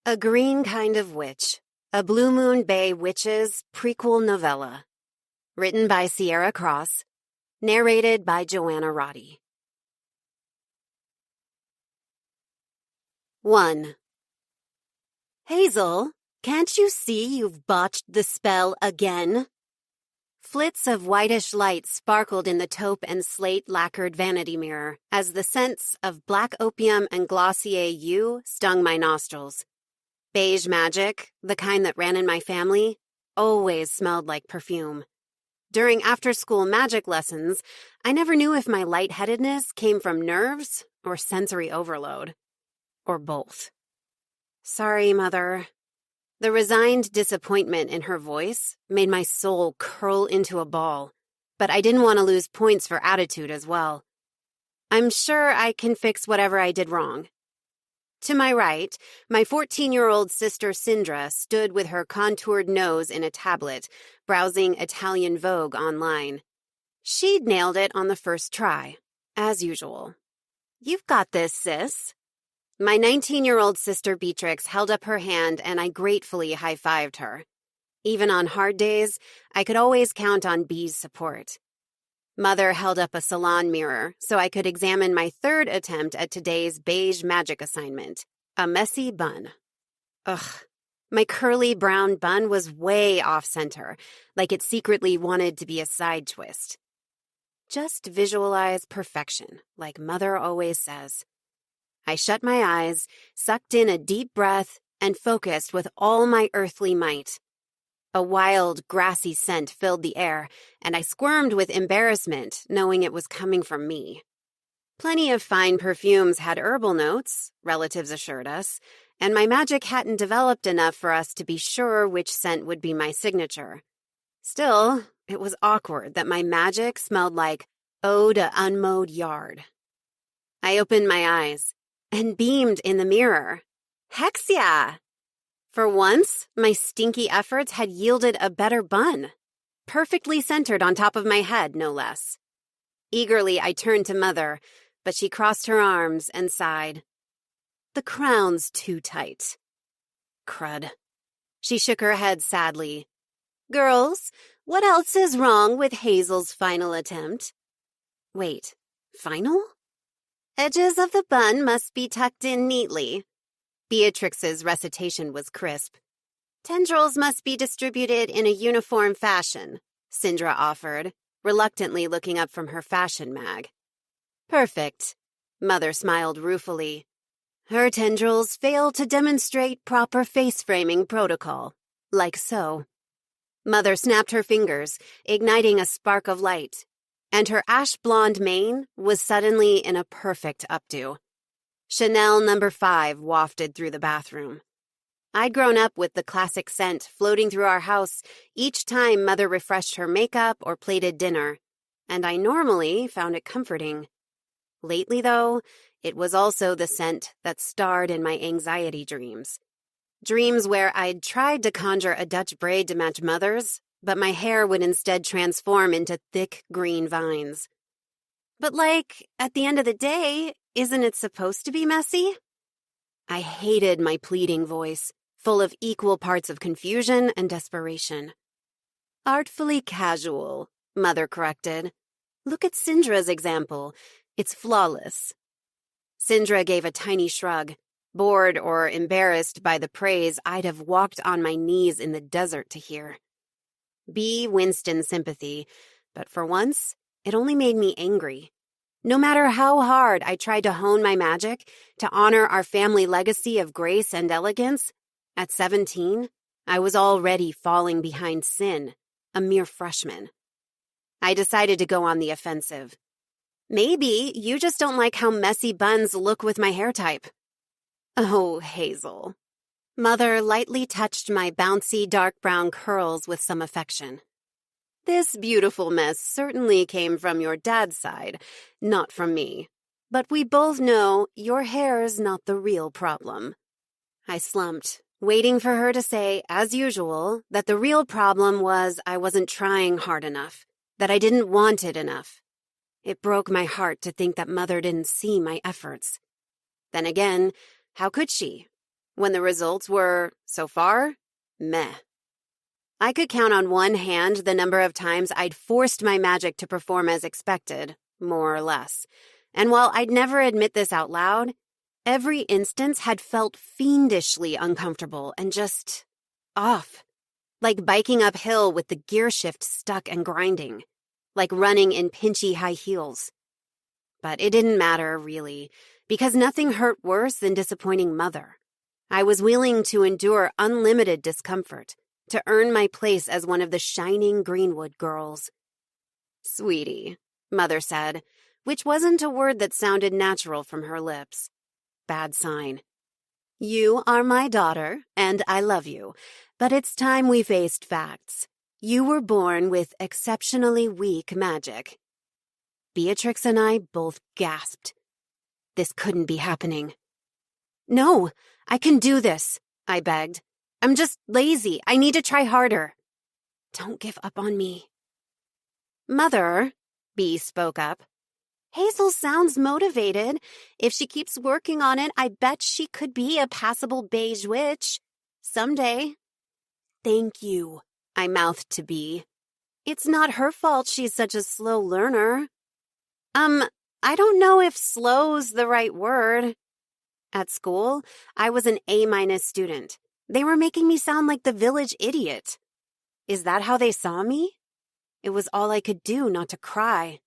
A Green Kind of Witch, a Blue Moon Beige Witches prequel novella. Written by Sierra Cross. Narrated by Joanna Roddy. 1. Hazel, can't you see you've botched the spell again? Flits of whitish light sparkled in the taupe and slate lacquered vanity mirror as the scents of black opium and Glossier yew stung my nostrils. Beige magic, the kind that ran in my family, always smelled like perfume. During after-school magic lessons, I never knew if my lightheadedness came from nerves or sensory overload. Or both. Sorry, Mother. The resigned disappointment in her voice made my soul curl into a ball, but I didn't want to lose points for attitude as well. I'm sure I can fix whatever I did wrong. To my right, my 14-year-old sister Sindra stood with her contoured nose in a tablet, browsing Italian Vogue online. She'd nailed it on the first try, as usual. You've got this, sis. My 19-year-old sister Beatrix held up her hand and I gratefully high-fived her. Even on hard days, I could always count on Bee's support. Mother held up a salon mirror so I could examine my third attempt at today's beige magic assignment, a messy bun. Ugh, my curly brown bun was way off-center, like it secretly wanted to be a side twist. Just visualize perfection, like Mother always says. I shut my eyes, sucked in a deep breath, and focused with all my earthly might. A wild, grassy scent filled the air, and I squirmed with embarrassment, knowing it was coming from me. Plenty of fine perfumes had herbal notes, relatives assured us, and my magic hadn't developed enough for us to be sure which scent would be my signature. Still, it was awkward that my magic smelled like Ode to Unmowed Yard. I opened my eyes and beamed in the mirror. Hex yeah! For once, my stinky efforts had yielded a better bun. Perfectly centered on top of my head, no less. Eagerly, I turned to Mother, but she crossed her arms and sighed. The crown's too tight. Crud. She shook her head sadly. Girls, what else is wrong with Hazel's final attempt? Wait, final? Edges of the bun must be tucked in neatly. Beatrix's recitation was crisp. Tendrils must be distributed in a uniform fashion, Sindra offered, reluctantly looking up from her fashion mag. Perfect, Mother smiled ruefully. Her tendrils fail to demonstrate proper face-framing protocol, like so. Mother snapped her fingers, igniting a spark of light, and her ash-blonde mane was suddenly in a perfect updo. Chanel No. 5 wafted through the bathroom. I'd grown up with the classic scent floating through our house each time Mother refreshed her makeup or plated dinner, and I normally found it comforting. Lately, though, it was also the scent that starred in my anxiety dreams. Dreams where I'd tried to conjure a Dutch braid to match Mother's, but my hair would instead transform into thick green vines. But at the end of the day, isn't it supposed to be messy? I hated my pleading voice, full of equal parts of confusion and desperation. Artfully casual, Mother corrected. Look at Sindra's example. It's flawless. Sindra gave a tiny shrug. Bored or embarrassed by the praise I'd have walked on my knees in the desert to hear. Bee winced in sympathy, but for once, it only made me angry. No matter how hard I tried to hone my magic to honor our family legacy of grace and elegance, at 17, I was already falling behind Sin, a mere freshman. I decided to go on the offensive. Maybe you just don't like how messy buns look with my hair type. Oh, Hazel. Mother lightly touched my bouncy dark brown curls with some affection. This beautiful mess certainly came from your dad's side, not from me. But we both know your hair's not the real problem. I slumped, waiting for her to say, as usual, that the real problem was I wasn't trying hard enough, that I didn't want it enough. It broke my heart to think that Mother didn't see my efforts. Then again, how could she? when the results were, so far, meh. I could count on one hand the number of times I'd forced my magic to perform as expected, more or less. And while I'd never admit this out loud, every instance had felt fiendishly uncomfortable and just off. Like biking uphill with the gear shift stuck and grinding. Like running in pinchy high heels. But it didn't matter, really, because nothing hurt worse than disappointing Mother. I was willing to endure unlimited discomfort to earn my place as one of the shining Greenwood girls. "Sweetie," Mother said, which wasn't a word that sounded natural from her lips. Bad sign. "You are my daughter, and I love you, but it's time we faced facts. You were born with exceptionally weak magic." Beatrix and I both gasped. This couldn't be happening. "No, I can do this," I begged. "I'm just lazy. I need to try harder." "Don't give up on me." "Mother," Bee spoke up, "Hazel sounds motivated. If she keeps working on it, I bet she could be a passable Beige Witch. Someday." "Thank you," I mouthed to Bee. "It's not her fault she's such a slow learner." I don't know if slow's the right word. At school, I was an A- student. They were making me sound like the village idiot. Is that how they saw me? It was all I could do not to cry.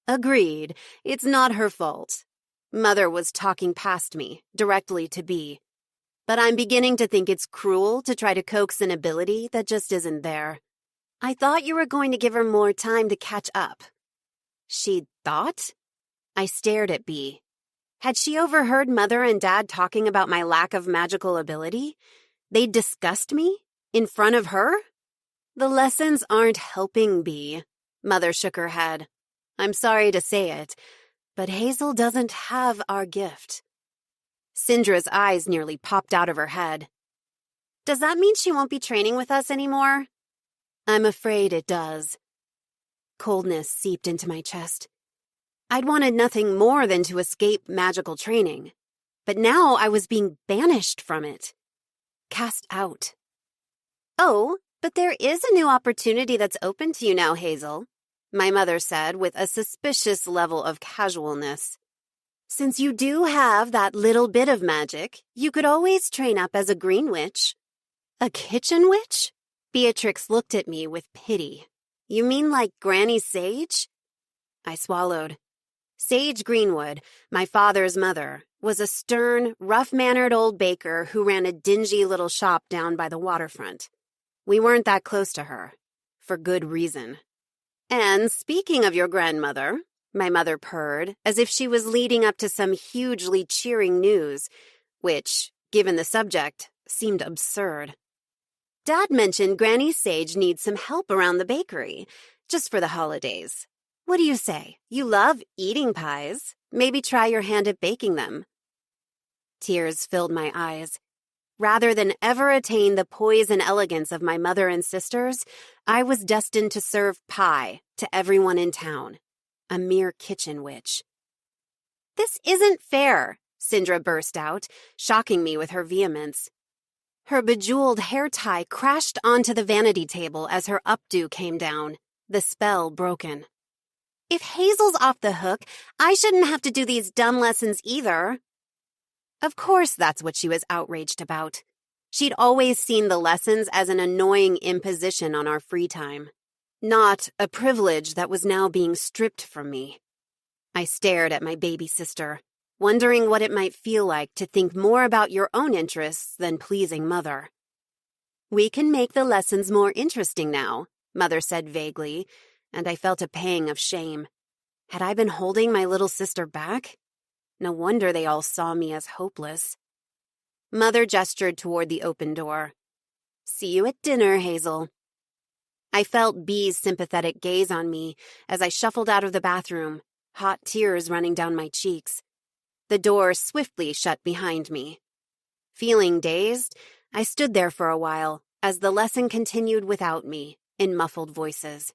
Agreed, it's not her fault. Mother was talking past me, directly to Bee. But I'm beginning to think it's cruel to try to coax an ability that just isn't there. I thought you were going to give her more time to catch up. She thought? I stared at Bee. Had she overheard Mother and Dad talking about my lack of magical ability? They'd discussed me? In front of her? The lessons aren't helping, Bee. Mother shook her head. I'm sorry to say it, but Hazel doesn't have our gift. Syndra's eyes nearly popped out of her head. Does that mean she won't be training with us anymore? I'm afraid it does. Coldness seeped into my chest. I'd wanted nothing more than to escape magical training, but now I was being banished from it. Cast out. Oh, but there is a new opportunity that's open to you now, Hazel, my mother said with a suspicious level of casualness. Since you do have that little bit of magic, you could always train up as a green witch. A kitchen witch? Beatrix looked at me with pity. You mean like Granny Sage? I swallowed. Sage Greenwood, my father's mother, was a stern, rough-mannered old baker who ran a dingy little shop down by the waterfront. We weren't that close to her, for good reason. And speaking of your grandmother, my mother purred, as if she was leading up to some hugely cheering news, which, given the subject, seemed absurd. Dad mentioned Granny Sage needs some help around the bakery, just for the holidays. What do you say? You love eating pies. Maybe try your hand at baking them. Tears filled my eyes. Rather than ever attain the poise and elegance of my mother and sisters, I was destined to serve pie to everyone in town. A mere kitchen witch. This isn't fair, Syndra burst out, shocking me with her vehemence. Her bejeweled hair tie crashed onto the vanity table as her updo came down, the spell broken. If Hazel's off the hook, I shouldn't have to do these dumb lessons either. Of course that's what she was outraged about. She'd always seen the lessons as an annoying imposition on our free time, not a privilege that was now being stripped from me. I stared at my baby sister, wondering what it might feel like to think more about your own interests than pleasing Mother. We can make the lessons more interesting now, Mother said vaguely, and I felt a pang of shame. Had I been holding my little sister back? No wonder they all saw me as hopeless. Mother gestured toward the open door. See you at dinner, Hazel. I felt Bee's sympathetic gaze on me as I shuffled out of the bathroom, hot tears running down my cheeks. The door swiftly shut behind me. Feeling dazed, I stood there for a while as the lesson continued without me, in muffled voices.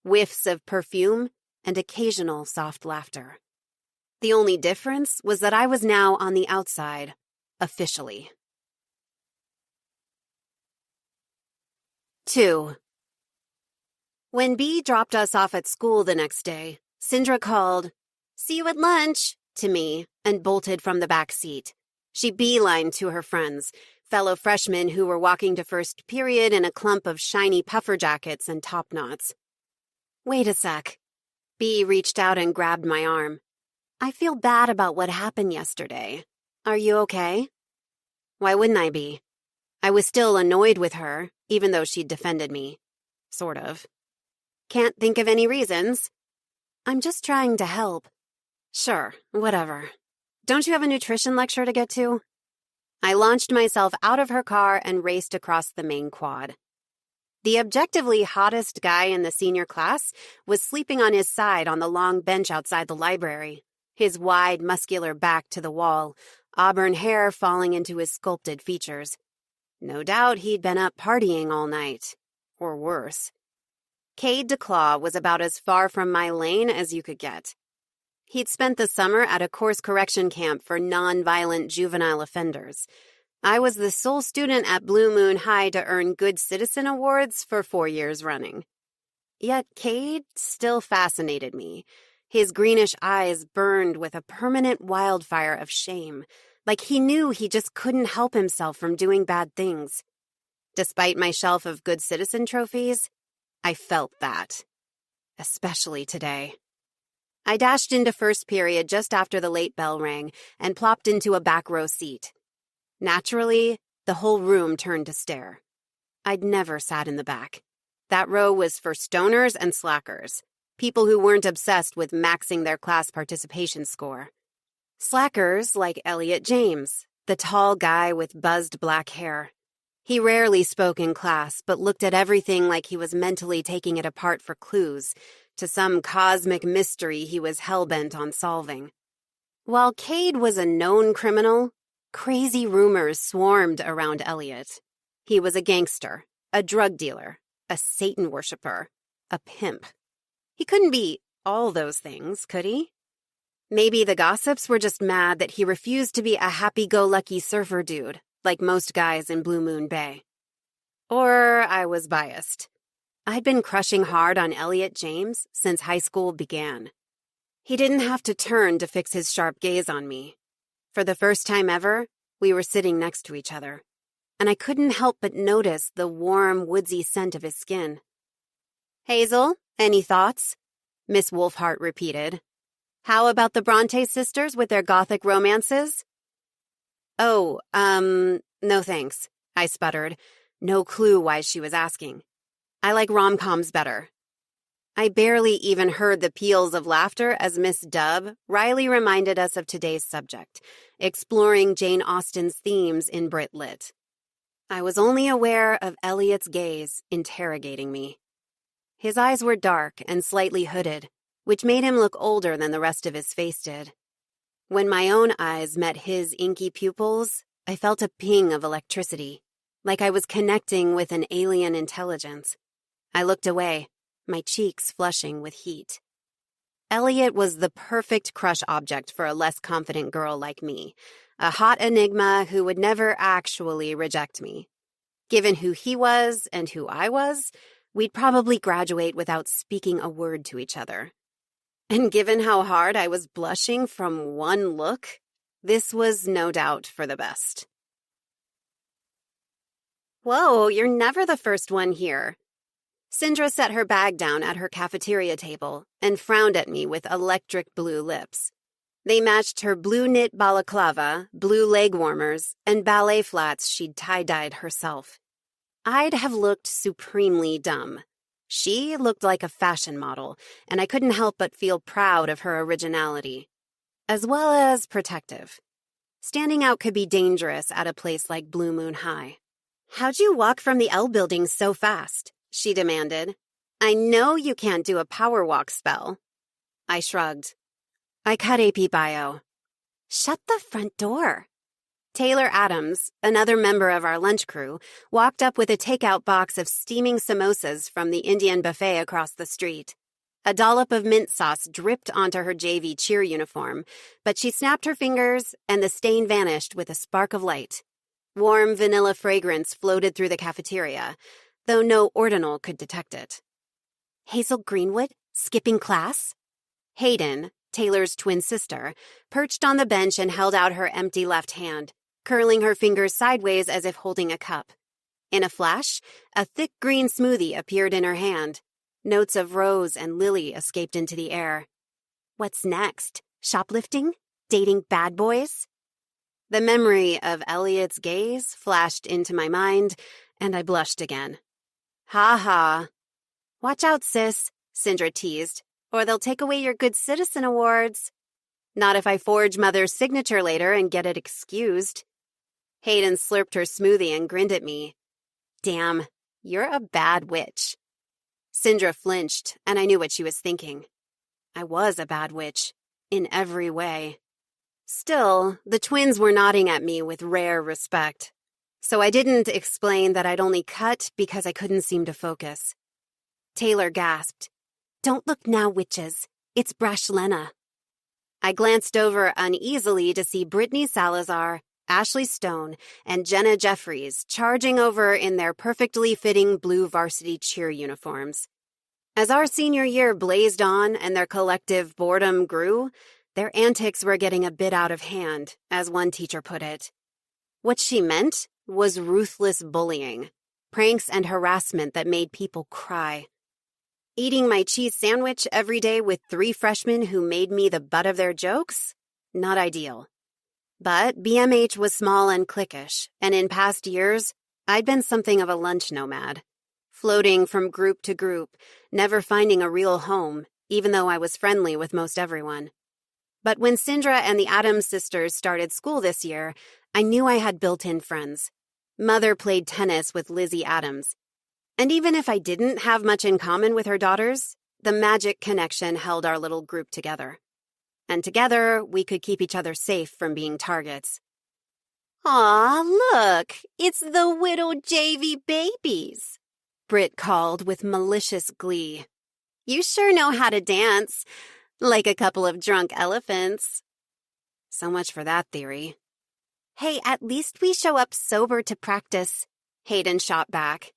Whiffs of perfume and occasional soft laughter. The only difference was that I was now on the outside, officially. 2. When Bee dropped us off at school the next day, Sindra called, "See you at lunch," to me and bolted from the back seat. She beelined to her friends, fellow freshmen who were walking to first period in a clump of shiny puffer jackets and top knots. "Wait a sec." Bee reached out and grabbed my arm. "I feel bad about what happened yesterday. Are you okay?" Why wouldn't I be? I was still annoyed with her, even though she'd defended me. Sort of. "Can't think of any reasons." "I'm just trying to help." "Sure, whatever. Don't you have a nutrition lecture to get to?" I launched myself out of her car and raced across the main quad. The objectively hottest guy in the senior class was sleeping on his side on the long bench outside the library, his wide, muscular back to the wall, auburn hair falling into his sculpted features. No doubt he'd been up partying all night. Or worse. Cade DeClaw was about as far from my lane as you could get. He'd spent the summer at a course correction camp for non-violent juvenile offenders. I was the sole student at Blue Moon High to earn Good Citizen Awards for 4 years running. Yet Cade still fascinated me. His greenish eyes burned with a permanent wildfire of shame, like he knew he just couldn't help himself from doing bad things. Despite my shelf of Good Citizen trophies, I felt that. Especially today. I dashed into first period just after the late bell rang and plopped into a back row seat. Naturally, the whole room turned to stare. I'd never sat in the back. That row was for stoners and slackers, people who weren't obsessed with maxing their class participation score. Slackers like Elliot James, the tall guy with buzzed black hair. He rarely spoke in class, but looked at everything like he was mentally taking it apart for clues to some cosmic mystery he was hell-bent on solving. While Cade was a known criminal, crazy rumors swarmed around Elliot. He was a gangster, a drug dealer, a Satan worshiper, a pimp. He couldn't be all those things, could he? Maybe the gossips were just mad that he refused to be a happy-go-lucky surfer dude, like most guys in Blue Moon Bay. Or I was biased. I'd been crushing hard on Elliot James since high school began. He didn't have to turn to fix his sharp gaze on me. For the first time ever, we were sitting next to each other, and I couldn't help but notice the warm, woodsy scent of his skin. "Hazel, any thoughts?" Miss Wolfhart repeated. "How about the Bronte sisters with their gothic romances?" "Oh, no thanks," I sputtered, no clue why she was asking. "I like rom-coms better." I barely even heard the peals of laughter as Miss Dubb wryly reminded us of today's subject, exploring Jane Austen's themes in Brit Lit. I was only aware of Elliot's gaze interrogating me. His eyes were dark and slightly hooded, which made him look older than the rest of his face did. When my own eyes met his inky pupils, I felt a ping of electricity, like I was connecting with an alien intelligence. I looked away, my cheeks flushing with heat. Elliot was the perfect crush object for a less confident girl like me, a hot enigma who would never actually reject me. Given who he was and who I was, we'd probably graduate without speaking a word to each other. And given how hard I was blushing from one look, this was no doubt for the best. "Whoa, you're never the first one here." Sindra set her bag down at her cafeteria table and frowned at me with electric blue lips. They matched her blue knit balaclava, blue leg warmers, and ballet flats she'd tie-dyed herself. I'd have looked supremely dumb. She looked like a fashion model, and I couldn't help but feel proud of her originality, as well as protective. Standing out could be dangerous at a place like Blue Moon High. "How'd you walk from the L building so fast?" she demanded. "I know you can't do a power walk spell." I shrugged. "I cut AP Bio." "Shut the front door." Taylor Adams, another member of our lunch crew, walked up with a takeout box of steaming samosas from the Indian buffet across the street. A dollop of mint sauce dripped onto her JV cheer uniform, but she snapped her fingers and the stain vanished with a spark of light. Warm vanilla fragrance floated through the cafeteria. though no ordinal could detect it. Hazel Greenwood, skipping class? Hayden, Taylor's twin sister, perched on the bench and held out her empty left hand, curling her fingers sideways as if holding a cup. In a flash, a thick green smoothie appeared in her hand. Notes of rose and lily escaped into the air. What's next? Shoplifting? Dating bad boys? The memory of Elliot's gaze flashed into my mind, and I blushed again. Ha ha. Watch out, sis, Sindra teased, or they'll take away your Good Citizen awards. Not if I forge Mother's signature later and get it excused. Hayden slurped her smoothie and grinned at me. Damn, you're a bad witch. Sindra flinched, and I knew what she was thinking. I was a bad witch, in every way. Still, the twins were nodding at me with rare respect, so I didn't explain that I'd only cut because I couldn't seem to focus. Taylor gasped, Don't look now, witches. It's Brash Lena. I glanced over uneasily to see Brittany Salazar, Ashley Stone, and Jenna Jeffries charging over in their perfectly fitting blue varsity cheer uniforms. As our senior year blazed on and their collective boredom grew, their antics were getting a bit out of hand, as one teacher put it. What she meant was ruthless bullying, pranks and harassment that made people cry. Eating my cheese sandwich every day with 3 freshmen who made me the butt of their jokes? Not ideal. But BMH was small and cliquish, and in past years, I'd been something of a lunch nomad, floating from group to group, never finding a real home, even though I was friendly with most everyone. But when Sindra and the Adams sisters started school this year, I knew I had built-in friends. Mother played tennis with Lizzie Adams. And even if I didn't have much in common with her daughters, the magic connection held our little group together. And together, we could keep each other safe from being targets. Aw, look, it's the widowed JV babies, Britt called with malicious glee. You sure know how to dance, like a couple of drunk elephants. So much for that theory. Hey, at least we show up sober to practice, Hayden shot back.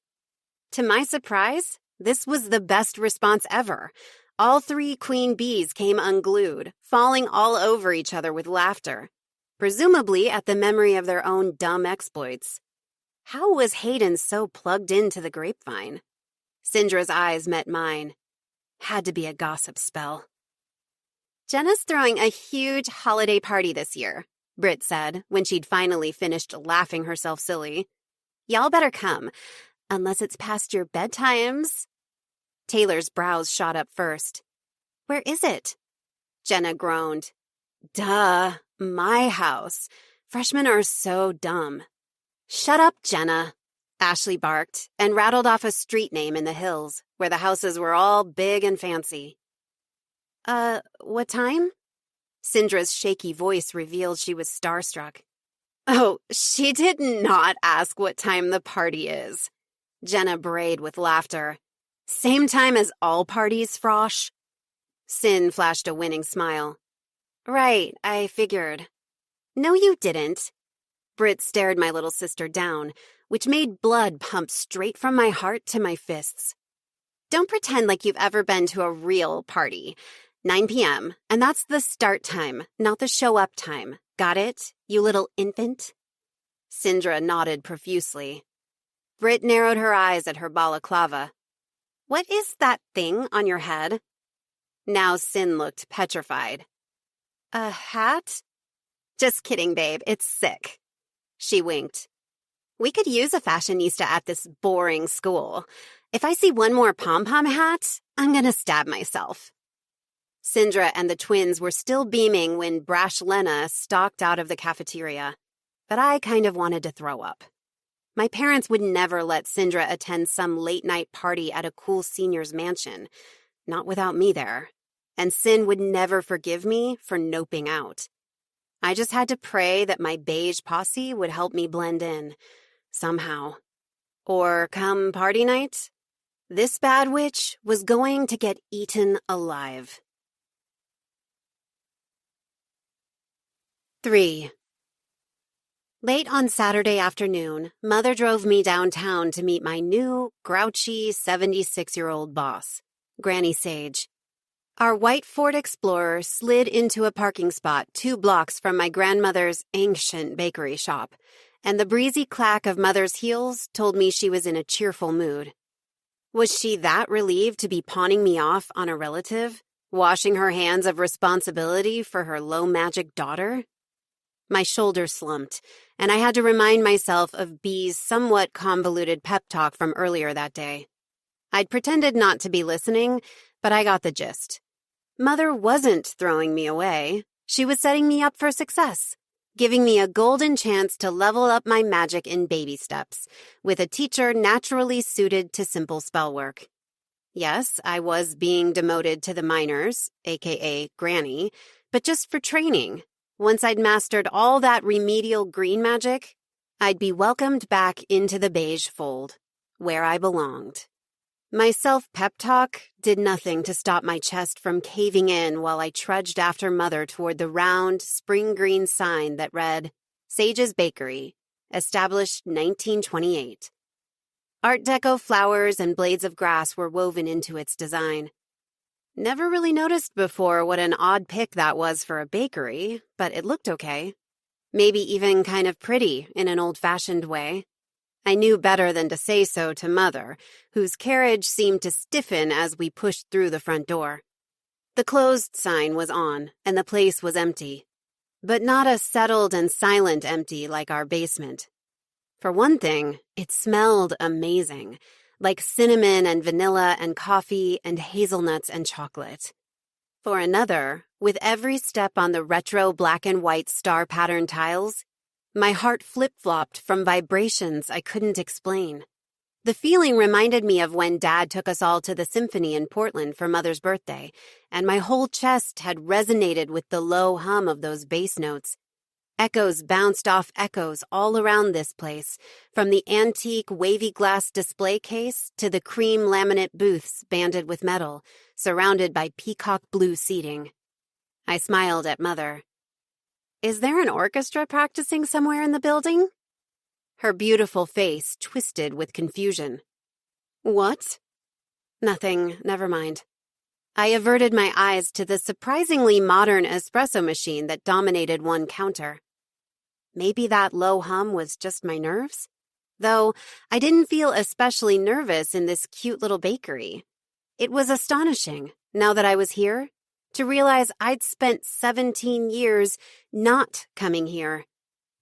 To my surprise, this was the best response ever. All 3 queen bees came unglued, falling all over each other with laughter, presumably at the memory of their own dumb exploits. How was Hayden so plugged into the grapevine? Sindra's eyes met mine. Had to be a gossip spell. Jenna's throwing a huge holiday party this year, Britt said when she'd finally finished laughing herself silly. Y'all better come, unless it's past your bedtimes. Taylor's brows shot up first. Where is it? Jenna groaned. Duh, my house. Freshmen are so dumb. Shut up, Jenna, Ashley barked and rattled off a street name in the hills, where the houses were all big and fancy. What time? Sindra's shaky voice revealed she was starstruck. Oh, she did not ask what time the party is. Jenna brayed with laughter. Same time as all parties, Frosh? Sin flashed a winning smile. Right, I figured. No, you didn't. Britt stared my little sister down, which made blood pump straight from my heart to my fists. Don't pretend like you've ever been to a real party. 9 p.m., and that's the start time, not the show-up time. Got it, you little infant? Sindra nodded profusely. Britt narrowed her eyes at her balaclava. What is that thing on your head? Now Sin looked petrified. A hat? Just kidding, babe, it's sick. She winked. We could use a fashionista at this boring school. If I see one more pom-pom hat, I'm gonna stab myself. Sindra and the twins were still beaming when Brash Lena stalked out of the cafeteria, but I kind of wanted to throw up. My parents would never let Sindra attend some late-night party at a cool senior's mansion, not without me there, and Sin would never forgive me for noping out. I just had to pray that my beige posse would help me blend in, somehow. Or come party night, this bad witch was going to get eaten alive. 3. Late on Saturday afternoon, Mother drove me downtown to meet my new, grouchy 76-year-old boss, Granny Sage. Our white Ford Explorer slid into a parking spot 2 blocks from my grandmother's ancient bakery shop, and the breezy clack of Mother's heels told me she was in a cheerful mood. Was she that relieved to be pawning me off on a relative, washing her hands of responsibility for her low-magic daughter? My shoulders slumped, and I had to remind myself of Bee's somewhat convoluted pep talk from earlier that day. I'd pretended not to be listening, but I got the gist. Mother wasn't throwing me away. She was setting me up for success, giving me a golden chance to level up my magic in baby steps, with a teacher naturally suited to simple spell work. Yes, I was being demoted to the minors, aka Granny, but just for training. Once I'd mastered all that remedial green magic, I'd be welcomed back into the beige fold, where I belonged. My self-pep talk did nothing to stop my chest from caving in while I trudged after Mother toward the round, spring green sign that read, Sage's Bakery, established 1928. Art Deco flowers and blades of grass were woven into its design. Never really noticed before what an odd pick that was for a bakery, but it looked okay. Maybe even kind of pretty in an old-fashioned way. I knew better than to say so to Mother, whose carriage seemed to stiffen as we pushed through the front door. The closed sign was on, and the place was empty. But not a settled and silent empty like our basement. For one thing, it smelled amazing, like cinnamon and vanilla and coffee and hazelnuts and chocolate. For another, with every step on the retro black and white star pattern tiles, my heart flip-flopped from vibrations I couldn't explain. The feeling reminded me of when Dad took us all to the symphony in Portland for Mother's birthday, and my whole chest had resonated with the low hum of those bass notes. Echoes bounced off echoes all around this place, from the antique wavy glass display case to the cream laminate booths banded with metal, surrounded by peacock blue seating. I smiled at Mother. Is there an orchestra practicing somewhere in the building? Her beautiful face twisted with confusion. What? Nothing, never mind. I averted my eyes to the surprisingly modern espresso machine that dominated one counter. Maybe that low hum was just my nerves? Though I didn't feel especially nervous in this cute little bakery. It was astonishing, now that I was here, to realize I'd spent 17 years not coming here.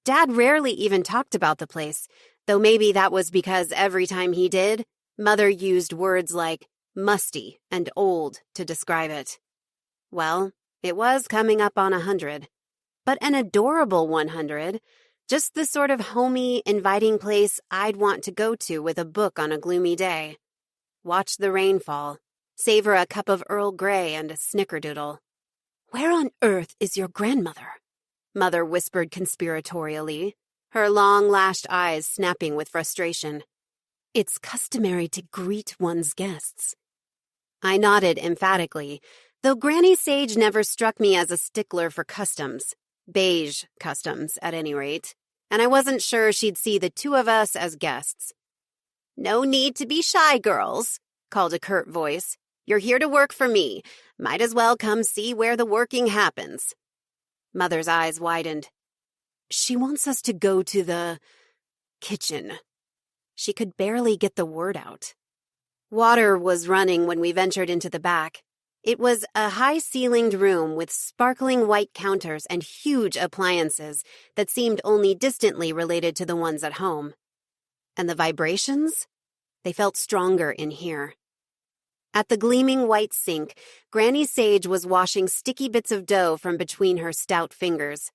Dad rarely even talked about the place, though maybe that was because every time he did, Mother used words like musty and old to describe it. Well, it was coming up on 100, but an adorable 100, just the sort of homey, inviting place I'd want to go to with a book on a gloomy day. Watch the rain fall. Savor a cup of Earl Grey and a snickerdoodle. Where on earth is your grandmother? Mother whispered conspiratorially, her long-lashed eyes snapping with frustration. It's customary to greet one's guests. I nodded emphatically, though Granny Sage never struck me as a stickler for customs. Beige customs, at any rate, and I wasn't sure she'd see the two of us as guests. No need to be shy, girls, called a curt voice. You're here to work for me. Might as well come see where the working happens. Mother's eyes widened. She wants us to go to the kitchen. She could barely get the word out. Water was running when we ventured into the back. It was a high-ceilinged room with sparkling white counters and huge appliances that seemed only distantly related to the ones at home. And the vibrations? They felt stronger in here. At the gleaming white sink, Granny Sage was washing sticky bits of dough from between her stout fingers.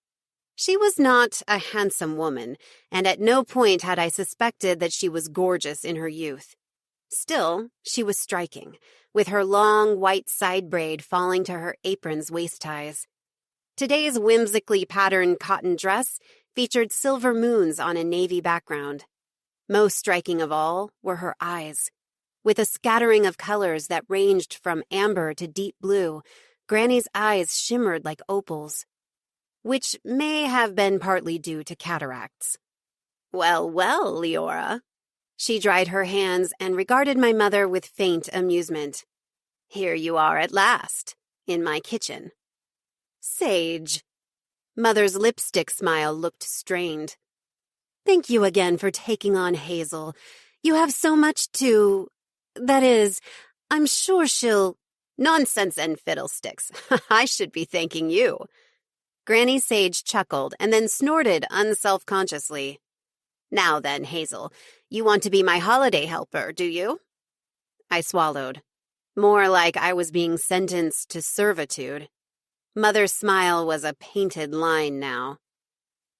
She was not a handsome woman, and at no point had I suspected that she was gorgeous in her youth. Still, she was striking, with her long white side braid falling to her apron's waist ties. Today's whimsically patterned cotton dress featured silver moons on a navy background. Most striking of all were her eyes. With a scattering of colors that ranged from amber to deep blue, Granny's eyes shimmered like opals. which may have been partly due to cataracts. "Well, well, Leora." She dried her hands and regarded my mother with faint amusement. "Here you are at last, in my kitchen." "Sage." Mother's lipstick smile looked strained. "Thank you again for taking on Hazel. You have so much to... That is, I'm sure she'll..." "Nonsense and fiddlesticks. I should be thanking you." Granny Sage chuckled and then snorted unselfconsciously. "Now then, Hazel, you want to be my holiday helper, do you?" I swallowed. More like I was being sentenced to servitude. Mother's smile was a painted line now.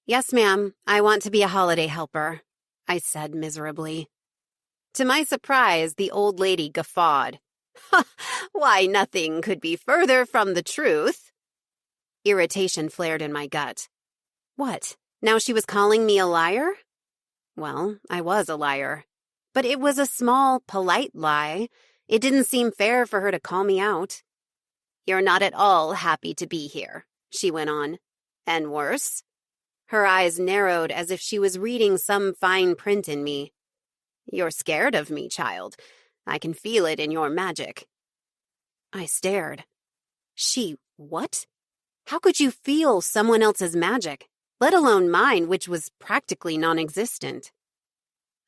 "Yes, ma'am, I want to be a holiday helper," I said miserably. To my surprise, the old lady guffawed. "Why, nothing could be further from the truth." Irritation flared in my gut. What, now she was calling me a liar? Well, I was a liar. But it was a small, polite lie. It didn't seem fair for her to call me out. "You're not at all happy to be here," she went on. "And worse?" Her eyes narrowed as if she was reading some fine print in me. "You're scared of me, child. I can feel it in your magic." I stared. What? How could you feel someone else's magic, let alone mine, which was practically non-existent?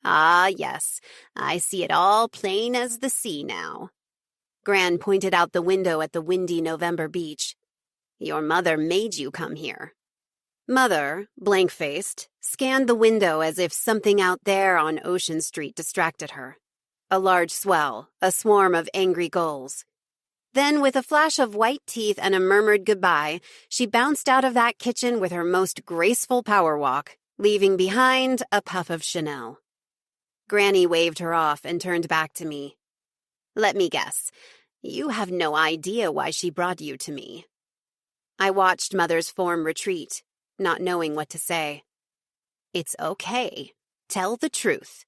"Ah, yes, I see it all plain as the sea now." Gran pointed out the window at the windy November beach. "Your mother made you come here." Mother, blank-faced, scanned the window as if something out there on Ocean Street distracted her. A large swell, a swarm of angry gulls. Then, with a flash of white teeth and a murmured goodbye, she bounced out of that kitchen with her most graceful power walk, leaving behind a puff of Chanel. Granny waved her off and turned back to me. "Let me guess. You have no idea why she brought you to me." I watched Mother's form retreat, not knowing what to say. "It's okay. Tell the truth."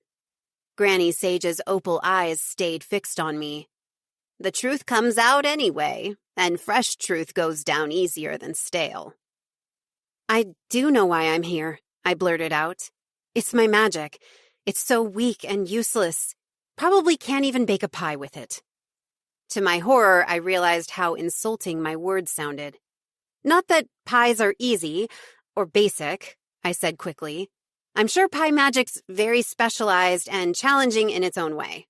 Granny Sage's opal eyes stayed fixed on me. "The truth comes out anyway, and fresh truth goes down easier than stale." "I do know why I'm here," I blurted out. "It's my magic. It's so weak and useless. Probably can't even bake a pie with it." To my horror, I realized how insulting my words sounded. "Not that pies are easy, or basic," I said quickly. "I'm sure pie magic's very specialized and challenging in its own way."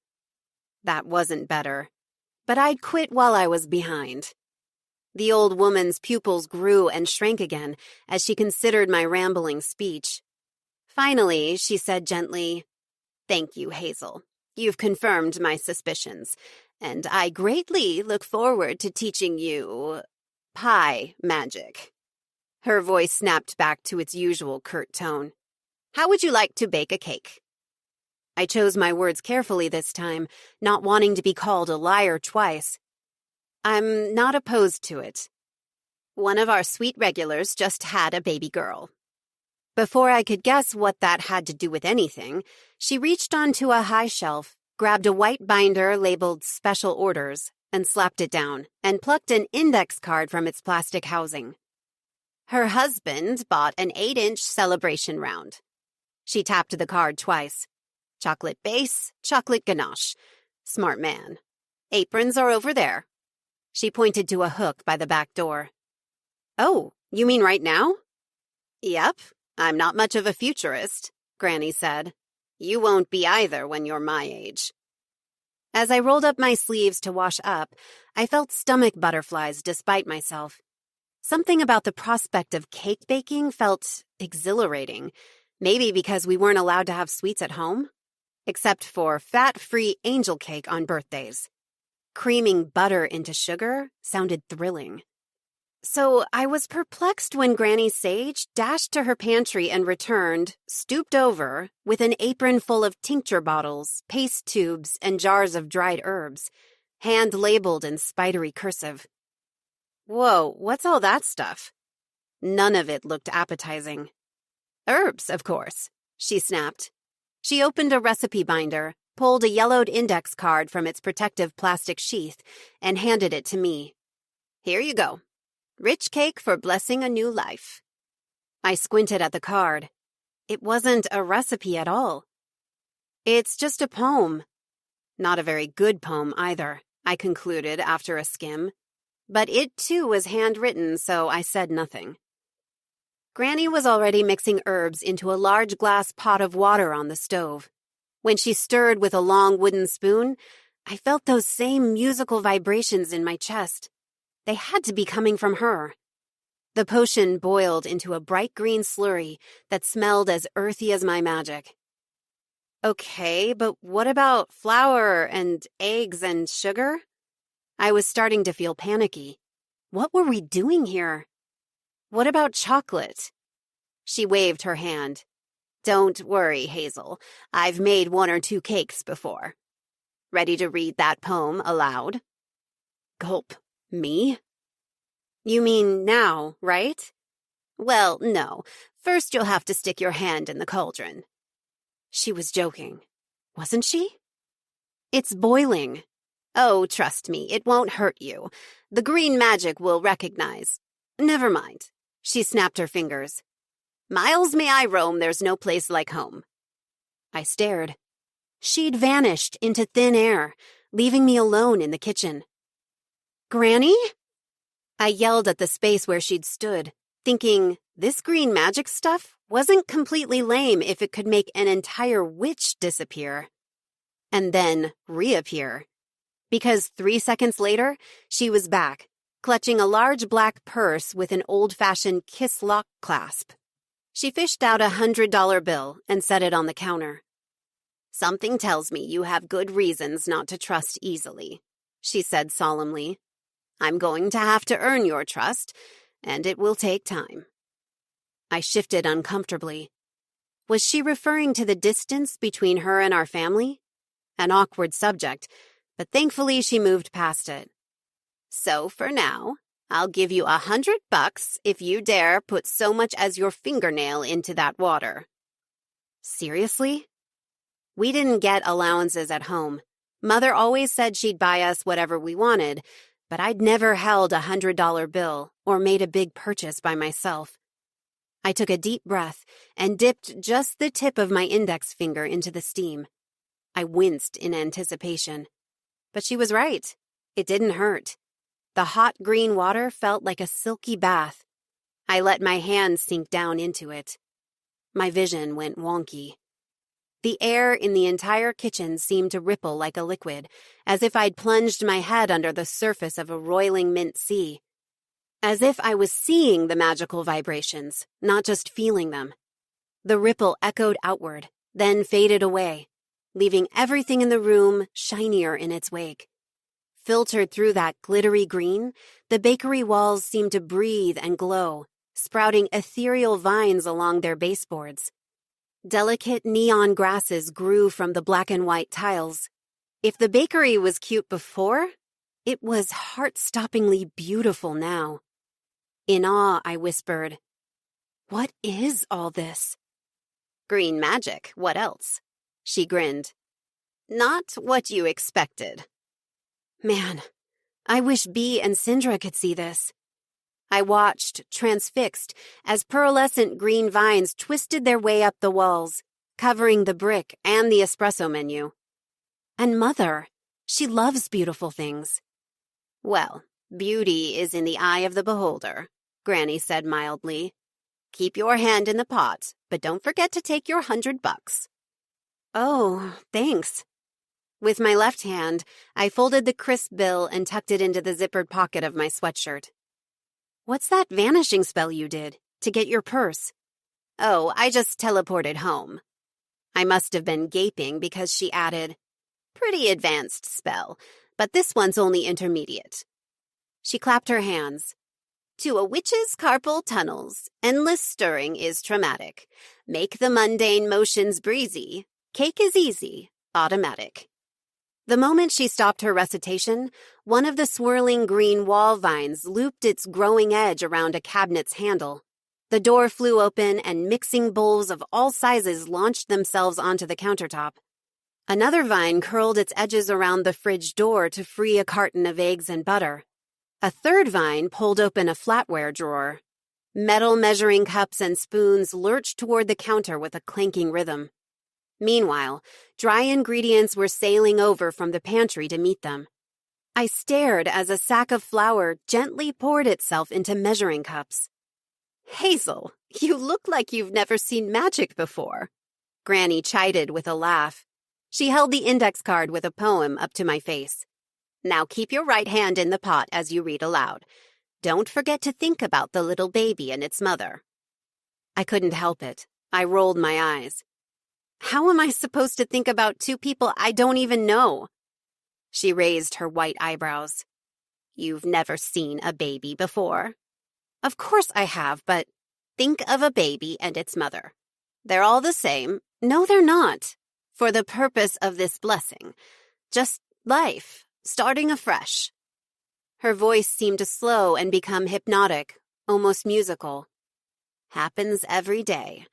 That wasn't better. But I'd quit while I was behind. The old woman's pupils grew and shrank again as she considered my rambling speech. Finally, she said gently, "Thank you, Hazel. You've confirmed my suspicions, and I greatly look forward to teaching you pie magic." Her voice snapped back to its usual curt tone. "How would you like to bake a cake?" I chose my words carefully this time, not wanting to be called a liar twice. "I'm not opposed to it. One of our sweet regulars just had a baby girl." Before I could guess what that had to do with anything, she reached onto a high shelf, grabbed a white binder labeled Special Orders, and slapped it down, and plucked an index card from its plastic housing. "Her husband bought an 8-inch celebration round." She tapped the card twice. "Chocolate base, chocolate ganache. Smart man. Aprons are over there." She pointed to a hook by the back door. "Oh, you mean right now?" "Yep, I'm not much of a futurist," Granny said. "You won't be either when you're my age." As I rolled up my sleeves to wash up, I felt stomach butterflies despite myself. Something about the prospect of cake baking felt exhilarating, maybe because we weren't allowed to have sweets at home. Except for fat-free angel cake on birthdays. Creaming butter into sugar sounded thrilling. So I was perplexed when Granny Sage dashed to her pantry and returned, stooped over, with an apron full of tincture bottles, paste tubes, and jars of dried herbs, hand-labeled in spidery cursive. "Whoa, what's all that stuff?" None of it looked appetizing. "Herbs, of course," she snapped. She opened a recipe binder, pulled a yellowed index card from its protective plastic sheath, and handed it to me. "Here you go. Rich cake for blessing a new life. I squinted at the card. It wasn't a recipe at all. It's just a poem. Not a very good poem either, I concluded after a skim. But it too was handwritten, so I said nothing. Granny was already mixing herbs into a large glass pot of water on the stove. When she stirred with a long wooden spoon, I felt those same musical vibrations in my chest. They had to be coming from her. The potion boiled into a bright green slurry that smelled as earthy as my magic. Okay, but what about flour and eggs and sugar? I was starting to feel panicky. What were we doing here? What about chocolate? She waved her hand. Don't worry, Hazel. I've made 1 or 2 cakes before. Ready to read that poem aloud? Gulp. Me? You mean now, right? Well, no. First you'll have to stick your hand in the cauldron. She was joking. Wasn't she? It's boiling. Oh, trust me, it won't hurt you. The green magic will recognize. Never mind. She snapped her fingers. Miles may I roam, there's no place like home. I stared. She'd vanished into thin air, leaving me alone in the kitchen. Granny? I yelled at the space where she'd stood, thinking this green magic stuff wasn't completely lame if it could make an entire witch disappear. And then reappear. Because 3 seconds later, she was back, clutching a large black purse with an old-fashioned kiss-lock clasp. She fished out a $100 bill and set it on the counter. Something tells me you have good reasons not to trust easily, she said solemnly. I'm going to have to earn your trust, and it will take time. I shifted uncomfortably. Was she referring to the distance between her and our family? An awkward subject, but thankfully she moved past it. So for now, I'll give you $100 if you dare put so much as your fingernail into that water. Seriously? We didn't get allowances at home. Mother always said she'd buy us whatever we wanted, but I'd never held a $100 bill or made a big purchase by myself. I took a deep breath and dipped just the tip of my index finger into the steam. I winced in anticipation. But she was right. It didn't hurt. The hot green water felt like a silky bath. I let my hand sink down into it. My vision went wonky. The air in the entire kitchen seemed to ripple like a liquid, as if I'd plunged my head under the surface of a roiling mint sea. As if I was seeing the magical vibrations, not just feeling them. The ripple echoed outward, then faded away, leaving everything in the room shinier in its wake. Filtered through that glittery green, the bakery walls seemed to breathe and glow, sprouting ethereal vines along their baseboards. Delicate neon grasses grew from the black and white tiles. If the bakery was cute before, it was heart-stoppingly beautiful now. In awe, I whispered, "What is all this?" "Green magic, what else?" She grinned. "Not what you expected." Man, I wish Bee and Sindra could see this. I watched, transfixed, as pearlescent green vines twisted their way up the walls, covering the brick and the espresso menu. And Mother, she loves beautiful things. Well, beauty is in the eye of the beholder, Granny said mildly. Keep your hand in the pot, but don't forget to take your $100. Oh, thanks. With my left hand, I folded the crisp bill and tucked it into the zippered pocket of my sweatshirt. What's that vanishing spell you did to get your purse? Oh, I just teleported home. I must have been gaping because she added, Pretty advanced spell, but this one's only intermediate. She clapped her hands. To a witch's carpal tunnels, endless stirring is traumatic. Make the mundane motions breezy. Cake is easy, automatic. The moment she stopped her recitation, one of the swirling green wall vines looped its growing edge around a cabinet's handle. The door flew open and mixing bowls of all sizes launched themselves onto the countertop. Another vine curled its edges around the fridge door to free a carton of eggs and butter. A third vine pulled open a flatware drawer. Metal measuring cups and spoons lurched toward the counter with a clanking rhythm. Meanwhile, dry ingredients were sailing over from the pantry to meet them. I stared as a sack of flour gently poured itself into measuring cups. "Hazel, you look like you've never seen magic before," Granny chided with a laugh. She held the index card with a poem up to my face. "Now keep your right hand in the pot as you read aloud. Don't forget to think about the little baby and its mother." I couldn't help it. I rolled my eyes. "How am I supposed to think about two people I don't even know?" She raised her white eyebrows. "You've never seen a baby before?" "Of course I have, but think of a baby and its mother. They're all the same." "No, they're not. For the purpose of this blessing. Just life, starting afresh." Her voice seemed to slow and become hypnotic, almost musical. "Happens every day,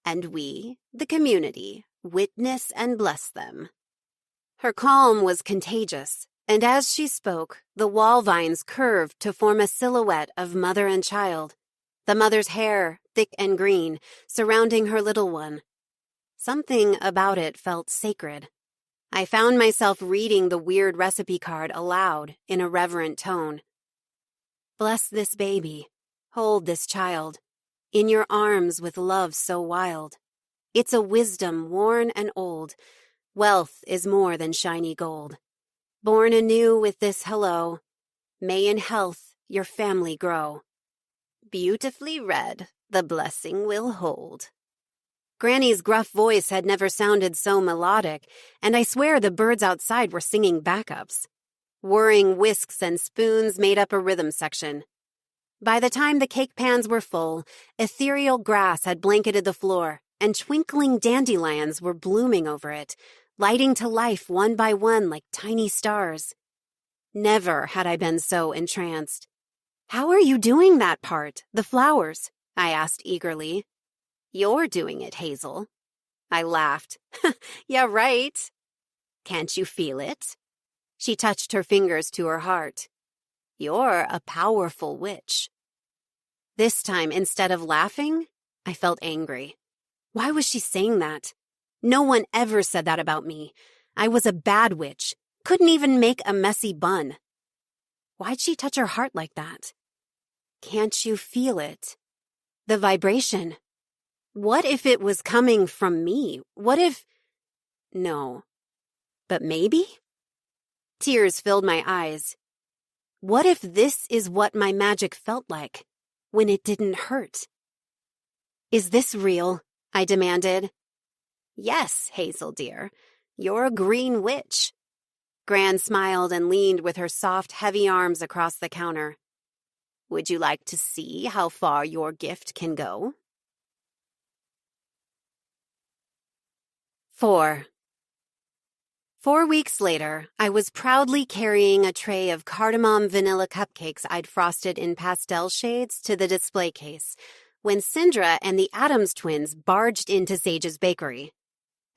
and we, the community, witness and bless them." Her calm was contagious, and as she spoke, the wall vines curved to form a silhouette of mother and child, the mother's hair, thick and green, surrounding her little one. Something about it felt sacred. I found myself reading the weird recipe card aloud in a reverent tone. "Bless this baby. Hold this child. In your arms with love so wild. It's a wisdom worn and old. Wealth is more than shiny gold. Born anew with this hello. May in health your family grow. Beautifully read, the blessing will hold." Granny's gruff voice had never sounded so melodic, and I swear the birds outside were singing backups. Whirring whisks and spoons made up a rhythm section. By the time the cake pans were full, ethereal grass had blanketed the floor, and twinkling dandelions were blooming over it, lighting to life one by one like tiny stars. Never had I been so entranced. "How are you doing that part, the flowers?" I asked eagerly. "You're doing it, Hazel." I laughed. "Yeah, right. Can't you feel it?" She touched her fingers to her heart. "You're a powerful witch." This time, instead of laughing, I felt angry. Why was she saying that? No one ever said that about me. I was a bad witch. Couldn't even make a messy bun. Why'd she touch her heart like that? Can't you feel it? The vibration. What if it was coming from me? What if... No. But maybe? Tears filled my eyes. What if this is what my magic felt like, when it didn't hurt? "Is this real?" I demanded. "Yes, Hazel dear. You're a green witch." Gran smiled and leaned with her soft, heavy arms across the counter. "Would you like to see how far your gift can go?" 4. 4 weeks later, I was proudly carrying a tray of cardamom vanilla cupcakes I'd frosted in pastel shades to the display case, when Sindra and the Addams twins barged into Sage's bakery.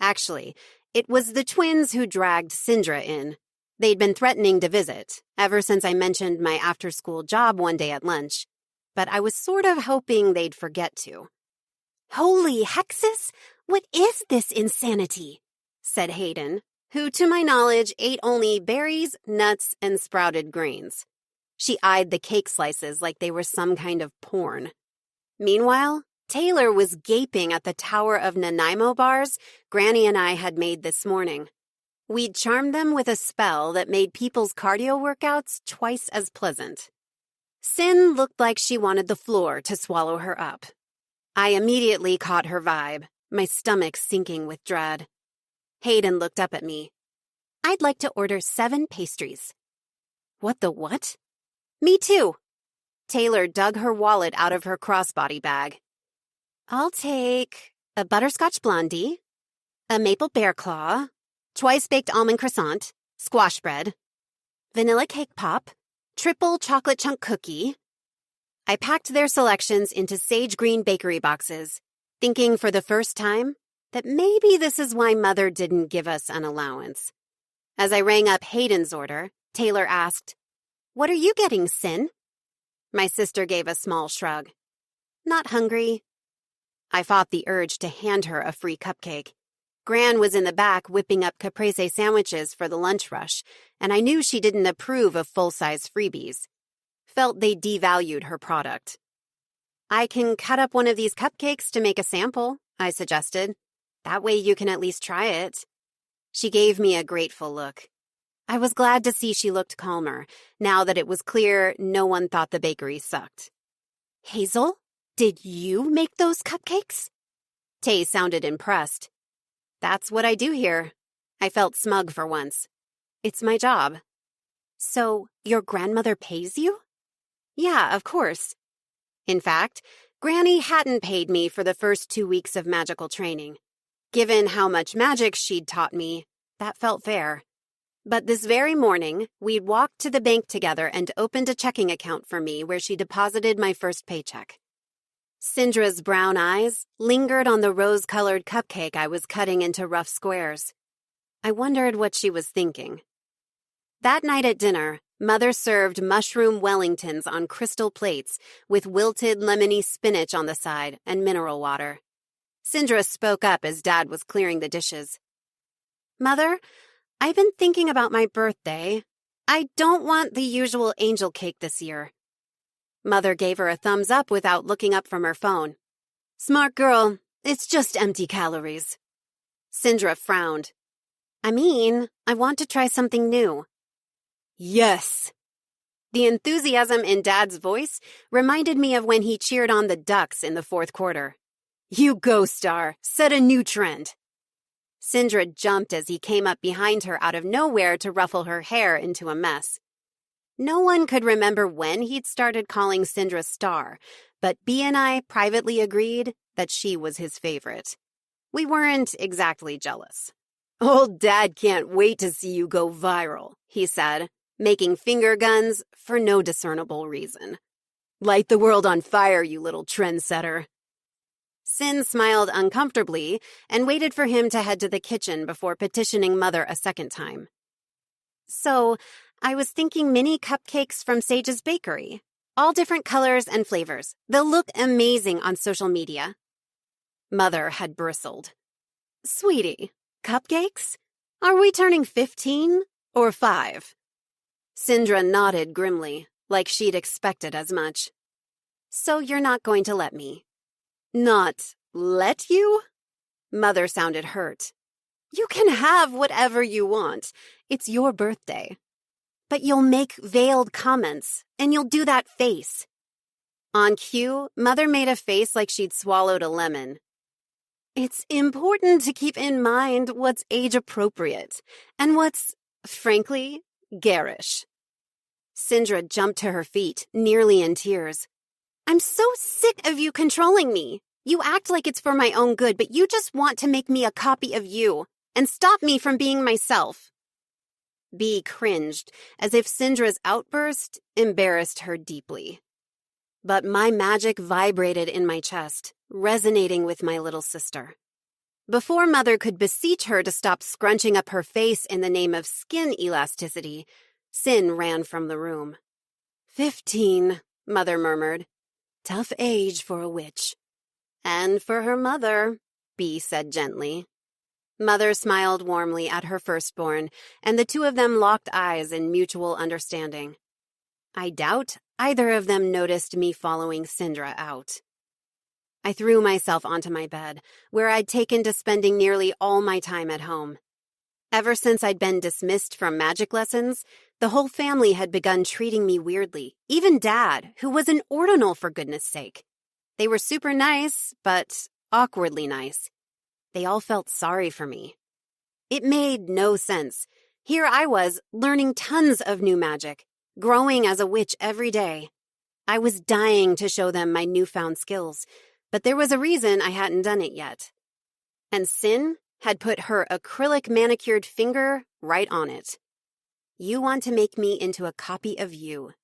Actually, it was the twins who dragged Sindra in. They'd been threatening to visit, ever since I mentioned my after-school job one day at lunch, but I was sort of hoping they'd forget to. "Holy hexes! What is this insanity?" said Hayden, who, to my knowledge, ate only berries, nuts, and sprouted grains. She eyed the cake slices like they were some kind of porn. Meanwhile, Taylor was gaping at the tower of Nanaimo bars Granny and I had made this morning. We'd charmed them with a spell that made people's cardio workouts twice as pleasant. Sin looked like she wanted the floor to swallow her up. I immediately caught her vibe, my stomach sinking with dread. Hayden looked up at me. "I'd like to order 7 pastries." "What the what?" "Me too." Taylor dug her wallet out of her crossbody bag. "I'll take a butterscotch blondie, a maple bear claw, twice-baked almond croissant, squash bread, vanilla cake pop, triple chocolate chunk cookie." I packed their selections into sage green bakery boxes, thinking for the first time that maybe this is why Mother didn't give us an allowance. As I rang up Hayden's order, Taylor asked, "What are you getting, Sin?" My sister gave a small shrug. Not hungry." I fought the urge to hand her a free cupcake. Gran was in the back whipping up caprese sandwiches for the lunch rush, and I knew she didn't approve of full-size freebies. Felt they devalued her product. "I can cut up one of these cupcakes to make a sample," I suggested. "That way you can at least try it." She gave me a grateful look. I was glad to see she looked calmer, now that it was clear no one thought the bakery sucked. "Hazel, did you make those cupcakes?" Tay sounded impressed. "That's what I do here." I felt smug for once. "It's my job." "So, your grandmother pays you?" "Yeah, of course." In fact, Granny hadn't paid me for the first 2 weeks of magical training. Given how much magic she'd taught me, that felt fair. But this very morning, we'd walked to the bank together and opened a checking account for me where she deposited my first paycheck. Syndra's brown eyes lingered on the rose-colored cupcake I was cutting into rough squares. I wondered what she was thinking. That night at dinner, Mother served mushroom Wellingtons on crystal plates with wilted lemony spinach on the side and mineral water. Syndra spoke up as Dad was clearing the dishes. "Mother, I've been thinking about my birthday. I don't want the usual angel cake this year." Mother gave her a thumbs up without looking up from her phone. "Smart girl, it's just empty calories." Syndra frowned. "I mean, I want to try something new." "Yes!" The enthusiasm in Dad's voice reminded me of when he cheered on the Ducks in the fourth quarter. "You go, Star. Set a new trend." Syndra jumped as he came up behind her out of nowhere to ruffle her hair into a mess. No one could remember when he'd started calling Syndra Star, but B and I privately agreed that she was his favorite. We weren't exactly jealous. "Old Dad can't wait to see you go viral," he said, making finger guns for no discernible reason. "Light the world on fire, you little trendsetter." Sin smiled uncomfortably and waited for him to head to the kitchen before petitioning Mother a second time. "So, I was thinking mini cupcakes from Sage's Bakery. All different colors and flavors. They'll look amazing on social media." Mother had bristled. "Sweetie, cupcakes? Are we turning 15 or 5? Syndra nodded grimly, like she'd expected as much. "So you're not going to let me?" "Not let you?" Mother sounded hurt. "You can have whatever you want. It's your birthday." "But you'll make veiled comments, and you'll do that face." On cue, Mother made a face like she'd swallowed a lemon. "It's important to keep in mind what's age-appropriate, and what's, frankly, garish." Syndra jumped to her feet, nearly in tears. "I'm so sick of you controlling me. You act like it's for my own good, but you just want to make me a copy of you and stop me from being myself." Bee cringed, as if Syndra's outburst embarrassed her deeply. But my magic vibrated in my chest, resonating with my little sister. Before Mother could beseech her to stop scrunching up her face in the name of skin elasticity, Sin ran from the room. 15, Mother murmured. "Tough age for a witch." "And for her mother," Bee said gently. Mother smiled warmly at her firstborn, and the two of them locked eyes in mutual understanding. I doubt either of them noticed me following Syndra out. I threw myself onto my bed, where I'd taken to spending nearly all my time at home. Ever since I'd been dismissed from magic lessons, the whole family had begun treating me weirdly, even Dad, who was an ordinal for goodness sake. They were super nice, but awkwardly nice. They all felt sorry for me. It made no sense. Here I was, learning tons of new magic, growing as a witch every day. I was dying to show them my newfound skills, but there was a reason I hadn't done it yet. And Sin had put her acrylic manicured finger right on it. "You want to make me into a copy of you.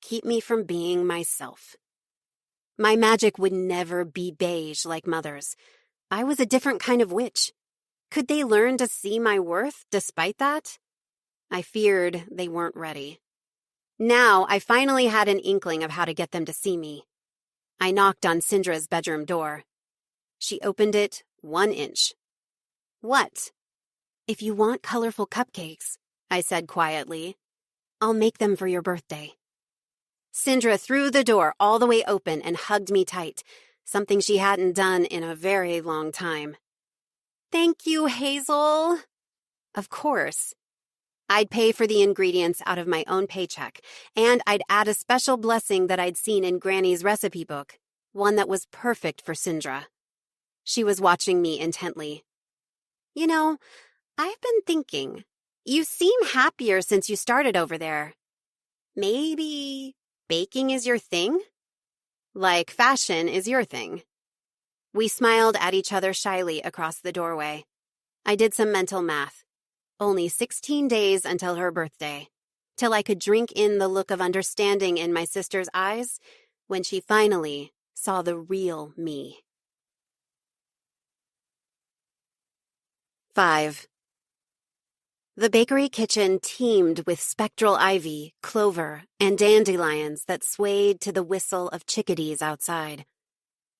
Keep me from being myself." My magic would never be beige like Mother's. I was a different kind of witch. Could they learn to see my worth despite that? I feared they weren't ready. Now I finally had an inkling of how to get them to see me. I knocked on Syndra's bedroom door. She opened it 1 inch. "What?" "If you want colorful cupcakes," I said quietly, "I'll make them for your birthday." Syndra threw the door all the way open and hugged me tight, something she hadn't done in a very long time. "Thank you, Hazel." Of course. I'd pay for the ingredients out of my own paycheck, and I'd add a special blessing that I'd seen in Granny's recipe book, one that was perfect for Syndra. She was watching me intently. "You know, I've been thinking, you seem happier since you started over there. Maybe baking is your thing? Like fashion is your thing." We smiled at each other shyly across the doorway. I did some mental math. Only 16 days until her birthday, till I could drink in the look of understanding in my sister's eyes when she finally saw the real me. 5. The bakery kitchen teemed with spectral ivy, clover, and dandelions that swayed to the whistle of chickadees outside.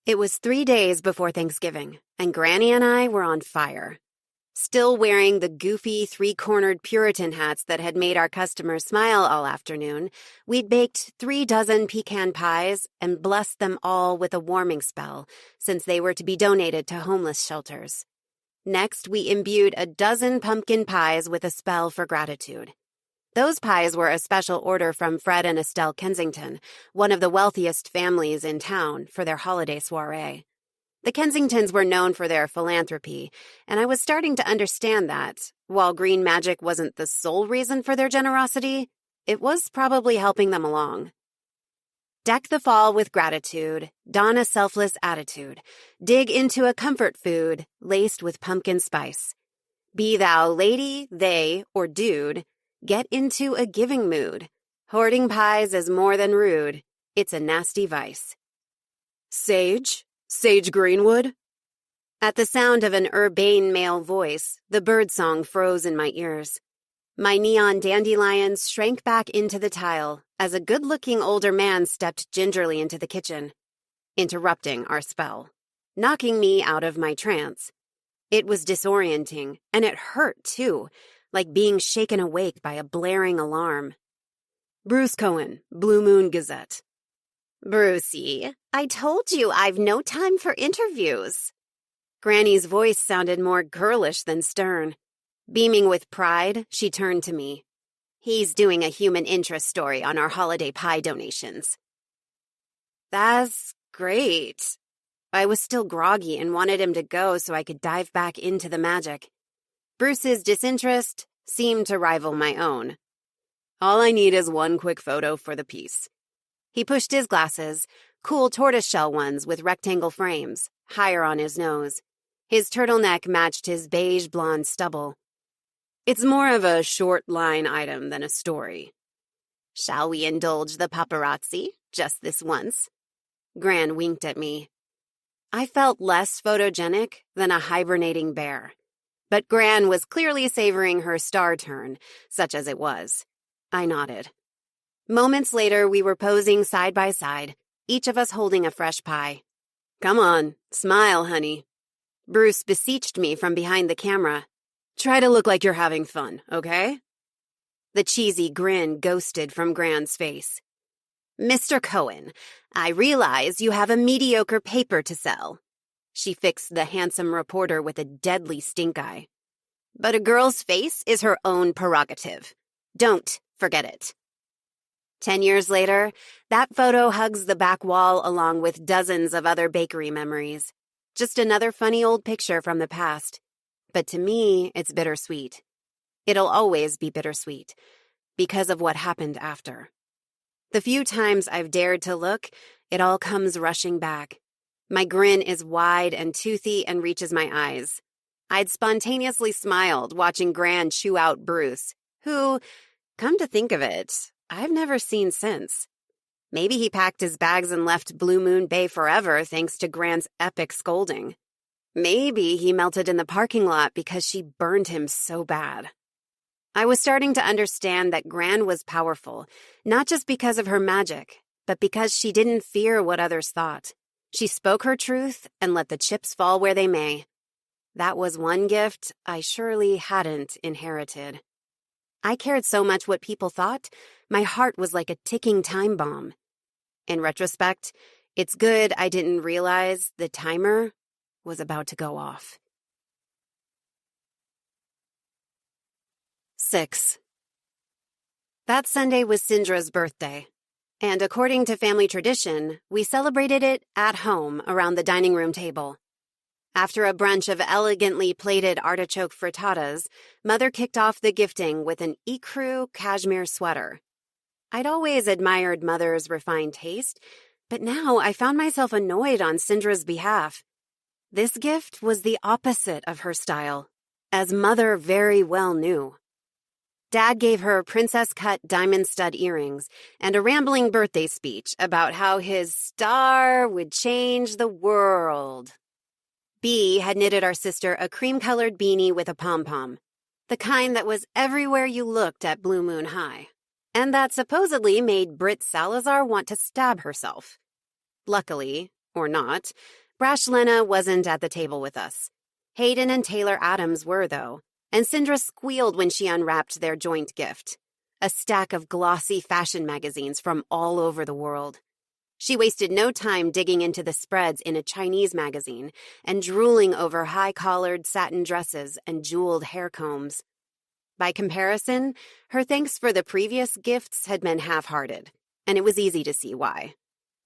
It was 3 days before Thanksgiving, and Granny and I were on fire. Still wearing the goofy 3-cornered Puritan hats that had made our customers smile all afternoon, we'd baked 3 dozen pecan pies and blessed them all with a warming spell, since they were to be donated to homeless shelters. Next, we imbued a dozen pumpkin pies with a spell for gratitude. Those pies were a special order from Fred and Estelle Kensington, one of the wealthiest families in town, for their holiday soiree. The Kensingtons were known for their philanthropy, and I was starting to understand that, while green magic wasn't the sole reason for their generosity, it was probably helping them along. Deck the fall with gratitude, don a selfless attitude, dig into a comfort food laced with pumpkin spice. Be thou lady, they, or dude, get into a giving mood. Hoarding pies is more than rude, it's a nasty vice. Sage? Sage Greenwood? At the sound of an urbane male voice, the birdsong froze in my ears. My neon dandelions shrank back into the tile as a good-looking older man stepped gingerly into the kitchen, interrupting our spell, knocking me out of my trance. It was disorienting, and it hurt, too, like being shaken awake by a blaring alarm. Bruce Cohen, Blue Moon Gazette. "Brucey, I told you I've no time for interviews." Granny's voice sounded more girlish than stern. Beaming with pride, she turned to me. "He's doing a human interest story on our holiday pie donations." "That's great." I was still groggy and wanted him to go so I could dive back into the magic. Bruce's disinterest seemed to rival my own. "All I need is one quick photo for the piece." He pushed his glasses, cool tortoiseshell ones with rectangle frames, higher on his nose. His turtleneck matched his beige blonde stubble. "It's more of a short line item than a story." "Shall we indulge the paparazzi, just this once?" Gran winked at me. I felt less photogenic than a hibernating bear. But Gran was clearly savoring her star turn, such as it was. I nodded. Moments later, we were posing side by side, each of us holding a fresh pie. "Come on, smile, honey." Bruce beseeched me from behind the camera. "Try to look like you're having fun, okay?" The cheesy grin ghosted from Gran's face. "Mr. Cohen, I realize you have a mediocre paper to sell." She fixed the handsome reporter with a deadly stink eye. "But a girl's face is her own prerogative. Don't forget it." 10 years later, that photo hugs the back wall along with dozens of other bakery memories. Just another funny old picture from the past. But to me, it's bittersweet. It'll always be bittersweet, because of what happened after. The few times I've dared to look, it all comes rushing back. My grin is wide and toothy and reaches my eyes. I'd spontaneously smiled watching Gran chew out Bruce, who, come to think of it, I've never seen since. Maybe he packed his bags and left Blue Moon Bay forever thanks to Gran's epic scolding. Maybe he melted in the parking lot because she burned him so bad. I was starting to understand that Gran was powerful, not just because of her magic, but because she didn't fear what others thought. She spoke her truth and let the chips fall where they may. That was one gift I surely hadn't inherited. I cared so much what people thought, my heart was like a ticking time bomb. In retrospect, it's good I didn't realize the timer was about to go off. 6. That Sunday was Syndra's birthday, and according to family tradition, we celebrated it at home around the dining room table. After a brunch of elegantly plated artichoke frittatas, Mother kicked off the gifting with an ecru cashmere sweater. I'd always admired Mother's refined taste, but now I found myself annoyed on Syndra's behalf. This gift was the opposite of her style, as Mother very well knew. Dad gave her princess-cut diamond stud earrings and a rambling birthday speech about how his star would change the world. B had knitted our sister a cream-colored beanie with a pom-pom, the kind that was everywhere you looked at Blue Moon High, and that supposedly made Britt Salazar want to stab herself. Luckily, or not, Brash Lena wasn't at the table with us. Hayden and Taylor Adams were, though, and Syndra squealed when she unwrapped their joint gift, a stack of glossy fashion magazines from all over the world. She wasted no time digging into the spreads in a Chinese magazine and drooling over high-collared satin dresses and jeweled hair combs. By comparison, her thanks for the previous gifts had been half-hearted, and it was easy to see why.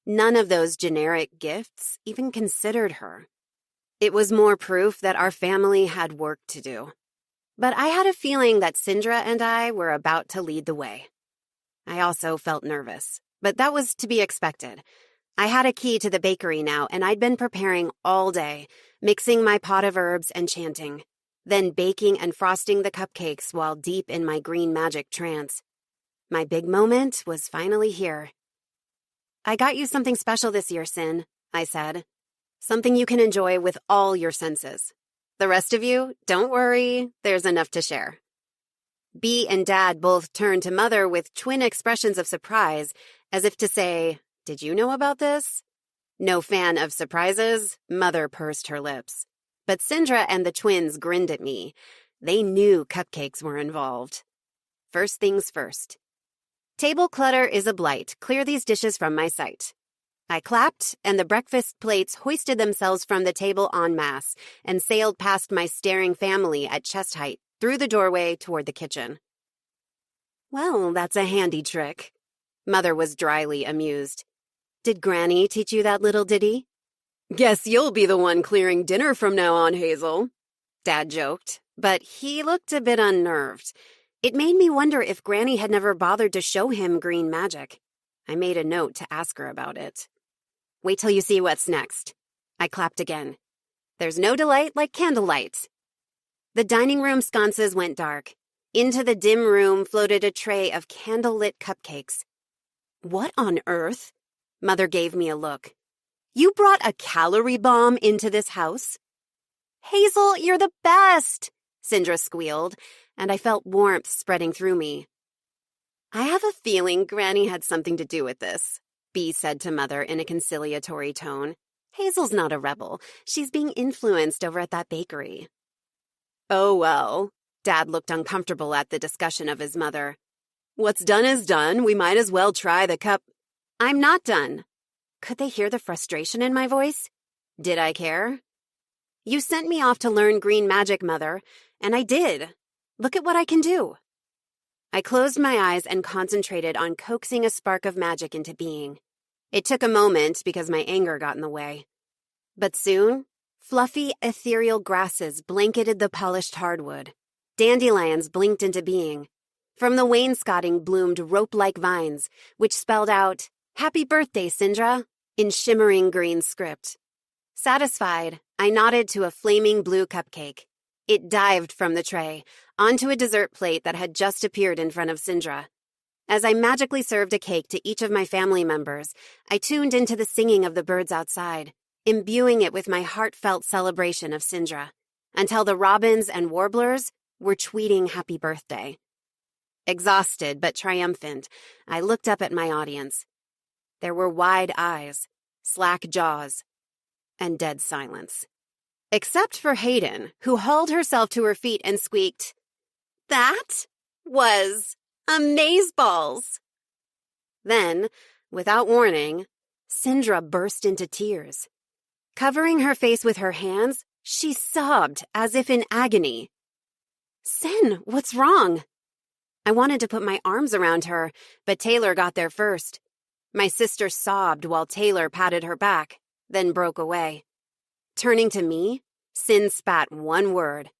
None of those generic gifts even considered her. It was more proof that our family had work to do. But I had a feeling that Syndra and I were about to lead the way. I also felt nervous, but that was to be expected. I had a key to the bakery now, and I'd been preparing all day, mixing my pot of herbs and chanting, then baking and frosting the cupcakes while deep in my green magic trance. My big moment was finally here. "I got you something special this year, Sin," I said. "Something you can enjoy with all your senses. The rest of you, don't worry, there's enough to share." B and Dad both turned to Mother with twin expressions of surprise, as if to say, "Did you know about this?" No fan of surprises, Mother pursed her lips. But Syndra and the twins grinned at me. They knew cupcakes were involved. First things first. "Table clutter is a blight. Clear these dishes from my sight." I clapped, and the breakfast plates hoisted themselves from the table en masse and sailed past my staring family at chest height, through the doorway toward the kitchen. "Well, that's a handy trick." Mother was dryly amused. "Did Granny teach you that little ditty?" "Guess you'll be the one clearing dinner from now on, Hazel," Dad joked, but he looked a bit unnerved. It made me wonder if Granny had never bothered to show him green magic. I made a note to ask her about it. "Wait till you see what's next." I clapped again. There's no delight like candlelight. The dining room sconces went dark. Into the dim room floated a tray of candle-lit cupcakes. "What on earth?" Mother gave me a look. "You brought a calorie bomb into this house?" "Hazel, you're the best!" Syndra squealed, and I felt warmth spreading through me. "I have a feeling Granny had something to do with this," B said to Mother in a conciliatory tone. "Hazel's not a rebel. She's being influenced over at that bakery." "Oh, well." Dad looked uncomfortable at the discussion of his mother. "What's done is done. We might as well try the cup—" "I'm not done." Could they hear the frustration in my voice? Did I care? "You sent me off to learn green magic, Mother, and I did. Look at what I can do." I closed my eyes and concentrated on coaxing a spark of magic into being. It took a moment because my anger got in the way. But soon, fluffy, ethereal grasses blanketed the polished hardwood. Dandelions blinked into being. From the wainscoting bloomed rope-like vines, which spelled out, "Happy birthday, Syndra," in shimmering green script. Satisfied, I nodded to a flaming blue cupcake. It dived from the tray, onto a dessert plate that had just appeared in front of Syndra. As I magically served a cake to each of my family members, I tuned into the singing of the birds outside, imbuing it with my heartfelt celebration of Syndra, until the robins and warblers were tweeting happy birthday. Exhausted but triumphant, I looked up at my audience. There were wide eyes, slack jaws, and dead silence. Except for Hayden, who hauled herself to her feet and squeaked, "That was amazeballs." Then, without warning, Sindra burst into tears. Covering her face with her hands, she sobbed as if in agony. "Sin, what's wrong?" I wanted to put my arms around her, but Taylor got there first. My sister sobbed while Taylor patted her back, then broke away. Turning to me, Sin spat one word.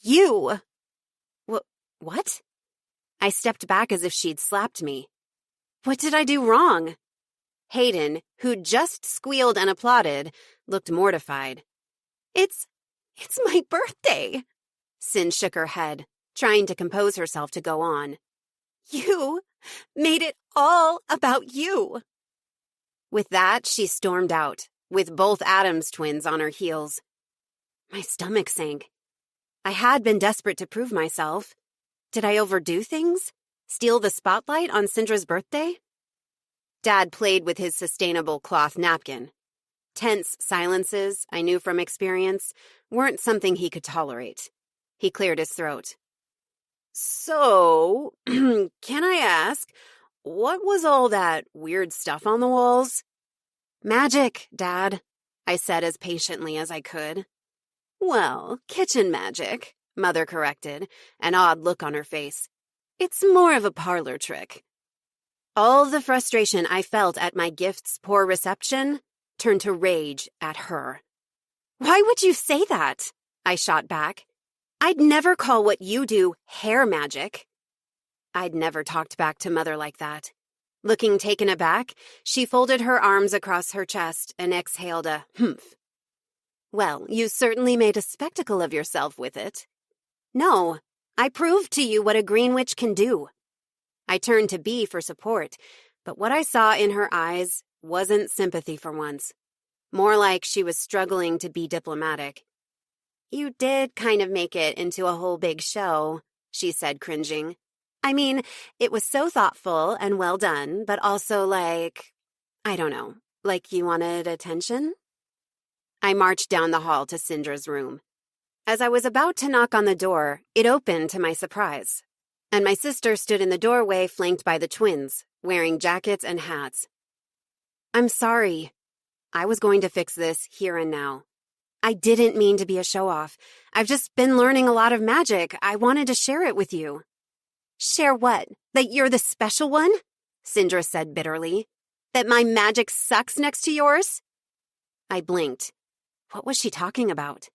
"You!" What? I stepped back as if she'd slapped me. What did I do wrong? Hayden, who just squealed and applauded, looked mortified. It's my birthday." Sin shook her head, trying to compose herself to go on. "You made it all about you." With that, she stormed out, with both Addams twins on her heels. My stomach sank. I had been desperate to prove myself. Did I overdo things? Steal the spotlight on Sindra's birthday? Dad played with his sustainable cloth napkin. Tense silences, I knew from experience, weren't something he could tolerate. He cleared his throat. "So, can I ask, what was all that weird stuff on the walls?" "Magic, Dad," I said as patiently as I could. "Well, kitchen magic," Mother corrected, an odd look on her face. "It's more of a parlor trick." All the frustration I felt at my gift's poor reception turned to rage at her. "Why would you say that?" I shot back. "I'd never call what you do hair magic." I'd never talked back to Mother like that. Looking taken aback, she folded her arms across her chest and exhaled a humph. "Well, you certainly made a spectacle of yourself with it." "No, I proved to you what a green witch can do." I turned to Bee for support, but what I saw in her eyes wasn't sympathy for once. More like she was struggling to be diplomatic. "You did kind of make it into a whole big show," she said, cringing. "I mean, it was so thoughtful and well done, but also like, I don't know, like you wanted attention?" I marched down the hall to Sindra's room. As I was about to knock on the door, it opened to my surprise, and my sister stood in the doorway flanked by the twins, wearing jackets and hats. "I'm sorry. I was going to fix this here and now. I didn't mean to be a show-off. I've just been learning a lot of magic. I wanted to share it with you." "Share what? That you're the special one?" Sindra said bitterly. "That my magic sucks next to yours?" I blinked. What was she talking about?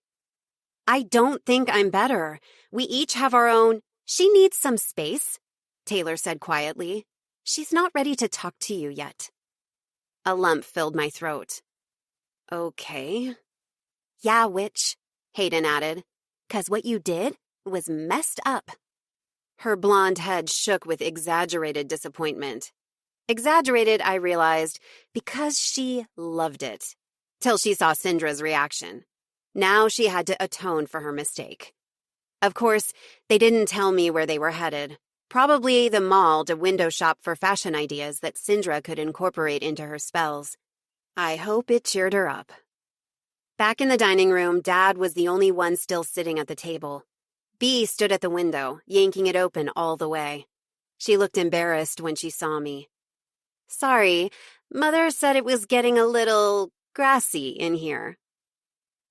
"I don't think I'm better. We each have our own—" "She needs some space," Taylor said quietly. "She's not ready to talk to you yet." A lump filled my throat. "Okay." "Yeah, witch," Hayden added, "'cause what you did was messed up." Her blonde head shook with exaggerated disappointment. Exaggerated, I realized, because she loved it. Till she saw Sindra's reaction. Now she had to atone for her mistake. Of course, they didn't tell me where they were headed. Probably the mall to window shop for fashion ideas that Sindra could incorporate into her spells. I hope it cheered her up. Back in the dining room, Dad was the only one still sitting at the table. Bee stood at the window, yanking it open all the way. She looked embarrassed when she saw me. "Sorry, Mother said it was getting a little grassy in here."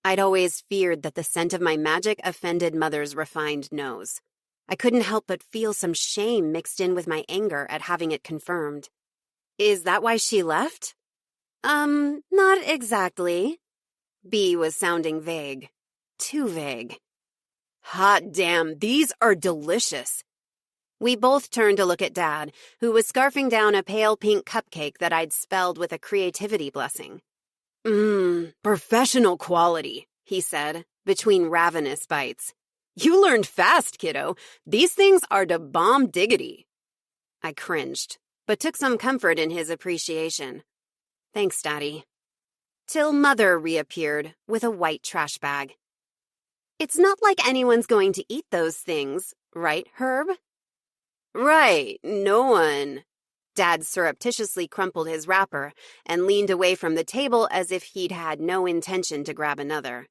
I'd always feared that the scent of my magic offended Mother's refined nose. I couldn't help but feel some shame mixed in with my anger at having it confirmed. "Is that why she left?" Not exactly." Bee was sounding vague. Too vague. "Hot damn, these are delicious." We both turned to look at Dad, who was scarfing down a pale pink cupcake that I'd spelled with a creativity blessing. Professional quality," he said, between ravenous bites. "You learned fast, kiddo. These things are da bomb diggity." I cringed, but took some comfort in his appreciation. "Thanks, Daddy." Till Mother reappeared with a white trash bag. "It's not like anyone's going to eat those things, right, Herb?" "Right, no one." Dad surreptitiously crumpled his wrapper and leaned away from the table as if he'd had no intention to grab another.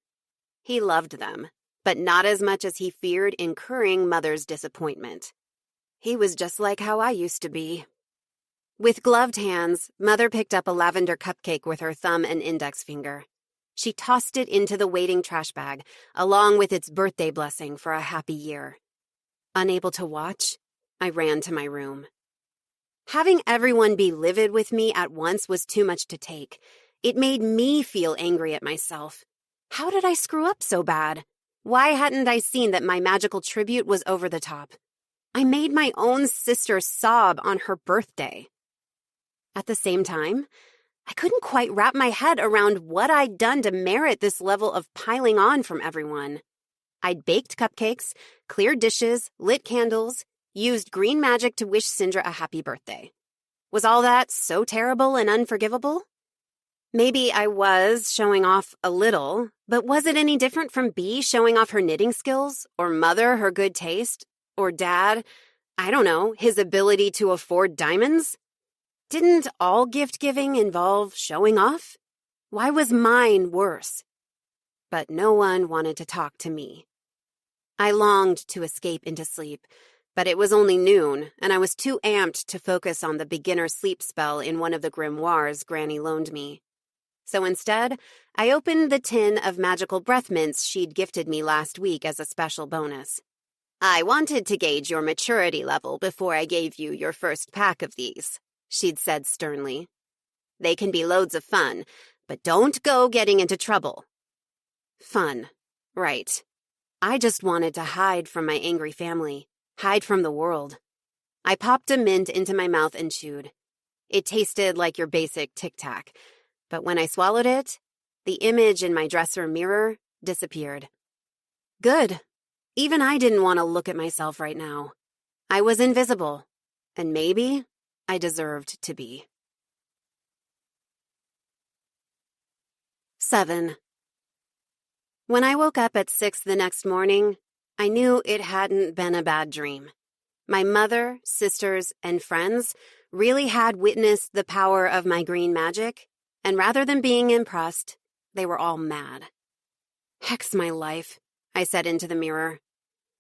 He loved them, but not as much as he feared incurring Mother's disappointment. He was just like how I used to be. With gloved hands, Mother picked up a lavender cupcake with her thumb and index finger. She tossed it into the waiting trash bag, along with its birthday blessing for a happy year. Unable to watch, I ran to my room. Having everyone be livid with me at once was too much to take. It made me feel angry at myself. How did I screw up so bad? Why hadn't I seen that my magical tribute was over the top? I made my own sister sob on her birthday. At the same time, I couldn't quite wrap my head around what I'd done to merit this level of piling on from everyone. I'd baked cupcakes, cleared dishes, lit candles, used green magic to wish Sindra a happy birthday. Was all that so terrible and unforgivable? Maybe I was showing off a little, but was it any different from Bee showing off her knitting skills, or Mother her good taste, or Dad, I don't know, his ability to afford diamonds? Didn't all gift-giving involve showing off? Why was mine worse? But no one wanted to talk to me. I longed to escape into sleep, but it was only noon, and I was too amped to focus on the beginner sleep spell in one of the grimoires Granny loaned me. So instead, I opened the tin of magical breath mints she'd gifted me last week as a special bonus. I wanted to gauge your maturity level before I gave you your first pack of these, she'd said sternly. They can be loads of fun, but don't go getting into trouble. Fun. Right. I just wanted to hide from my angry family, hide from the world. I popped a mint into my mouth and chewed. It tasted like your basic Tic Tac, but when I swallowed it, the image in my dresser mirror disappeared. Good. Even I didn't want to look at myself right now. I was invisible, and maybe I deserved to be. 7. When I woke up at 6 the next morning, I knew it hadn't been a bad dream. My mother, sisters, and friends really had witnessed the power of my green magic, and rather than being impressed, they were all mad. Hex my life, I said into the mirror.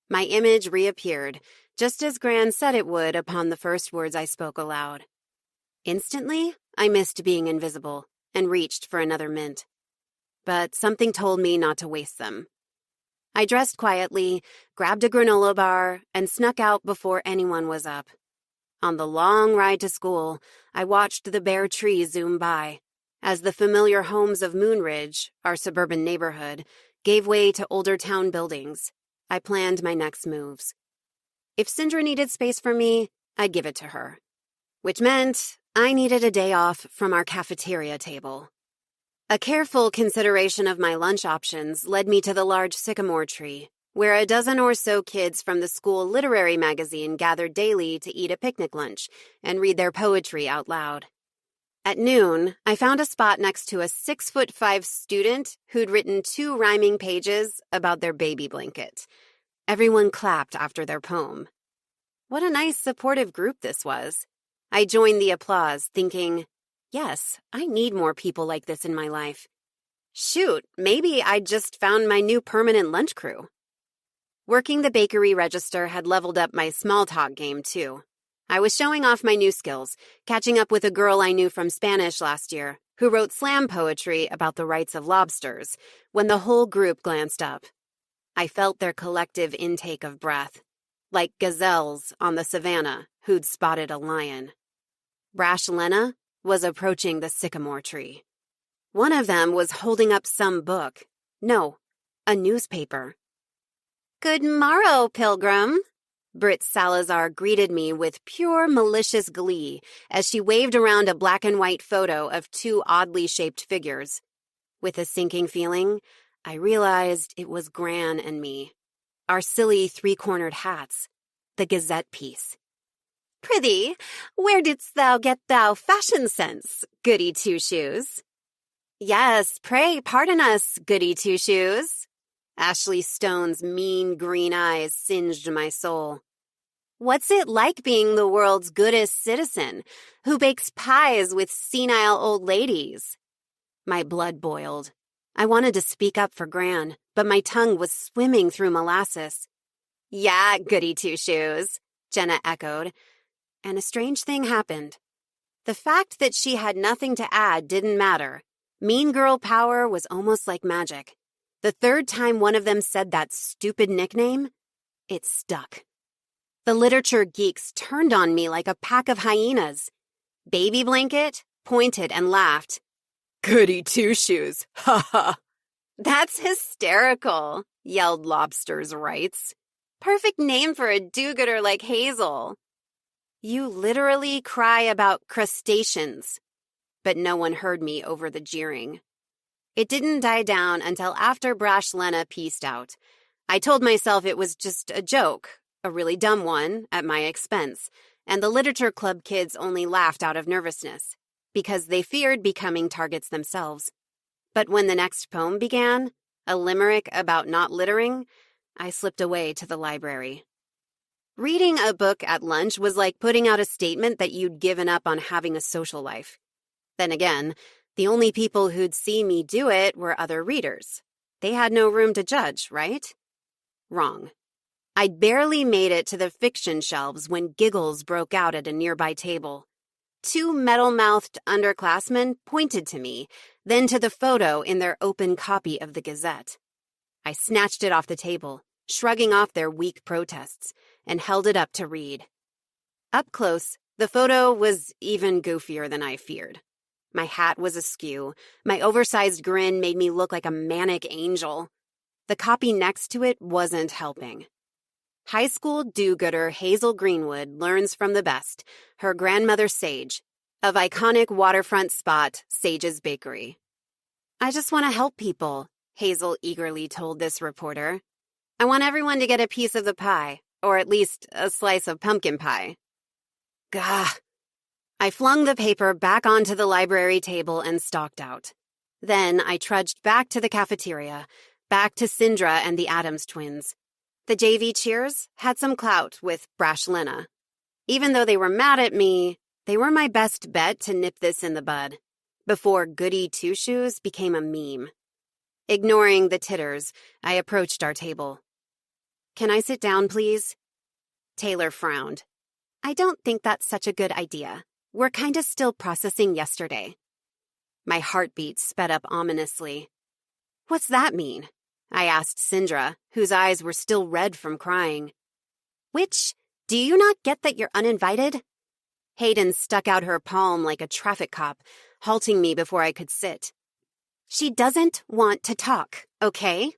My image reappeared, just as Gran said it would upon the first words I spoke aloud. Instantly, I missed being invisible and reached for another mint. But something told me not to waste them. I dressed quietly, grabbed a granola bar, and snuck out before anyone was up. On the long ride to school, I watched the bare trees zoom by, as the familiar homes of Moonridge, our suburban neighborhood, gave way to older town buildings. I planned my next moves. If Sindra needed space for me, I'd give it to her. Which meant I needed a day off from our cafeteria table. A careful consideration of my lunch options led me to the large sycamore tree, where a dozen or so kids from the school literary magazine gathered daily to eat a picnic lunch and read their poetry out loud. At noon, I found a spot next to a 6'5" student who'd written 2 rhyming pages about their baby blanket. Everyone clapped after their poem. What a nice, supportive group this was. I joined the applause, thinking, yes, I need more people like this in my life. Shoot, maybe I just found my new permanent lunch crew. Working the bakery register had leveled up my small talk game, too. I was showing off my new skills, catching up with a girl I knew from Spanish last year, who wrote slam poetry about the rights of lobsters, when the whole group glanced up. I felt their collective intake of breath, like gazelles on the savannah who'd spotted a lion. Brash Lena was approaching the sycamore tree. One of them was holding up some book. No, a newspaper. "Good morrow, Pilgrim," Britt Salazar greeted me with pure malicious glee as she waved around a black and white photo of 2 oddly shaped figures. With a sinking feeling, I realized it was Gran and me. Our silly 3-cornered hats. The Gazette piece. "Prithee, where didst thou get thou fashion sense, Goody Two-Shoes?" "Yes, pray pardon us, Goody Two-Shoes." Ashley Stone's mean green eyes singed my soul. What's it like being the world's goodest citizen who bakes pies with senile old ladies? My blood boiled. I wanted to speak up for Gran, but my tongue was swimming through molasses. Yeah, goody two-shoes, Jenna echoed. And a strange thing happened. The fact that she had nothing to add didn't matter. Mean girl power was almost like magic. The third time one of them said that stupid nickname, it stuck. The literature geeks turned on me like a pack of hyenas. Baby Blanket pointed and laughed. Goody two-shoes, ha ha. That's hysterical, yelled Lobster's Rights. Perfect name for a do-gooder like Hazel. You literally cry about crustaceans. But no one heard me over the jeering. It didn't die down until after Brash Lena pieced out. I told myself it was just a joke, a really dumb one, at my expense, and the literature club kids only laughed out of nervousness, because they feared becoming targets themselves. But when the next poem began, a limerick about not littering, I slipped away to the library. Reading a book at lunch was like putting out a statement that you'd given up on having a social life. Then again, the only people who'd see me do it were other readers. They had no room to judge, right? Wrong. I'd barely made it to the fiction shelves when giggles broke out at a nearby table. Two metal-mouthed underclassmen pointed to me, then to the photo in their open copy of the Gazette. I snatched it off the table, shrugging off their weak protests, and held it up to read. Up close, the photo was even goofier than I feared. My hat was askew. My oversized grin made me look like a manic angel. The copy next to it wasn't helping. High school do-gooder Hazel Greenwood learns from the best, her grandmother Sage, of iconic waterfront spot Sage's Bakery. I just want to help people, Hazel eagerly told this reporter. I want everyone to get a piece of the pie, or at least a slice of pumpkin pie. Gah. I flung the paper back onto the library table and stalked out. Then I trudged back to the cafeteria, back to Sindra and the Addams twins. The JV cheers had some clout with Brash Lena. Even though they were mad at me, they were my best bet to nip this in the bud, before Goody Two-Shoes became a meme. Ignoring the titters, I approached our table. Can I sit down, please? Taylor frowned. I don't think that's such a good idea. We're kinda still processing yesterday. My heartbeat sped up ominously. What's that mean? I asked Sindra, whose eyes were still red from crying. Witch, do you not get that you're uninvited? Hayden stuck out her palm like a traffic cop, halting me before I could sit. She doesn't want to talk, okay?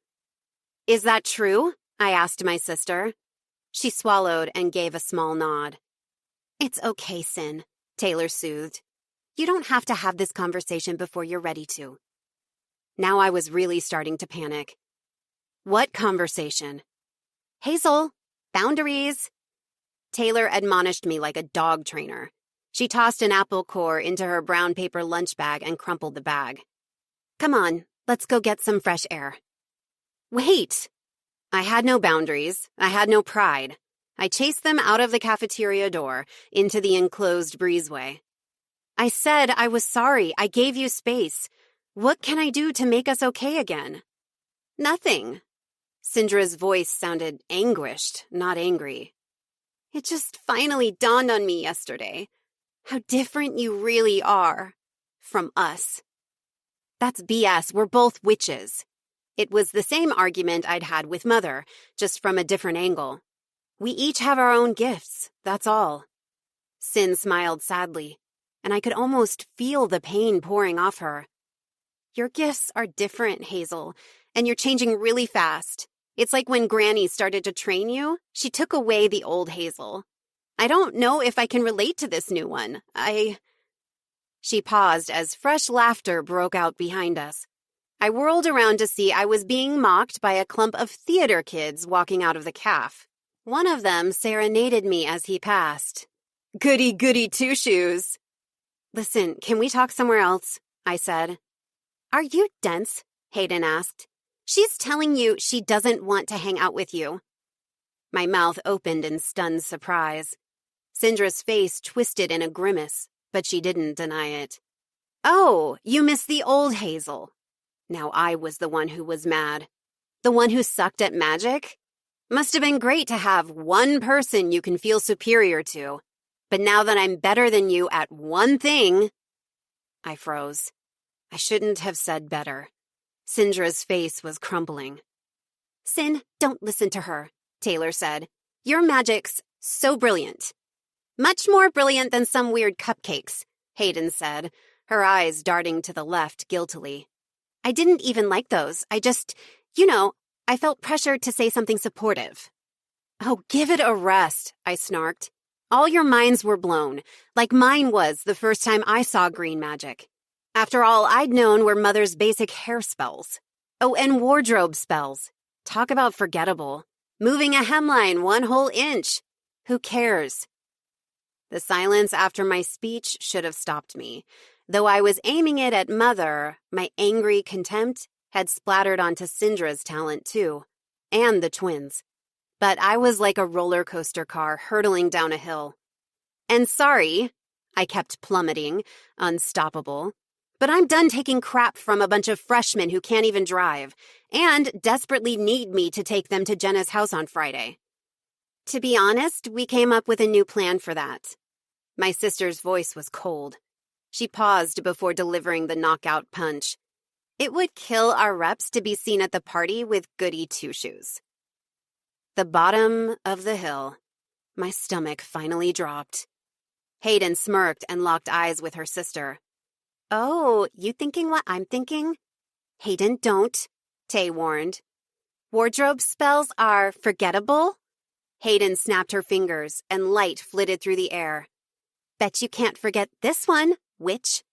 Is that true? I asked my sister. She swallowed and gave a small nod. It's okay, Sin, Taylor soothed. You don't have to have this conversation before you're ready to. Now I was really starting to panic. What conversation? Hazel, boundaries. Taylor admonished me like a dog trainer. She tossed an apple core into her brown paper lunch bag and crumpled the bag. Come on, let's go get some fresh air. Wait! I had no boundaries. I had no pride. I chased them out of the cafeteria door into the enclosed breezeway. I said I was sorry. I gave you space. What can I do to make us okay again? Nothing. Sindra's voice sounded anguished, not angry. It just finally dawned on me yesterday how different you really are from us. That's BS. We're both witches. It was the same argument I'd had with Mother, just from a different angle. We each have our own gifts, that's all. Sin smiled sadly, and I could almost feel the pain pouring off her. Your gifts are different, Hazel, and you're changing really fast. It's like when Granny started to train you, she took away the old Hazel. I don't know if I can relate to this new one. She paused as fresh laughter broke out behind us. I whirled around to see I was being mocked by a clump of theater kids walking out of the caf. One of them serenaded me as he passed. Goody, goody two-shoes. Listen, can we talk somewhere else? I said. Are you dense? Hayden asked. She's telling you she doesn't want to hang out with you. My mouth opened in stunned surprise. Syndra's face twisted in a grimace, but she didn't deny it. "Oh, you miss the old Hazel." Now I was the one who was mad. The one who sucked at magic? Must have been great to have one person you can feel superior to. But now that I'm better than you at one thing... I froze. I shouldn't have said better. Syndra's face was crumpling. "Sin, don't listen to her," Taylor said. "Your magic's so brilliant." "Much more brilliant than some weird cupcakes," Hayden said, her eyes darting to the left guiltily. "I didn't even like those. I just, I felt pressured to say something supportive." "Oh, give it a rest," I snarked. "All your minds were blown, like mine was the first time I saw green magic. After all, I'd known were Mother's basic hair spells. Oh, and wardrobe spells. Talk about forgettable. Moving a hemline 1 whole inch. Who cares?" The silence after my speech should have stopped me. Though I was aiming it at Mother, my angry contempt had splattered onto Syndra's talent too, and the twins. But I was like a roller coaster car hurtling down a hill. "And sorry," I kept plummeting, unstoppable, "but I'm done taking crap from a bunch of freshmen who can't even drive, and desperately need me to take them to Jenna's house on Friday." "To be honest, we came up with a new plan for that." My sister's voice was cold. She paused before delivering the knockout punch. "It would kill our reps to be seen at the party with goody two-shoes." The bottom of the hill. My stomach finally dropped. Hayden smirked and locked eyes with her sister. "Oh, you thinking what I'm thinking?" "Hayden, don't," Tay warned. "Wardrobe spells are forgettable?" Hayden snapped her fingers and light flitted through the air. "Bet you can't forget this one, witch."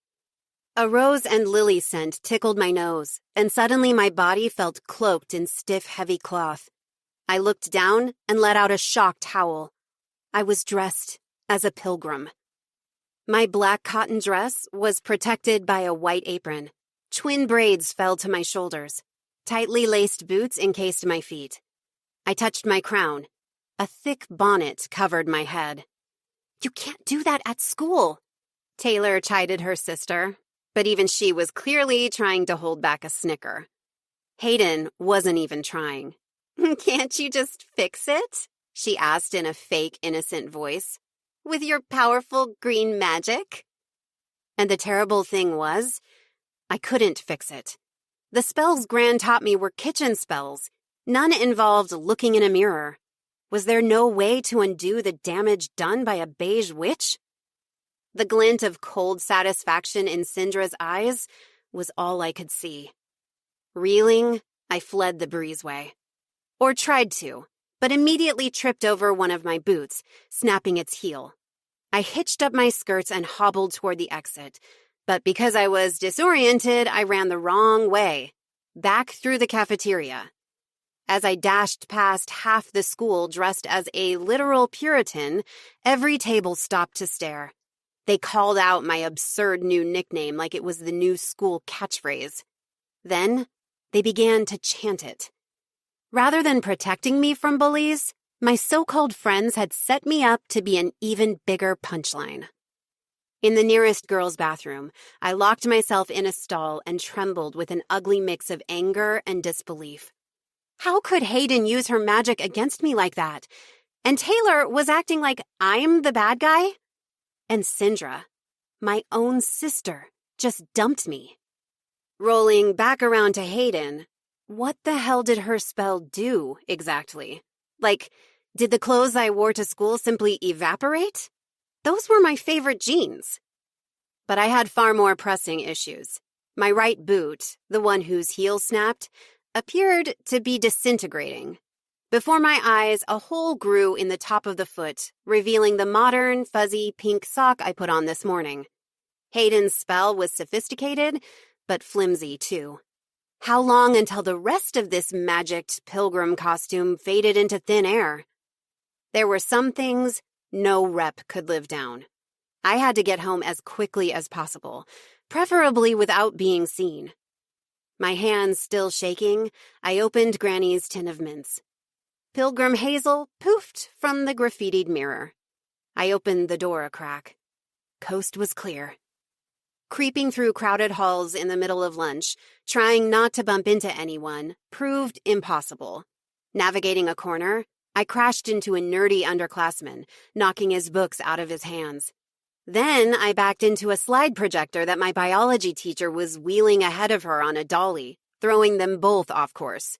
A rose and lily scent tickled my nose, and suddenly my body felt cloaked in stiff, heavy cloth. I looked down and let out a shocked howl. I was dressed as a pilgrim. My black cotton dress was protected by a white apron. Twin braids fell to my shoulders. Tightly laced boots encased my feet. I touched my crown. A thick bonnet covered my head. "You can't do that at school," Taylor chided her sister, but even she was clearly trying to hold back a snicker. Hayden wasn't even trying. "Can't you just fix it?" she asked in a fake, innocent voice. "With your powerful green magic?" And the terrible thing was, I couldn't fix it. The spells Gran taught me were kitchen spells. None involved looking in a mirror. Was there no way to undo the damage done by a beige witch? The glint of cold satisfaction in Syndra's eyes was all I could see. Reeling, I fled the breezeway. Or tried to, but immediately tripped over one of my boots, snapping its heel. I hitched up my skirts and hobbled toward the exit, but because I was disoriented, I ran the wrong way, back through the cafeteria. As I dashed past half the school dressed as a literal Puritan, every table stopped to stare. They called out my absurd new nickname like it was the new school catchphrase. Then, they began to chant it. Rather than protecting me from bullies, my so-called friends had set me up to be an even bigger punchline. In the nearest girls' bathroom, I locked myself in a stall and trembled with an ugly mix of anger and disbelief. How could Hayden use her magic against me like that? And Taylor was acting like I'm the bad guy? And Syndra, my own sister, just dumped me. Rolling back around to Hayden, what the hell did her spell do exactly? Like, did the clothes I wore to school simply evaporate? Those were my favorite jeans. But I had far more pressing issues. My right boot, the one whose heel snapped, appeared to be disintegrating. Before my eyes, a hole grew in the top of the foot, revealing the modern, fuzzy pink sock I put on this morning. Hayden's spell was sophisticated, but flimsy too. How long until the rest of this magicked pilgrim costume faded into thin air? There were some things no rep could live down. I had to get home as quickly as possible, preferably without being seen. My hands still shaking, I opened Granny's tin of mints. Pilgrim Hazel poofed from the graffitied mirror. I opened the door a crack. Coast was clear. Creeping through crowded halls in the middle of lunch, trying not to bump into anyone, proved impossible. Navigating a corner, I crashed into a nerdy underclassman, knocking his books out of his hands. Then I backed into a slide projector that my biology teacher was wheeling ahead of her on a dolly, throwing them both off course.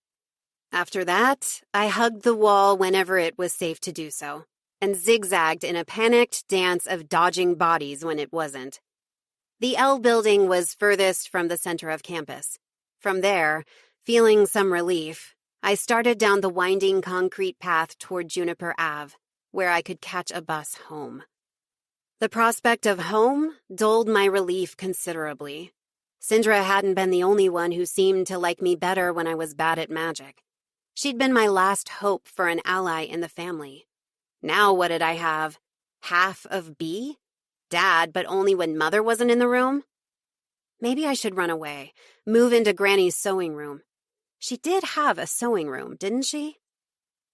After that, I hugged the wall whenever it was safe to do so, and zigzagged in a panicked dance of dodging bodies when it wasn't. The L building was furthest from the center of campus. From there, feeling some relief, I started down the winding concrete path toward Juniper Ave, where I could catch a bus home. The prospect of home dulled my relief considerably. Sindra hadn't been the only one who seemed to like me better when I was bad at magic. She'd been my last hope for an ally in the family. Now what did I have? Half of B? Dad, but only when Mother wasn't in the room? Maybe I should run away, move into Granny's sewing room. She did have a sewing room, didn't she?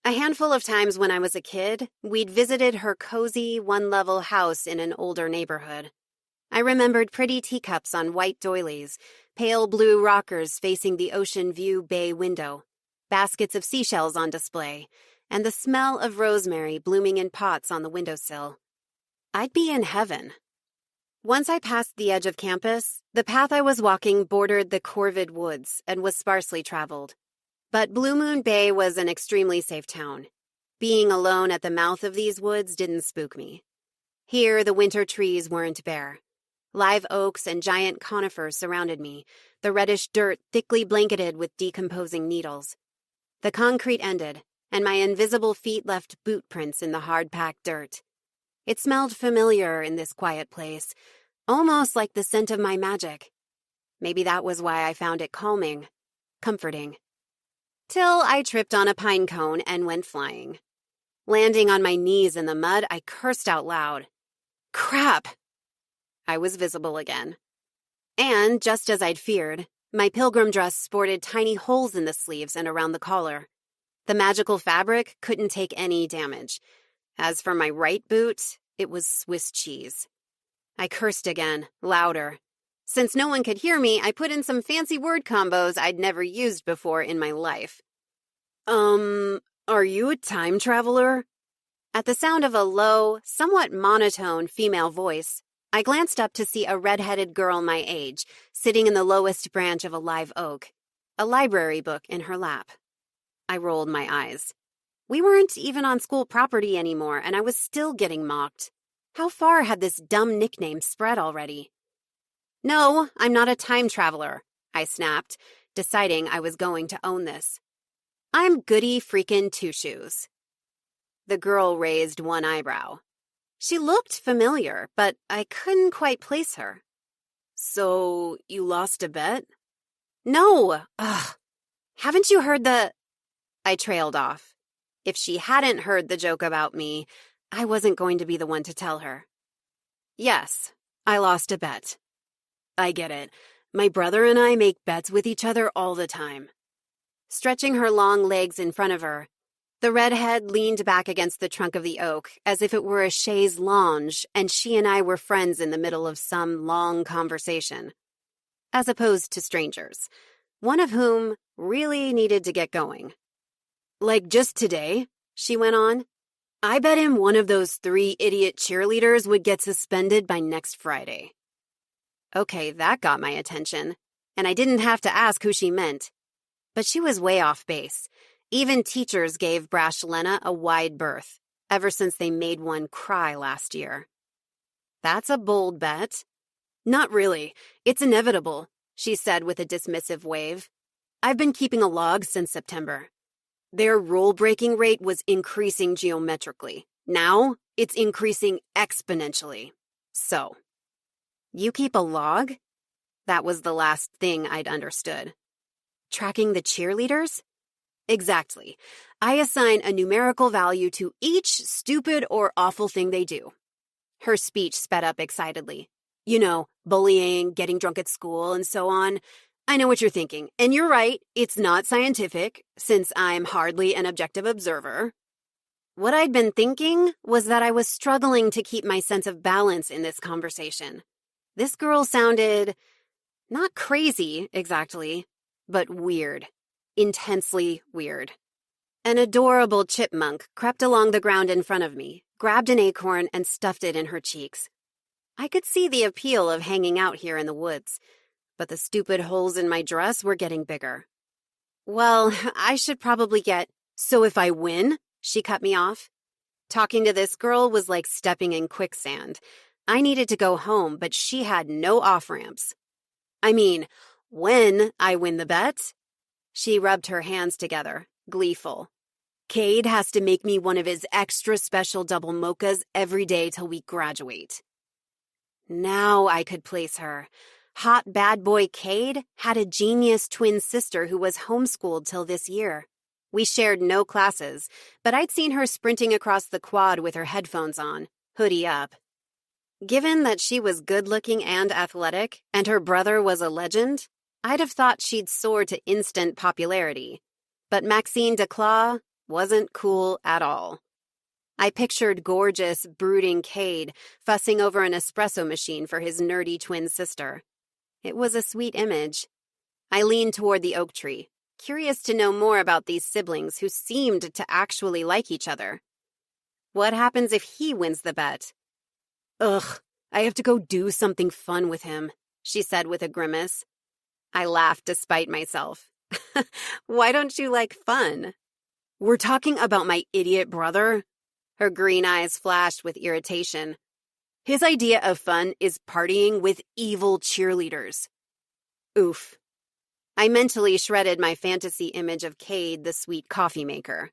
A handful of times when I was a kid, we'd visited her cozy, one-level house in an older neighborhood. I remembered pretty teacups on white doilies, pale blue rockers facing the ocean view bay window, baskets of seashells on display, and the smell of rosemary blooming in pots on the windowsill. I'd be in heaven. Once I passed the edge of campus, the path I was walking bordered the Corvid Woods and was sparsely traveled. But Blue Moon Bay was an extremely safe town. Being alone at the mouth of these woods didn't spook me. Here, the winter trees weren't bare. Live oaks and giant conifers surrounded me, the reddish dirt thickly blanketed with decomposing needles. The concrete ended, and my invisible feet left boot prints in the hard-packed dirt. It smelled familiar in this quiet place, almost like the scent of my magic. Maybe that was why I found it calming, comforting. Till I tripped on a pine cone and went flying. Landing on my knees in the mud, I cursed out loud. Crap! I was visible again. And, just as I'd feared, my pilgrim dress sported tiny holes in the sleeves and around the collar. The magical fabric couldn't take any damage. As for my right boot, it was Swiss cheese. I cursed again, louder. Since no one could hear me, I put in some fancy word combos I'd never used before in my life. Are you a time traveler? At the sound of a low, somewhat monotone female voice, I glanced up to see a red-headed girl my age, sitting in the lowest branch of a live oak, a library book in her lap. I rolled my eyes. We weren't even on school property anymore, and I was still getting mocked. How far had this dumb nickname spread already? No, I'm not a time traveler, I snapped, deciding I was going to own this. I'm Goody freakin' Two-Shoes. The girl raised one eyebrow. She looked familiar, but I couldn't quite place her. So, you lost a bet? No! Ugh. Haven't you heard the... I trailed off. If she hadn't heard the joke about me, I wasn't going to be the one to tell her. Yes, I lost a bet. I get it. My brother and I make bets with each other all the time. Stretching her long legs in front of her, the redhead leaned back against the trunk of the oak as if it were a chaise lounge and she and I were friends in the middle of some long conversation. As opposed to strangers, one of whom really needed to get going. Like just today, she went on, I bet him one of those 3 idiot cheerleaders would get suspended by next Friday. Okay, that got my attention, and I didn't have to ask who she meant. But she was way off base. Even teachers gave brash Lena a wide berth, ever since they made one cry last year. That's a bold bet. Not really. It's inevitable, she said with a dismissive wave. I've been keeping a log since September. Their rule-breaking rate was increasing geometrically. Now, it's increasing exponentially. So, you keep a log? That was the last thing I'd understood. Tracking the cheerleaders? Exactly. I assign a numerical value to each stupid or awful thing they do. Her speech sped up excitedly. You know, bullying, getting drunk at school, and so on. I know what you're thinking, and you're right, it's not scientific, since I'm hardly an objective observer. What I'd been thinking was that I was struggling to keep my sense of balance in this conversation. This girl sounded not crazy, exactly, but weird. Intensely weird. An adorable chipmunk crept along the ground in front of me, grabbed an acorn, and stuffed it in her cheeks. I could see the appeal of hanging out here in the woods, but the stupid holes in my dress were getting bigger. Well, I should probably So if I win? She cut me off. Talking to this girl was like stepping in quicksand. I needed to go home, but she had no off-ramps. I mean, when I win the bet? She rubbed her hands together, gleeful. Cade has to make me one of his extra special double mochas every day till we graduate. Now I could place her. Hot bad boy Cade had a genius twin sister who was homeschooled till this year. We shared no classes, but I'd seen her sprinting across the quad with her headphones on, hoodie up. Given that she was good-looking and athletic, and her brother was a legend, I'd have thought she'd soar to instant popularity. But Maxine Declaw wasn't cool at all. I pictured gorgeous, brooding Cade fussing over an espresso machine for his nerdy twin sister. It was a sweet image. I leaned toward the oak tree, curious to know more about these siblings who seemed to actually like each other. What happens if he wins the bet? Ugh, I have to go do something fun with him, she said with a grimace. I laughed despite myself. Why don't you like fun? We're talking about my idiot brother? Her green eyes flashed with irritation. His idea of fun is partying with evil cheerleaders. Oof. I mentally shredded my fantasy image of Cade, the sweet coffee maker.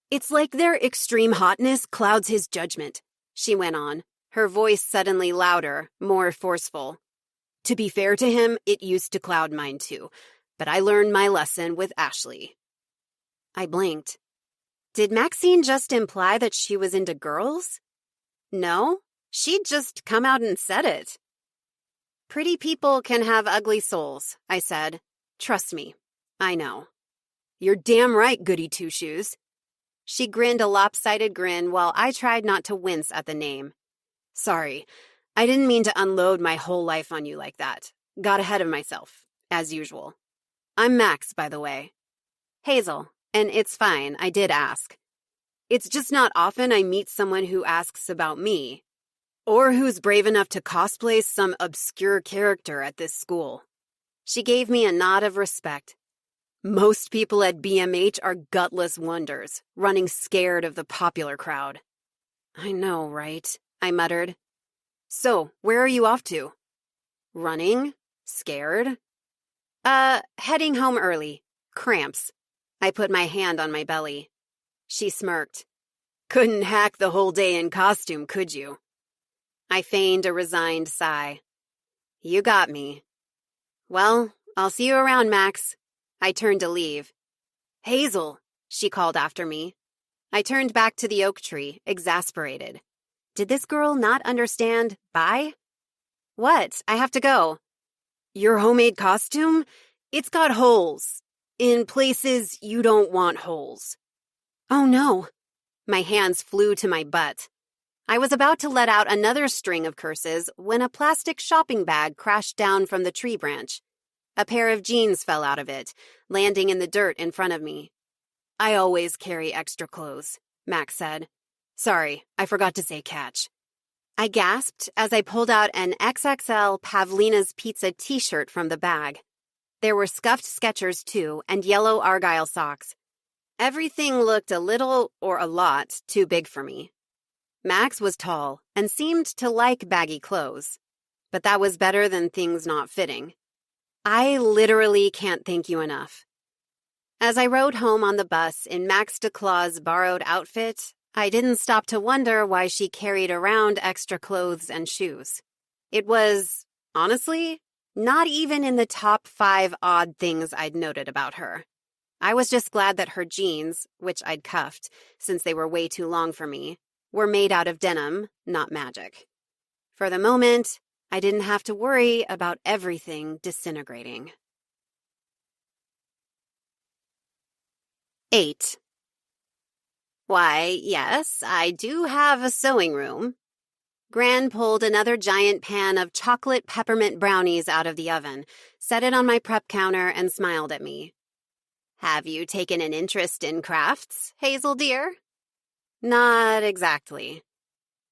It's like their extreme hotness clouds his judgment, she went on, her voice suddenly louder, more forceful. To be fair to him, it used to cloud mine too, but I learned my lesson with Ashley. I blinked. Did Maxine just imply that she was into girls? No, she'd just come out and said it. Pretty people can have ugly souls, I said. Trust me, I know. You're damn right, goody two-shoes. She grinned a lopsided grin while I tried not to wince at the name. Sorry, I didn't mean to unload my whole life on you like that. Got ahead of myself, as usual. I'm Max, by the way. Hazel, and it's fine, I did ask. It's just not often I meet someone who asks about me, or who's brave enough to cosplay some obscure character at this school. She gave me a nod of respect. Most people at BMH are gutless wonders, running scared of the popular crowd. I know, right? I muttered. So, where are you off to? Running? Scared? Heading home early. Cramps. I put my hand on my belly. She smirked. Couldn't hack the whole day in costume, could you? I feigned a resigned sigh. You got me. Well, I'll see you around, Max. I turned to leave. Hazel, she called after me. I turned back to the oak tree, exasperated. Did this girl not understand bye? What? I have to go. Your homemade costume? It's got holes. In places you don't want holes. Oh no. My hands flew to my butt. I was about to let out another string of curses when a plastic shopping bag crashed down from the tree branch. A pair of jeans fell out of it, landing in the dirt in front of me. I always carry extra clothes, Max said. Sorry, I forgot to say catch. I gasped as I pulled out an XXL Pavlina's Pizza t-shirt from the bag. There were scuffed Skechers, too, and yellow Argyle socks. Everything looked a little, or a lot, too big for me. Max was tall and seemed to like baggy clothes, but that was better than things not fitting. I literally can't thank you enough. As I rode home on the bus in Max Declaw's borrowed outfit, I didn't stop to wonder why she carried around extra clothes and shoes. It was, honestly, not even in the top 5 odd things I'd noted about her. I was just glad that her jeans, which I'd cuffed since they were way too long for me, were made out of denim, not magic. For the moment, I didn't have to worry about everything disintegrating. 8. Why, yes, I do have a sewing room. Gran pulled another giant pan of chocolate peppermint brownies out of the oven, set it on my prep counter, and smiled at me. Have you taken an interest in crafts, Hazel dear? Not exactly.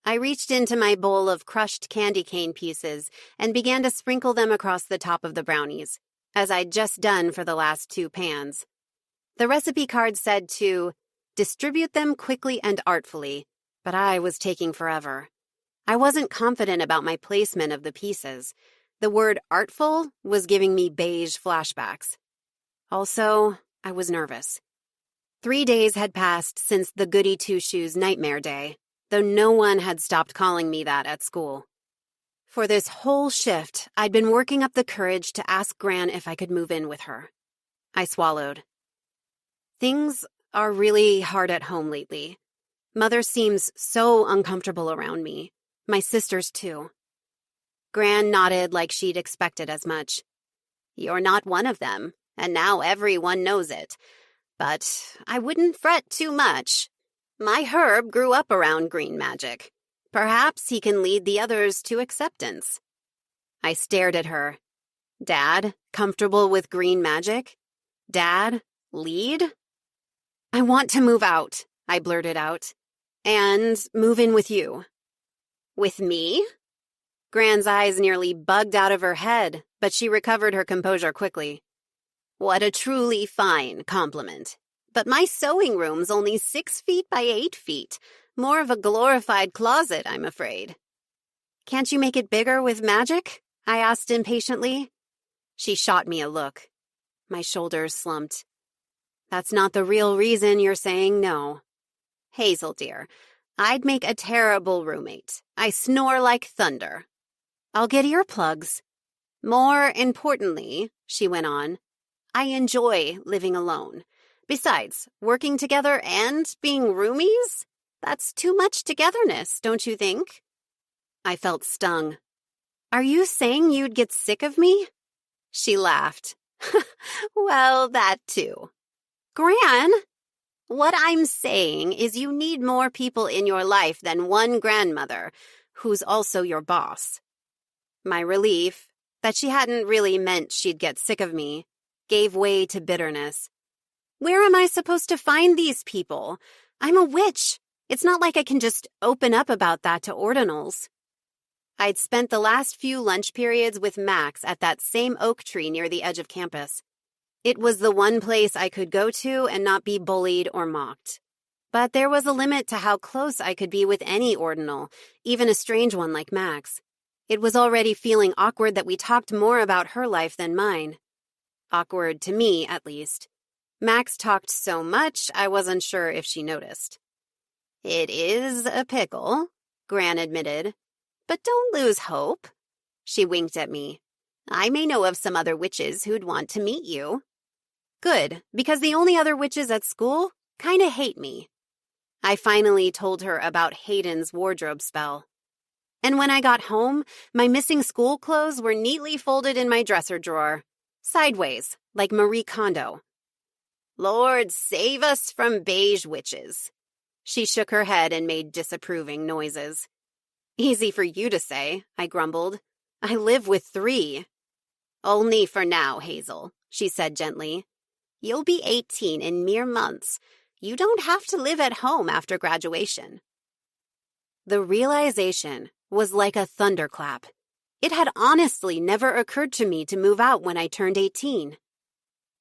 I reached into my bowl of crushed candy cane pieces and began to sprinkle them across the top of the brownies, as I'd just done for the last 2 pans. The recipe card said to distribute them quickly and artfully, but I was taking forever. I wasn't confident about my placement of the pieces. The word artful was giving me beige flashbacks. Also, I was nervous. 3 days had passed since the goody two-shoes nightmare day, though no one had stopped calling me that at school. For this whole shift, I'd been working up the courage to ask Gran if I could move in with her. I swallowed. Things are really hard at home lately. Mother seems so uncomfortable around me. My sisters, too. Gran nodded like she'd expected as much. You're not one of them, and now everyone knows it. But I wouldn't fret too much. My Herb grew up around green magic. Perhaps he can lead the others to acceptance. I stared at her. Dad, comfortable with green magic? Dad, lead? I want to move out, I blurted out. And move in with you. With me? Gran's eyes nearly bugged out of her head, but she recovered her composure quickly. What a truly fine compliment. But my sewing room's only 6 feet by 8 feet. More of a glorified closet, I'm afraid. Can't you make it bigger with magic? I asked impatiently. She shot me a look. My shoulders slumped. That's not the real reason you're saying no. Hazel, dear, I'd make a terrible roommate. I snore like thunder. I'll get earplugs. More importantly, she went on, I enjoy living alone. Besides, working together and being roomies? That's too much togetherness, don't you think? I felt stung. Are you saying you'd get sick of me? She laughed. Well, that too. Gran, what I'm saying is you need more people in your life than one grandmother, who's also your boss. My relief, that she hadn't really meant she'd get sick of me, gave way to bitterness. Where am I supposed to find these people? I'm a witch. It's not like I can just open up about that to ordinals. I'd spent the last few lunch periods with Max at that same oak tree near the edge of campus. It was the one place I could go to and not be bullied or mocked. But there was a limit to how close I could be with any ordinal, even a strange one like Max. It was already feeling awkward that we talked more about her life than mine. Awkward to me, at least. Max talked so much, I wasn't sure if she noticed. It is a pickle, Gran admitted. But don't lose hope. She winked at me. I may know of some other witches who'd want to meet you. Good, because the only other witches at school kinda hate me. I finally told her about Hayden's wardrobe spell. And when I got home, my missing school clothes were neatly folded in my dresser drawer. Sideways, like Marie Kondo. Lord save us from beige witches. She shook her head and made disapproving noises. Easy for you to say, I grumbled. I live with 3. Only for now, Hazel, she said gently. You'll be 18 in mere months. You don't have to live at home after graduation. The realization was like a thunderclap. It had honestly never occurred to me to move out when I turned 18.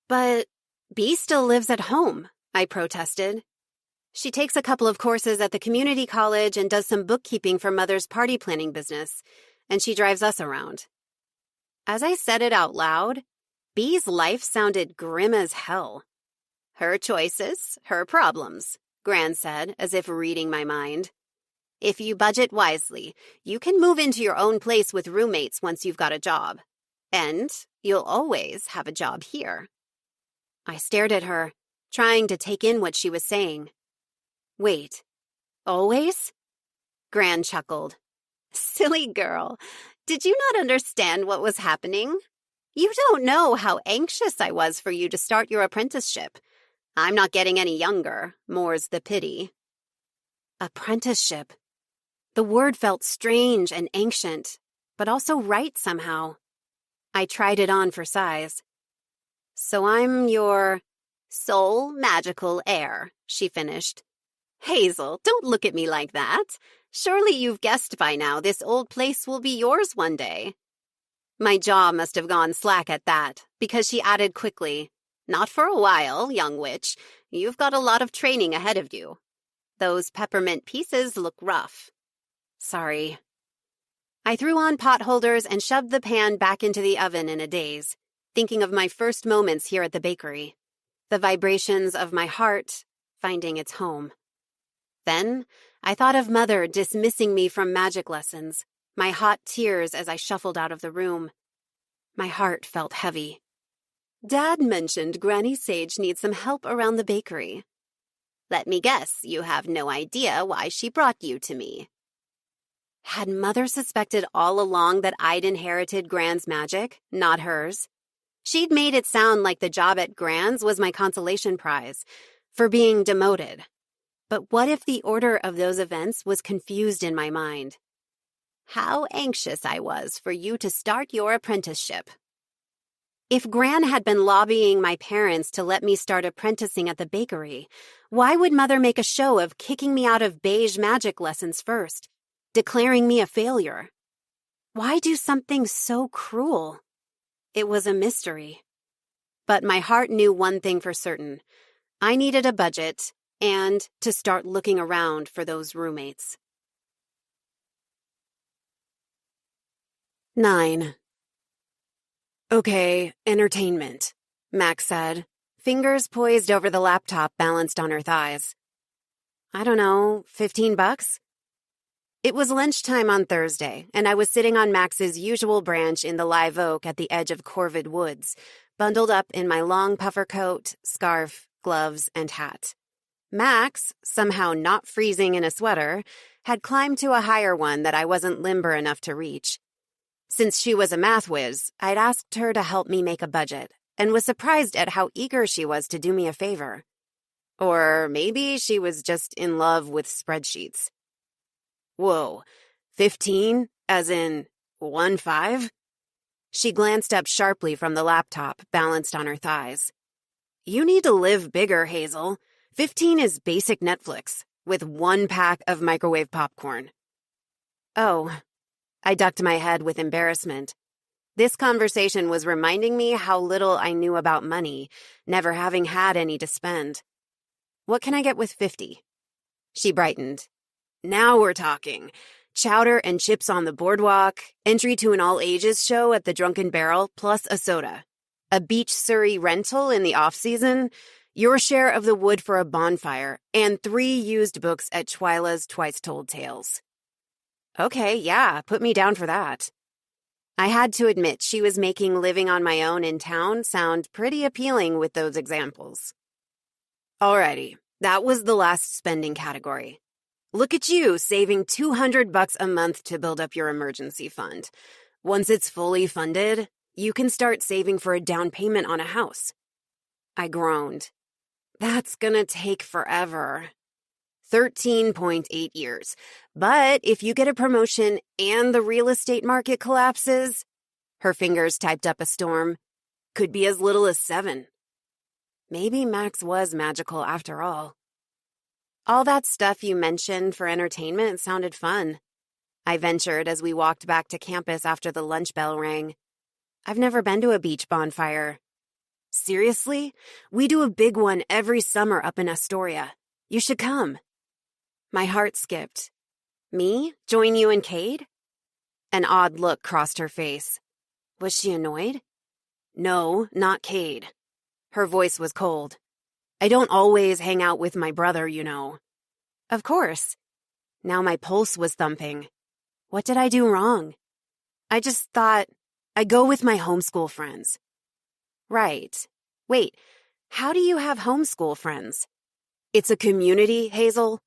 But Bee still lives at home, I protested. She takes a couple of courses at the community college and does some bookkeeping for Mother's party planning business, and she drives us around. As I said it out loud, Bee's life sounded grim as hell. Her choices, her problems, Gran said, as if reading my mind. If you budget wisely, you can move into your own place with roommates once you've got a job. And you'll always have a job here. I stared at her, trying to take in what she was saying. Wait, always? Gran chuckled. Silly girl, did you not understand what was happening? You don't know how anxious I was for you to start your apprenticeship. I'm not getting any younger, more's the pity. Apprenticeship. The word felt strange and ancient, but also right somehow. I tried it on for size. So I'm your sole magical heir, she finished. Hazel, don't look at me like that. Surely you've guessed by now this old place will be yours one day. My jaw must have gone slack at that, because she added quickly, Not for a while, young witch. You've got a lot of training ahead of you. Those peppermint pieces look rough. Sorry. I threw on pot holders and shoved the pan back into the oven in a daze, thinking of my first moments here at the bakery, the vibrations of my heart finding its home. Then I thought of Mother dismissing me from magic lessons, my hot tears as I shuffled out of the room. My heart felt heavy. Dad mentioned Granny Sage needs some help around the bakery. Let me guess, you have no idea why she brought you to me. Had Mother suspected all along that I'd inherited Gran's magic, not hers? She'd made it sound like the job at Gran's was my consolation prize for being demoted. But what if the order of those events was confused in my mind? How anxious I was for you to start your apprenticeship. If Gran had been lobbying my parents to let me start apprenticing at the bakery, why would Mother make a show of kicking me out of beige magic lessons first, declaring me a failure? Why do something so cruel? It was a mystery. But my heart knew one thing for certain. I needed a budget and to start looking around for those roommates. 9. Okay, entertainment, Max said, fingers poised over the laptop balanced on her thighs. I don't know, $15? It was lunchtime on Thursday, and I was sitting on Max's usual branch in the live oak at the edge of Corvid Woods, bundled up in my long puffer coat, scarf, gloves, and hat. Max, somehow not freezing in a sweater, had climbed to a higher one that I wasn't limber enough to reach. Since she was a math whiz, I'd asked her to help me make a budget, and was surprised at how eager she was to do me a favor. Or maybe she was just in love with spreadsheets. Whoa, 15? As in 15? She glanced up sharply from the laptop, balanced on her thighs. You need to live bigger, Hazel. 15 is basic Netflix, with 1 pack of microwave popcorn. Oh. I ducked my head with embarrassment. This conversation was reminding me how little I knew about money, never having had any to spend. What can I get with 50? She brightened. Now we're talking. Chowder and chips on the boardwalk, entry to an all-ages show at the Drunken Barrel, plus a soda. A beach Surrey rental in the off-season, your share of the wood for a bonfire, and 3 used books at Twyla's Twice Told Tales. Okay, yeah, put me down for that. I had to admit she was making living on my own in town sound pretty appealing with those examples. Alrighty, that was the last spending category. Look at you, saving $200 a month to build up your emergency fund. Once it's fully funded, you can start saving for a down payment on a house. I groaned. That's gonna take forever. 13.8 years. But if you get a promotion and the real estate market collapses, her fingers typed up a storm, could be as little as 7. Maybe Max was magical after all. All that stuff you mentioned for entertainment sounded fun, I ventured as we walked back to campus after the lunch bell rang. I've never been to a beach bonfire. Seriously? We do a big one every summer up in Astoria. You should come. My heart skipped. Me? Join you and Cade? An odd look crossed her face. Was she annoyed? No, not Cade. Her voice was cold. I don't always hang out with my brother, you know. Of course. Now my pulse was thumping. What did I do wrong? I just thought I'd go with my homeschool friends. Right. Wait, how do you have homeschool friends? It's a community, Hazel?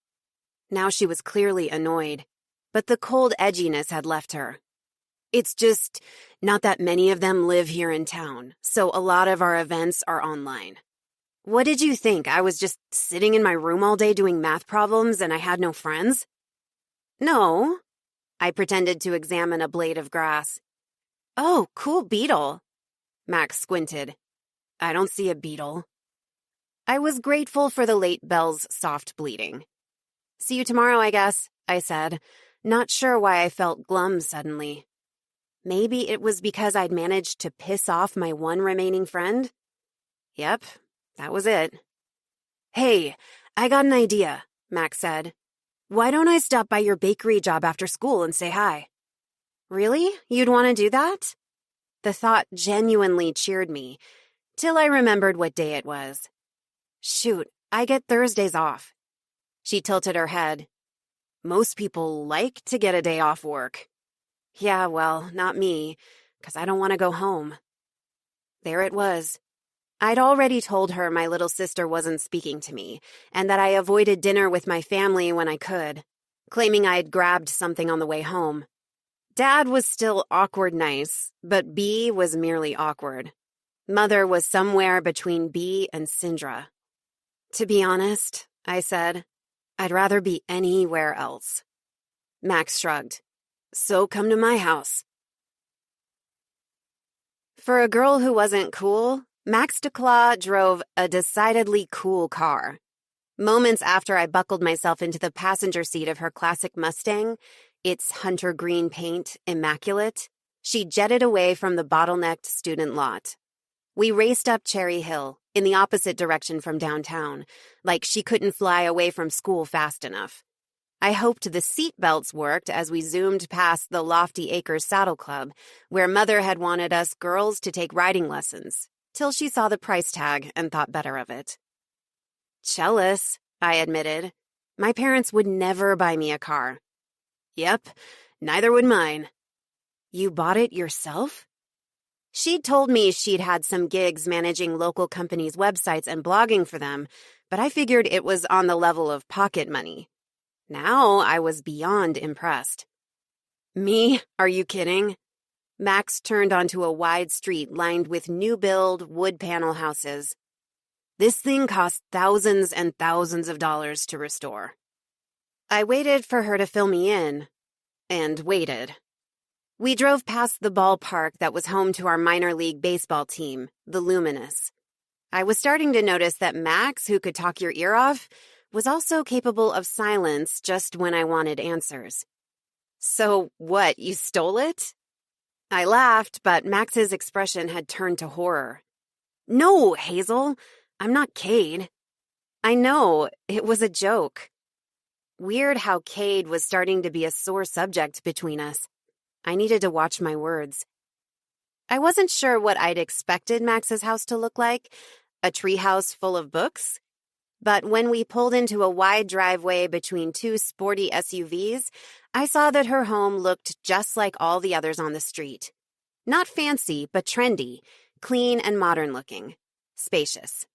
Now she was clearly annoyed, but the cold edginess had left her. It's just not that many of them live here in town, so a lot of our events are online. What did you think? I was just sitting in my room all day doing math problems and I had no friends? No. I pretended to examine a blade of grass. Oh, cool beetle. Max squinted. I don't see a beetle. I was grateful for the late Belle's soft bleeding. See you tomorrow, I guess, I said, not sure why I felt glum suddenly. Maybe it was because I'd managed to piss off my one remaining friend? Yep, that was it. Hey, I got an idea, Max said. Why don't I stop by your bakery job after school and say hi? Really? You'd want to do that? The thought genuinely cheered me, till I remembered what day it was. Shoot, I get Thursdays off. She tilted her head. Most people like to get a day off work. Yeah, well, not me, 'cause I don't want to go home. There it was. I'd already told her my little sister wasn't speaking to me, and that I avoided dinner with my family when I could, claiming I'd grabbed something on the way home. Dad was still awkward nice, but B was merely awkward. Mother was somewhere between B and Syndra. To be honest, I said, I'd rather be anywhere else. Max shrugged. So come to my house. For a girl who wasn't cool, Max DeClaw drove a decidedly cool car. Moments after I buckled myself into the passenger seat of her classic Mustang, its hunter green paint immaculate, she jetted away from the bottlenecked student lot. We raced up Cherry Hill, in the opposite direction from downtown, like she couldn't fly away from school fast enough. I hoped the seat belts worked as we zoomed past the Lofty Acres Saddle Club, where Mother had wanted us girls to take riding lessons, till she saw the price tag and thought better of it. Jealous, I admitted. My parents would never buy me a car. Yep, neither would mine. You bought it yourself? She'd told me she'd had some gigs managing local companies' websites and blogging for them, but I figured it was on the level of pocket money. Now I was beyond impressed. Me? Are you kidding? Max turned onto a wide street lined with new-build wood panel houses. This thing cost thousands and thousands of dollars to restore. I waited for her to fill me in, and waited. We drove past the ballpark that was home to our minor league baseball team, the Luminous. I was starting to notice that Max, who could talk your ear off, was also capable of silence just when I wanted answers. So what, you stole it? I laughed, but Max's expression had turned to horror. No, Hazel, I'm not Cade. I know, it was a joke. Weird how Cade was starting to be a sore subject between us. I needed to watch my words. I wasn't sure what I'd expected Max's house to look like, a treehouse full of books. But when we pulled into a wide driveway between two sporty SUVs, I saw that her home looked just like all the others on the street. Not fancy, but trendy, clean and modern looking, spacious.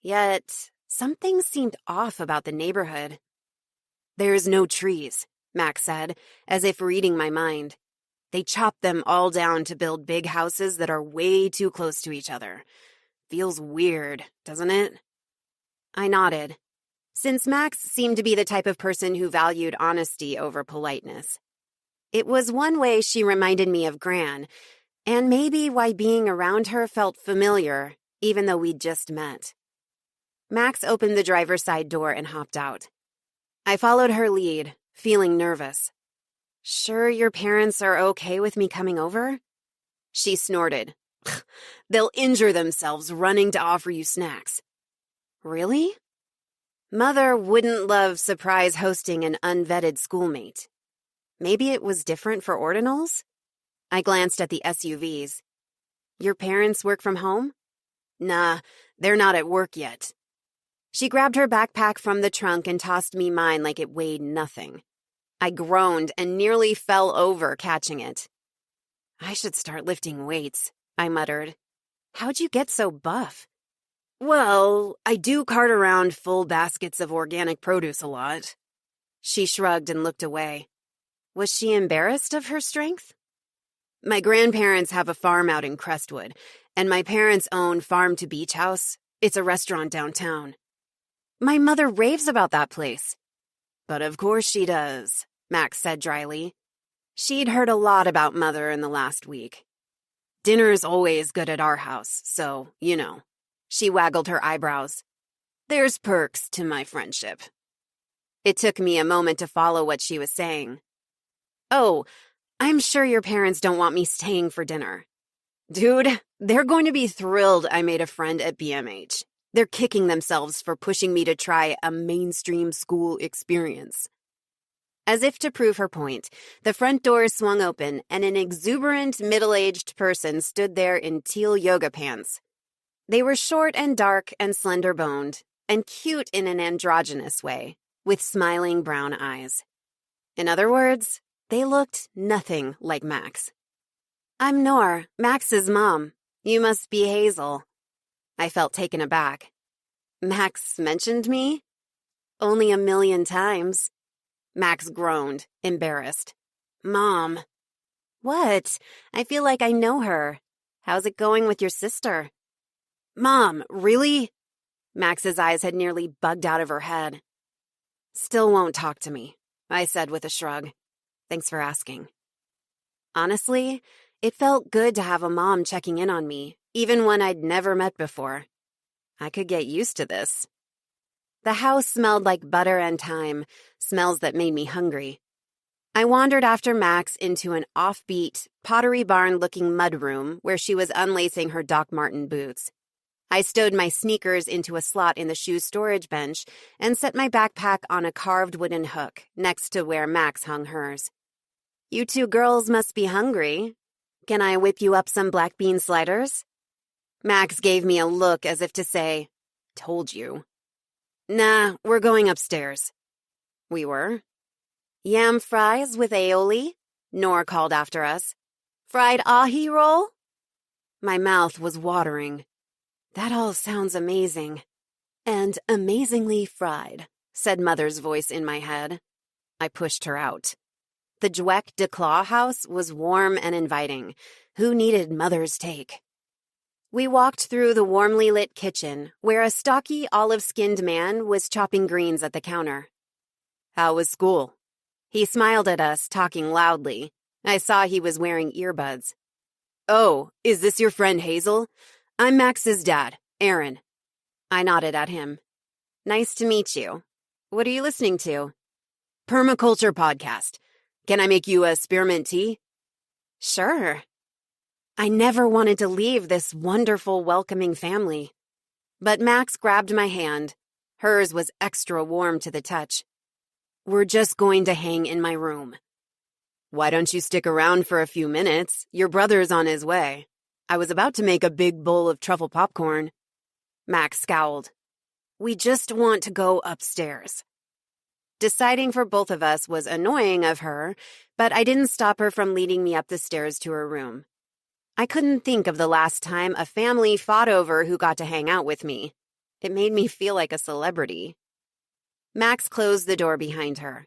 Yet, something seemed off about the neighborhood. There's no trees, Max said, as if reading my mind. They chopped them all down to build big houses that are way too close to each other. Feels weird, doesn't it? I nodded, since Max seemed to be the type of person who valued honesty over politeness. It was one way she reminded me of Gran, and maybe why being around her felt familiar, even though we'd just met. Max opened the driver's side door and hopped out. I followed her lead, feeling nervous. Sure your parents are okay with me coming over? She snorted. They'll injure themselves running to offer you snacks. Really? Mother wouldn't love surprise hosting an unvetted schoolmate. Maybe it was different for ordinals? I glanced at the SUVs. Your parents work from home? Nah, they're not at work yet. She grabbed her backpack from the trunk and tossed me mine like it weighed nothing. I groaned and nearly fell over catching it. I should start lifting weights, I muttered. How'd you get so buff? Well, I do cart around full baskets of organic produce a lot. She shrugged and looked away. Was she embarrassed of her strength? My grandparents have a farm out in Crestwood, and my parents own Farm to Beach House, It's a restaurant downtown. My mother raves about that place. But of course she does, Max said dryly. She'd heard a lot about Mother in the last week. Dinner's always good at our house, so, you know. She waggled her eyebrows. There's perks to my friendship. It took me a moment to follow what she was saying. Oh, I'm sure your parents don't want me staying for dinner. Dude, they're going to be thrilled I made a friend at BMH. They're kicking themselves for pushing me to try a mainstream school experience. As if to prove her point, the front door swung open and an exuberant, middle-aged person stood there in teal yoga pants. They were short and dark and slender-boned, and cute in an androgynous way, with smiling brown eyes. In other words, they looked nothing like Max. I'm Nor, Max's mom. You must be Hazel. I felt taken aback. Max mentioned me? Only 1,000,000 times. Max groaned, embarrassed. Mom. What? I feel like I know her. How's it going with your sister? Mom, really? Max's eyes had nearly bugged out of her head. Still won't talk to me, I said with a shrug. Thanks for asking. Honestly, it felt good to have a mom checking in on me, even one I'd never met before. I could get used to this. The house smelled like butter and thyme, smells that made me hungry. I wandered after Max into an offbeat, Pottery Barn-looking mudroom where she was unlacing her Doc Marten boots. I stowed my sneakers into a slot in the shoe storage bench and set my backpack on a carved wooden hook next to where Max hung hers. You two girls must be hungry. Can I whip you up some black bean sliders? Max gave me a look as if to say, told you. Nah, we're going upstairs. We were. Yam fries with aioli? Nor called after us. Fried ahi roll? My mouth was watering. That all sounds amazing. And amazingly fried, said Mother's voice in my head. I pushed her out. The Dweck de Claw house was warm and inviting. Who needed Mother's take? We walked through the warmly lit kitchen, where a stocky, olive-skinned man was chopping greens at the counter. How was school? He smiled at us, talking loudly. I saw he was wearing earbuds. Oh, is this your friend Hazel? I'm Max's dad, Aaron. I nodded at him. Nice to meet you. What are you listening to? Permaculture podcast. Can I make you a spearmint tea? Sure. I never wanted to leave this wonderful, welcoming family. But Max grabbed my hand. Hers was extra warm to the touch. We're just going to hang in my room. Why don't you stick around for a few minutes? Your brother's on his way. I was about to make a big bowl of truffle popcorn. Max scowled. We just want to go upstairs. Deciding for both of us was annoying of her, but I didn't stop her from leading me up the stairs to her room. I couldn't think of the last time a family fought over who got to hang out with me. It made me feel like a celebrity. Max closed the door behind her.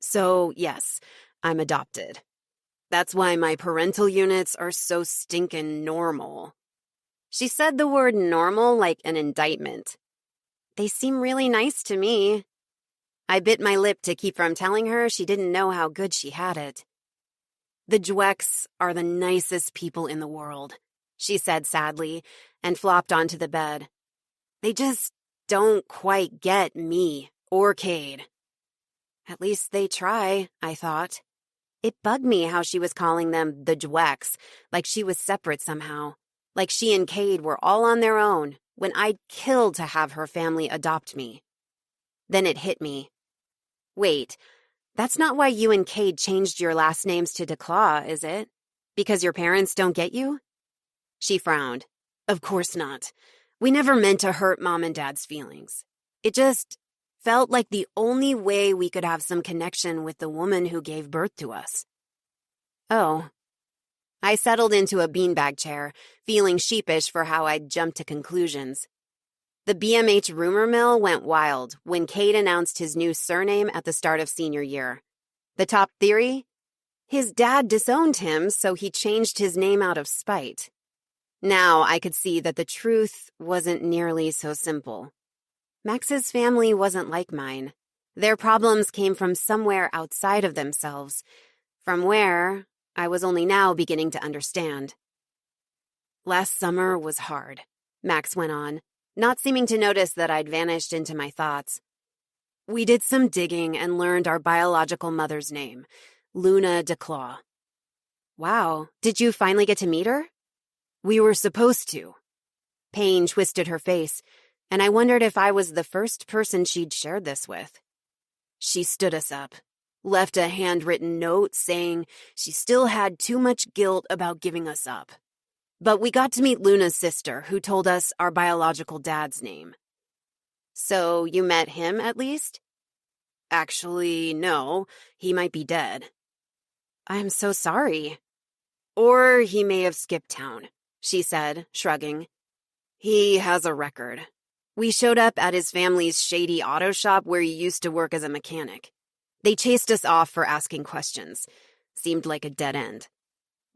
So, yes, I'm adopted. That's why my parental units are so stinkin' normal. She said the word normal like an indictment. They seem really nice to me. I bit my lip to keep from telling her she didn't know how good she had it. The Dwecks are the nicest people in the world, she said sadly, and flopped onto the bed. They just don't quite get me or Cade. At least they try, I thought. It bugged me how she was calling them the Dwecks, like she was separate somehow, like she and Cade were all on their own, when I'd killed to have her family adopt me. Then it hit me. Wait, that's not why you and Cade changed your last names to DeClaw, is it? Because your parents don't get you? She frowned. Of course not. We never meant to hurt Mom and Dad's feelings. It just felt like the only way we could have some connection with the woman who gave birth to us. Oh. I settled into a beanbag chair, feeling sheepish for how I'd jumped to conclusions. The BMH rumor mill went wild when Cade announced his new surname at the start of senior year. The top theory? His dad disowned him, so he changed his name out of spite. Now I could see that the truth wasn't nearly so simple. Max's family wasn't like mine. Their problems came from somewhere outside of themselves, from where I was only now beginning to understand. Last summer was hard, Max went on, not seeming to notice that I'd vanished into my thoughts. We did some digging and learned our biological mother's name, Luna DeClaw. Wow, did you finally get to meet her? We were supposed to. Pain twisted her face, and I wondered if I was the first person she'd shared this with. She stood us up, left a handwritten note saying she still had too much guilt about giving us up. But we got to meet Luna's sister, who told us our biological dad's name. So you met him, at least? Actually, no. He might be dead. I'm so sorry. Or he may have skipped town, she said, shrugging. He has a record. We showed up at his family's shady auto shop where he used to work as a mechanic. They chased us off for asking questions. Seemed like a dead end.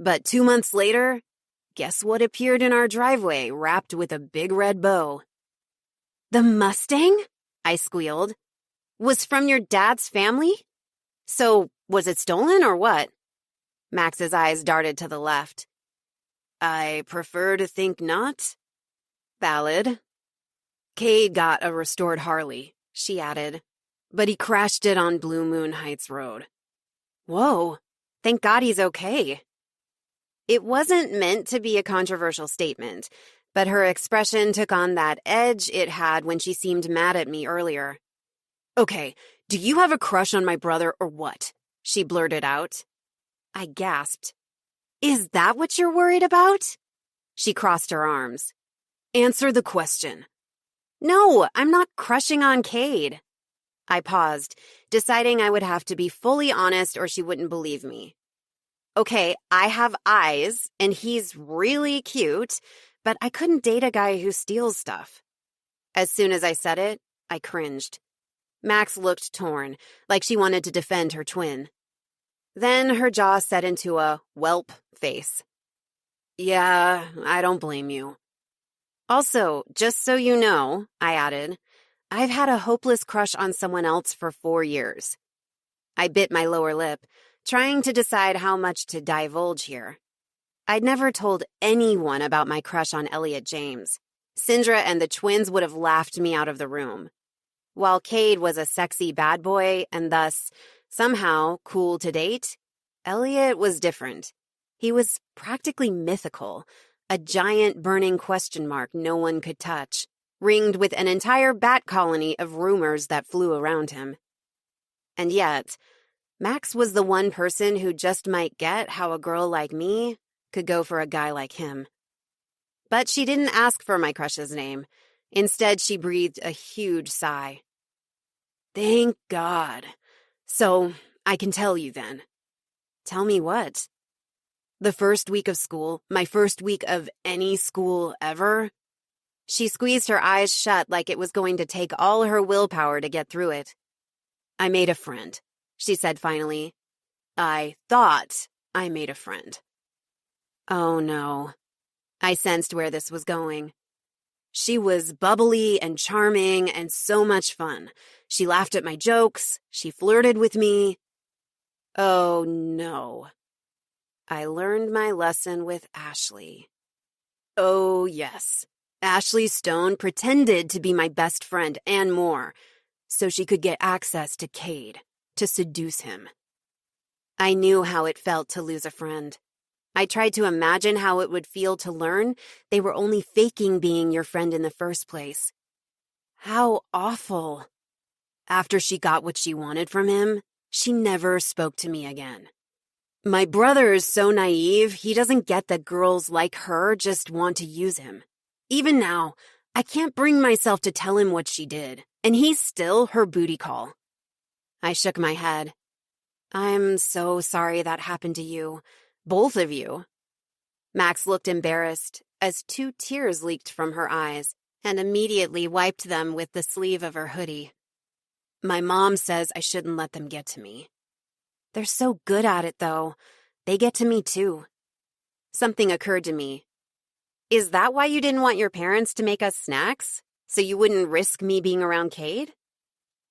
But 2 months later, guess what appeared in our driveway, wrapped with a big red bow? The Mustang? I squealed. Was from your dad's family? So, was it stolen or what? Max's eyes darted to the left. I prefer to think not. Valid. Cade got a restored Harley, she added, but he crashed it on Blue Moon Heights Road. Whoa, thank God he's okay. It wasn't meant to be a controversial statement, but her expression took on that edge it had when she seemed mad at me earlier. Okay, do you have a crush on my brother or what? She blurted out. I gasped. Is that what you're worried about? She crossed her arms. Answer the question. No, I'm not crushing on Cade. I paused, deciding I would have to be fully honest or she wouldn't believe me. Okay, I have eyes, and he's really cute, but I couldn't date a guy who steals stuff. As soon as I said it, I cringed. Max looked torn, like she wanted to defend her twin. Then her jaw set into a whelp face. Yeah, I don't blame you. Also, just so you know, I added, I've had a hopeless crush on someone else for 4 years. I bit my lower lip, trying to decide how much to divulge here. I'd never told anyone about my crush on Elliot James. Sindra and the twins would have laughed me out of the room. While Cade was a sexy bad boy and thus, somehow, cool to date, Elliot was different. He was practically mythical, a giant burning question mark no one could touch, ringed with an entire bat colony of rumors that flew around him. And yet, Max was the one person who just might get how a girl like me could go for a guy like him. But she didn't ask for my crush's name. Instead, she breathed a huge sigh. Thank God. So, I can tell you then. Tell me what? The first week of school, my first week of any school ever? She squeezed her eyes shut like it was going to take all her willpower to get through it. I made a friend, she said finally. I thought I made a friend. Oh no. I sensed where this was going. She was bubbly and charming and so much fun. She laughed at my jokes. She flirted with me. Oh no. I learned my lesson with Ashley. Oh, yes. Ashley Stone pretended to be my best friend and more, so she could get access to Cade, to seduce him. I knew how it felt to lose a friend. I tried to imagine how it would feel to learn they were only faking being your friend in the first place. How awful. After she got what she wanted from him, she never spoke to me again. My brother is so naive, he doesn't get that girls like her just want to use him. Even now, I can't bring myself to tell him what she did, and he's still her booty call. I shook my head. I'm so sorry that happened to you. Both of you. Max looked embarrassed as 2 tears leaked from her eyes and immediately wiped them with the sleeve of her hoodie. My mom says I shouldn't let them get to me. They're so good at it, though. They get to me, too. Something occurred to me. Is that why you didn't want your parents to make us snacks? So you wouldn't risk me being around Cade?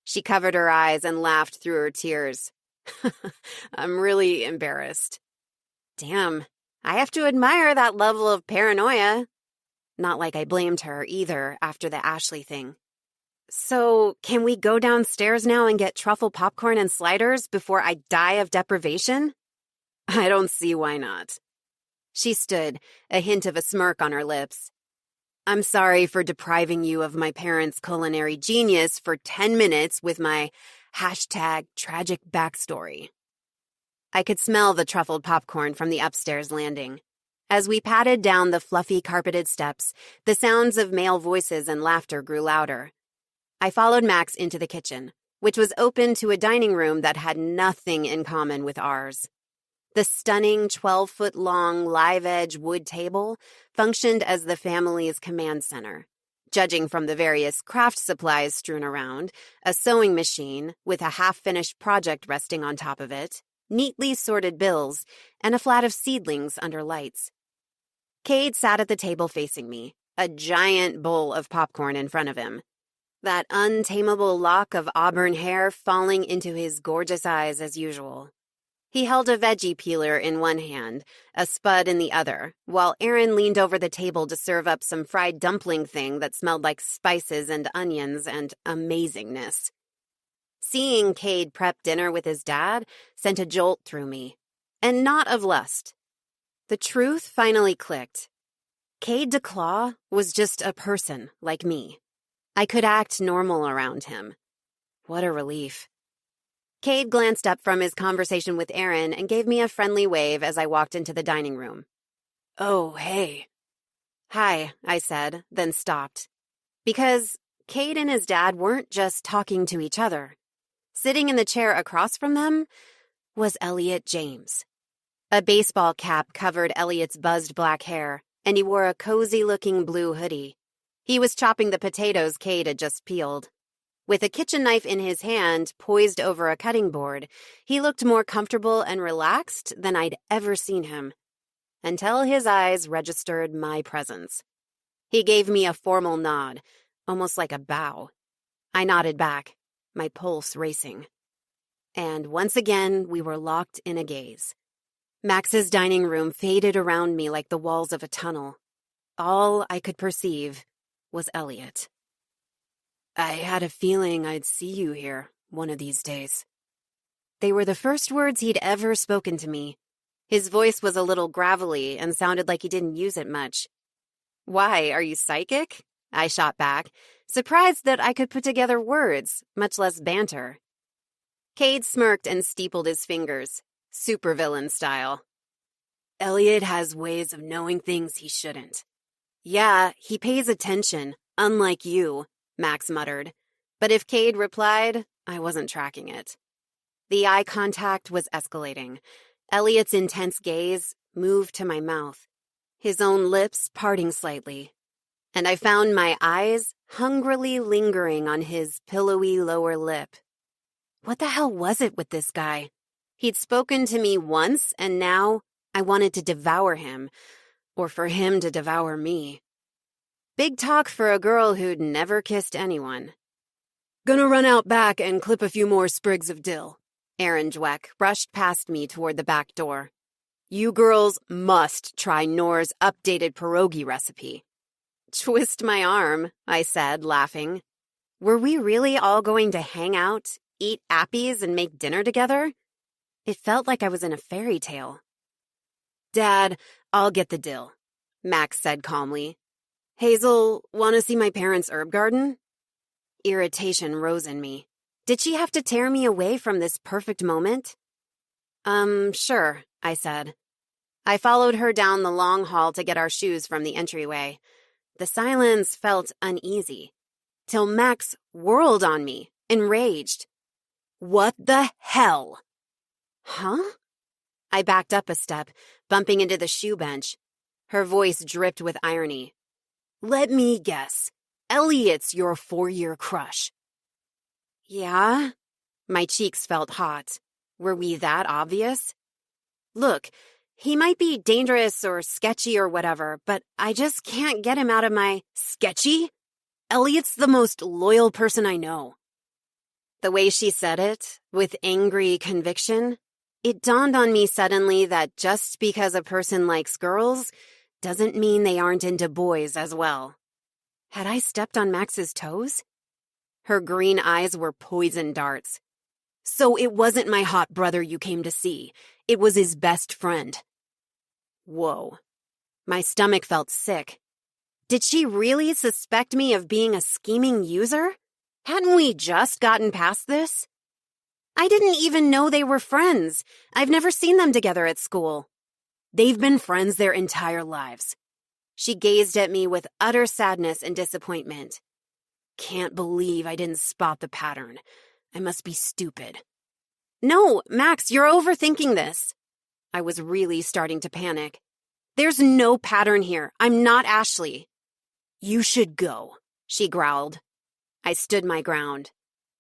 She covered her eyes and laughed through her tears. I'm really embarrassed. Damn, I have to admire that level of paranoia. Not like I blamed her either after the Ashley thing. So, can we go downstairs now and get truffle popcorn and sliders before I die of deprivation? I don't see why not. She stood, a hint of a smirk on her lips. I'm sorry for depriving you of my parents' culinary genius for 10 minutes with my #tragic backstory. I could smell the truffled popcorn from the upstairs landing. As we padded down the fluffy carpeted steps, the sounds of male voices and laughter grew louder. I followed Max into the kitchen, which was open to a dining room that had nothing in common with ours. The stunning 12-foot-long live-edge wood table functioned as the family's command center. Judging from the various craft supplies strewn around, a sewing machine with a half-finished project resting on top of it, neatly sorted bills, and a flat of seedlings under lights. Cade sat at the table facing me, a giant bowl of popcorn in front of him. That untamable lock of auburn hair falling into his gorgeous eyes as usual. He held a veggie peeler in one hand, a spud in the other, while Aaron leaned over the table to serve up some fried dumpling thing that smelled like spices and onions and amazingness. Seeing Cade prep dinner with his dad sent a jolt through me, and not of lust. The truth finally clicked. Cade DeClaw was just a person like me. I could act normal around him. What a relief. Cade glanced up from his conversation with Aaron and gave me a friendly wave as I walked into the dining room. Oh, hey. Hi, I said, then stopped. Because Cade and his dad weren't just talking to each other. Sitting in the chair across from them was Elliot James. A baseball cap covered Elliot's buzzed black hair, and he wore a cozy-looking blue hoodie. He was chopping the potatoes Cade had just peeled. With a kitchen knife in his hand, poised over a cutting board, he looked more comfortable and relaxed than I'd ever seen him. Until his eyes registered my presence. He gave me a formal nod, almost like a bow. I nodded back, my pulse racing. And once again, we were locked in a gaze. Max's dining room faded around me like the walls of a tunnel. All I could perceive was Elliot. I had a feeling I'd see you here one of these days. They were the first words he'd ever spoken to me. His voice was a little gravelly and sounded like he didn't use it much. Why, are you psychic? I shot back, surprised that I could put together words, much less banter. Cade smirked and steepled his fingers, supervillain style. Elliot has ways of knowing things he shouldn't. Yeah, he pays attention, unlike you, Max muttered. But if Cade replied, I wasn't tracking it. The eye contact was escalating. Elliot's intense gaze moved to my mouth, his own lips parting slightly. And I found my eyes hungrily lingering on his pillowy lower lip. What the hell was it with this guy? He'd spoken to me once, and now I wanted to devour him, or for him to devour me. Big talk for a girl who'd never kissed anyone. Gonna run out back and clip a few more sprigs of dill. Aaron Dweck brushed past me toward the back door. You girls must try Nora's updated pierogi recipe. Twist my arm, I said, laughing. Were we really all going to hang out, eat appies, and make dinner together? It felt like I was in a fairy tale. Dad, I'll get the dill, Max said calmly. Hazel, want to see my parents' herb garden? Irritation rose in me. Did she have to tear me away from this perfect moment? Sure, I said. I followed her down the long hall to get our shoes from the entryway. The silence felt uneasy, till Max whirled on me, enraged. What the hell? Huh? I backed up a step, bumping into the shoe bench. Her voice dripped with irony. Let me guess. Elliot's your 4-year crush. Yeah? My cheeks felt hot. Were we that obvious? Look, He might be dangerous or sketchy or whatever, but I just can't get him out of my sketchy? Elliot's the most loyal person I know. The way she said it, with angry conviction, it dawned on me suddenly that just because a person likes girls doesn't mean they aren't into boys as well. Had I stepped on Max's toes? Her green eyes were poison darts. So it wasn't my hot brother you came to see. It was his best friend. Whoa. My stomach felt sick. Did she really suspect me of being a scheming user? Hadn't we just gotten past this? I didn't even know they were friends. I've never seen them together at school. They've been friends their entire lives. She gazed at me with utter sadness and disappointment. Can't believe I didn't spot the pattern. I must be stupid. No, Max, you're overthinking this. I was really starting to panic. There's no pattern here. I'm not Ashley. You should go, she growled. I stood my ground.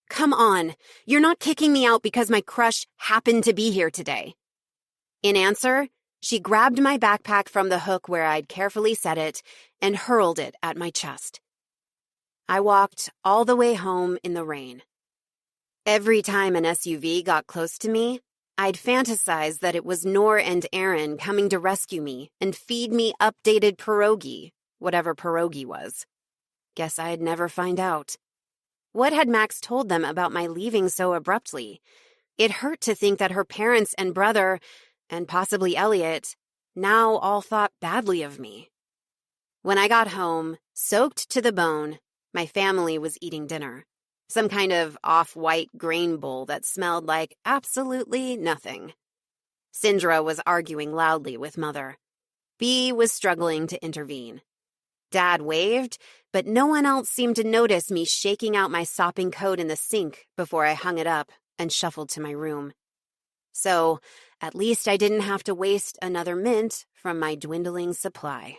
Come on, you're not kicking me out because my crush happened to be here today. In answer, she grabbed my backpack from the hook where I'd carefully set it and hurled it at my chest. I walked all the way home in the rain. Every time an SUV got close to me, I'd fantasize that it was Noor and Aaron coming to rescue me and feed me updated pierogi, whatever pierogi was. Guess I'd never find out. What had Max told them about my leaving so abruptly? It hurt to think that her parents and brother, and possibly Elliot, now all thought badly of me. When I got home, soaked to the bone, my family was eating dinner. Some kind of off-white grain bowl that smelled like absolutely nothing. Sindra was arguing loudly with Mother. Bea was struggling to intervene. Dad waved, but no one else seemed to notice me shaking out my sopping coat in the sink before I hung it up and shuffled to my room. So, at least I didn't have to waste another mint from my dwindling supply.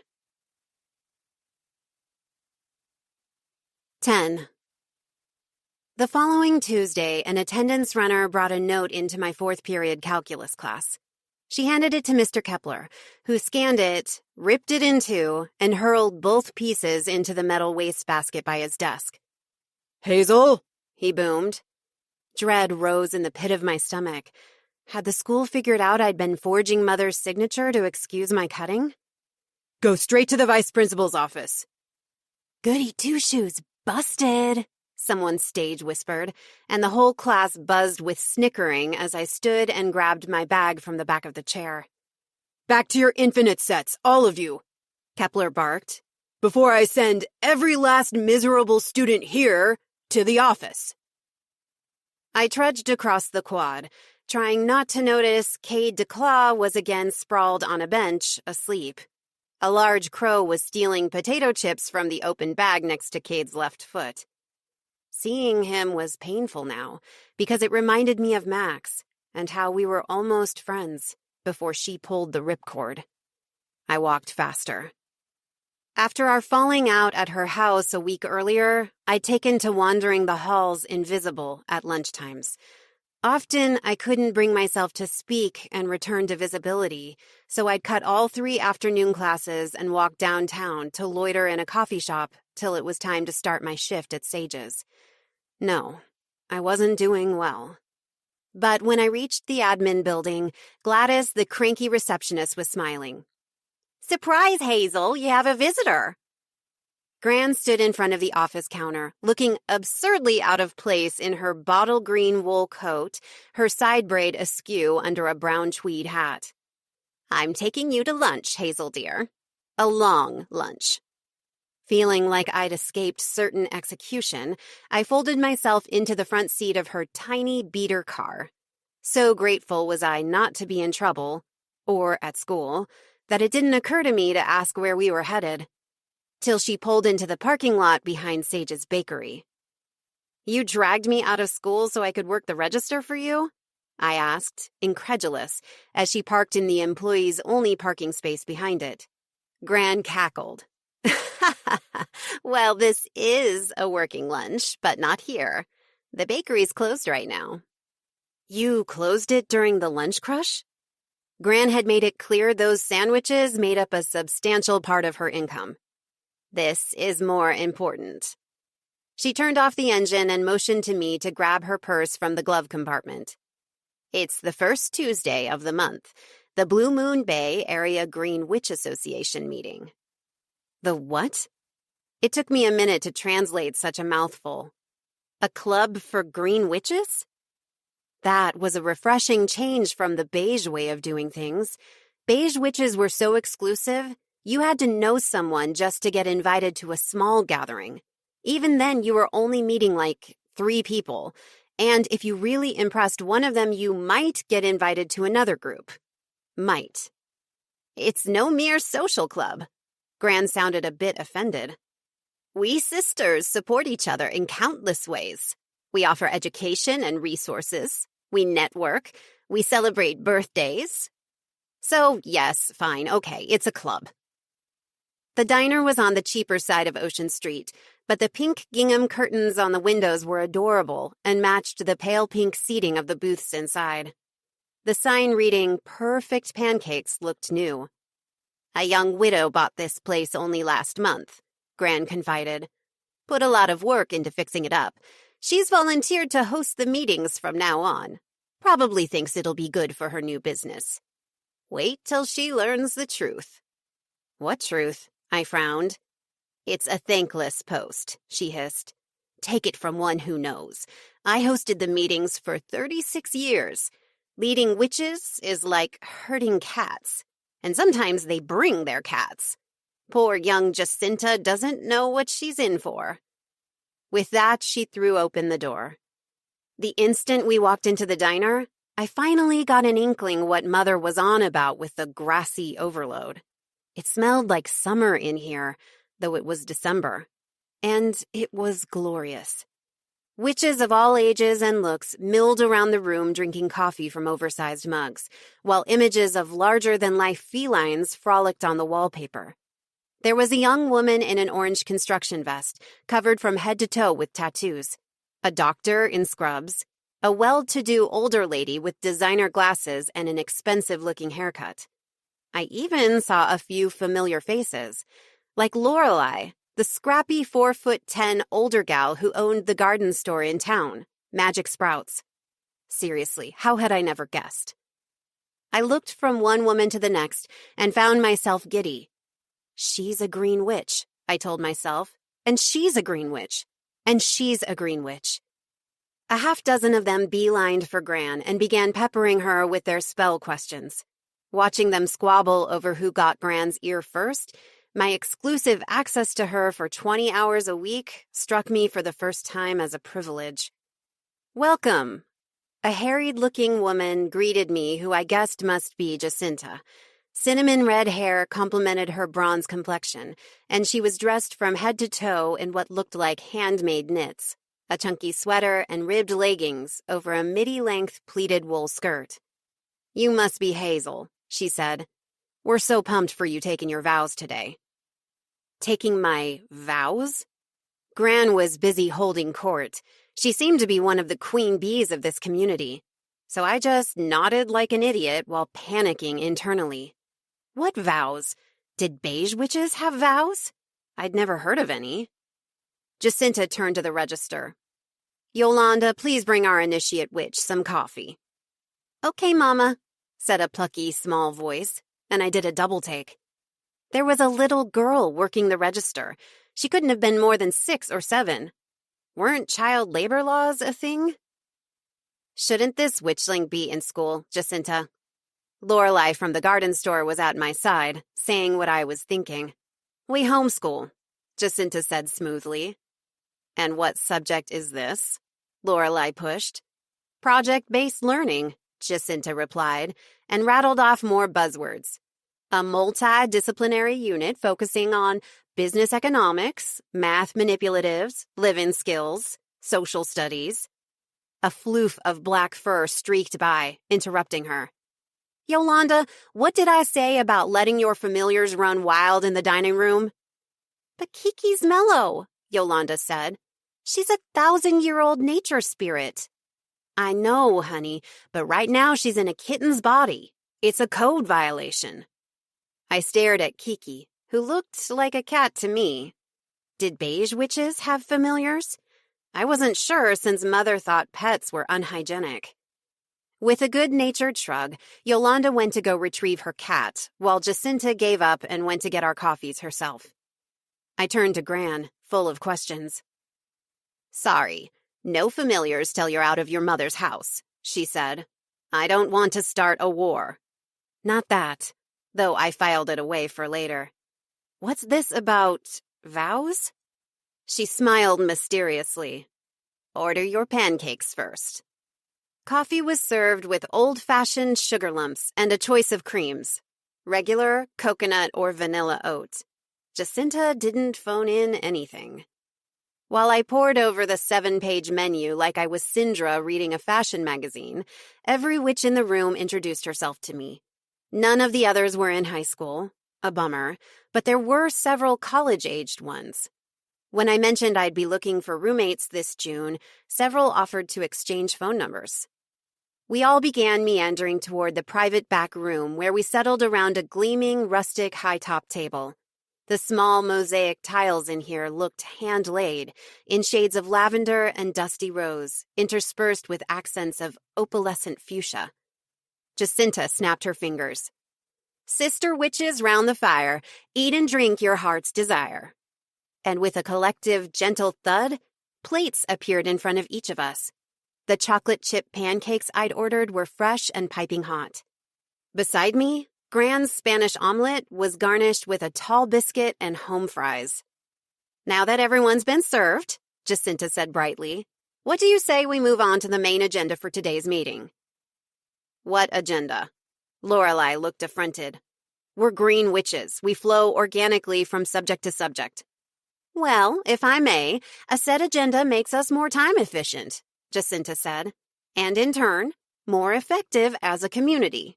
10. The following Tuesday, an attendance runner brought a note into my fourth period calculus class. She handed it to Mr. Kepler, who scanned it, ripped it in two, and hurled both pieces into the metal wastebasket by his desk. "Hazel!" he boomed. Dread rose in the pit of my stomach. Had the school figured out I'd been forging Mother's signature to excuse my cutting? "Go straight to the vice principal's office." "Goody two-shoes, busted," someone stage whispered, and the whole class buzzed with snickering as I stood and grabbed my bag from the back of the chair. "Back to your infinite sets, all of you," Kepler barked, "before I send every last miserable student here to the office." I trudged across the quad, trying not to notice Cade DeClaw was again sprawled on a bench, asleep. A large crow was stealing potato chips from the open bag next to Cade's left foot. Seeing him was painful now, because it reminded me of Max and how we were almost friends before she pulled the ripcord. I walked faster. After our falling out at her house a week earlier, I'd taken to wandering the halls invisible at lunchtimes. Often, I couldn't bring myself to speak and return to visibility, so I'd cut all 3 afternoon classes and walk downtown to loiter in a coffee shop till it was time to start my shift at Sage's. No, I wasn't doing well. But when I reached the admin building, Gladys, the cranky receptionist, was smiling. "Surprise, Hazel, you have a visitor." Gran stood in front of the office counter, looking absurdly out of place in her bottle green wool coat, her side braid askew under a brown tweed hat. "I'm taking you to lunch, Hazel dear. A long lunch." Feeling like I'd escaped certain execution, I folded myself into the front seat of her tiny beater car. So grateful was I not to be in trouble, or at school, that it didn't occur to me to ask where we were headed. Till she pulled into the parking lot behind Sage's bakery. "You dragged me out of school so I could work the register for you?" I asked, incredulous, as she parked in the employee's only parking space behind it. Gran cackled. "Well, this is a working lunch, but not here. The bakery's closed right now." "You closed it during the lunch crush?" Gran had made it clear those sandwiches made up a substantial part of her income. This is more important. She turned off the engine and motioned to me to grab her purse from the glove compartment. It's the first Tuesday of the month, the Blue Moon Bay Area Green Witch Association meeting. The what? It took me a minute to translate such a mouthful. A club for green witches? That was a refreshing change from the beige way of doing things. Beige witches were so exclusive, you had to know someone just to get invited to a small gathering. Even then, you were only meeting like 3 people, and if you really impressed one of them, you might get invited to another group. Might. It's no mere social club. Gran sounded a bit offended. We sisters support each other in countless ways. We offer education and resources. We network. We celebrate birthdays. So, yes, fine, okay, it's a club. The diner was on the cheaper side of Ocean Street, but the pink gingham curtains on the windows were adorable and matched the pale pink seating of the booths inside. The sign reading "Perfect Pancakes" looked new. A young widow bought this place only last month, Gran confided. Put a lot of work into fixing it up. She's volunteered to host the meetings from now on. Probably thinks it'll be good for her new business. Wait till she learns the truth. What truth? I frowned. It's a thankless post, she hissed. Take it from one who knows. I hosted the meetings for 36 years. Leading witches is like herding cats, and sometimes they bring their cats. Poor young Jacinta doesn't know what she's in for. With that, she threw open the door. The instant we walked into the diner, I finally got an inkling what Mother was on about with the grassy overload. It smelled like summer in here, though it was December. And it was glorious. Witches of all ages and looks milled around the room drinking coffee from oversized mugs, while images of larger-than-life felines frolicked on the wallpaper. There was a young woman in an orange construction vest, covered from head to toe with tattoos, a doctor in scrubs, a well-to-do older lady with designer glasses and an expensive-looking haircut. I even saw a few familiar faces, like Lorelei, the scrappy 4'10" older gal who owned the garden store in town, Magic Sprouts. Seriously, how had I never guessed? I looked from one woman to the next and found myself giddy. She's a green witch, I told myself, and she's a green witch, and she's a green witch. A half dozen of them beelined for Gran and began peppering her with their spell questions. Watching them squabble over who got Gran's ear first, my exclusive access to her for 20 hours a week struck me for the first time as a privilege. Welcome. A harried-looking woman greeted me who I guessed must be Jacinta. Cinnamon red hair complemented her bronze complexion, and she was dressed from head to toe in what looked like handmade knits, a chunky sweater and ribbed leggings over a midi-length pleated wool skirt. You must be Hazel, she said. We're so pumped for you taking your vows today. Taking my vows? Gran was busy holding court. She seemed to be one of the queen bees of this community. So I just nodded like an idiot while panicking internally. What vows? Did beige witches have vows? I'd never heard of any. Jacinta turned to the register. Yolanda, please bring our initiate witch some coffee. Okay, Mama, said a plucky, small voice, and I did a double take. There was a little girl working the register. She couldn't have been more than 6 or 7. Weren't child labor laws a thing? Shouldn't this witchling be in school, Jacinta? Lorelei from the garden store was at my side, saying what I was thinking. We homeschool, Jacinta said smoothly. And what subject is this? Lorelei pushed. Project-based learning, Jacinta replied, and rattled off more buzzwords. A multidisciplinary unit focusing on business economics, math manipulatives, live-in skills, social studies. A floof of black fur streaked by, interrupting her. Yolanda, what did I say about letting your familiars run wild in the dining room? But Kiki's mellow, Yolanda said. She's a 1,000-year-old nature spirit. I know, honey, but right now she's in a kitten's body. It's a code violation. I stared at Kiki, who looked like a cat to me. Did beige witches have familiars? I wasn't sure since Mother thought pets were unhygienic. With a good-natured shrug, Yolanda went to go retrieve her cat, while Jacinta gave up and went to get our coffees herself. I turned to Gran, full of questions. Sorry, no familiars till you're out of your mother's house, she said. I don't want to start a war. Not that, though I filed it away for later. What's this about vows? She smiled mysteriously. Order your pancakes first. Coffee was served with old-fashioned sugar lumps and a choice of creams. Regular, coconut, or vanilla oat. Jacinta didn't phone in anything. While I pored over the 7-page menu like I was Syndra reading a fashion magazine, every witch in the room introduced herself to me. None of the others were in high school, a bummer, but there were several college-aged ones. When I mentioned I'd be looking for roommates this June, several offered to exchange phone numbers. We all began meandering toward the private back room where we settled around a gleaming, rustic high-top table. The small mosaic tiles in here looked hand-laid, in shades of lavender and dusty rose, interspersed with accents of opalescent fuchsia. Jacinta snapped her fingers. Sister witches round the fire, eat and drink your heart's desire. And with a collective, gentle thud, plates appeared in front of each of us. The chocolate chip pancakes I'd ordered were fresh and piping hot. Beside me, Gran's Spanish omelet was garnished with a tall biscuit and home fries. Now that everyone's been served, Jacinta said brightly, what do you say we move on to the main agenda for today's meeting? What agenda? Lorelei looked affronted. We're green witches. We flow organically from subject to subject. Well, if I may, a set agenda makes us more time efficient, Jacinta said, and in turn, more effective as a community.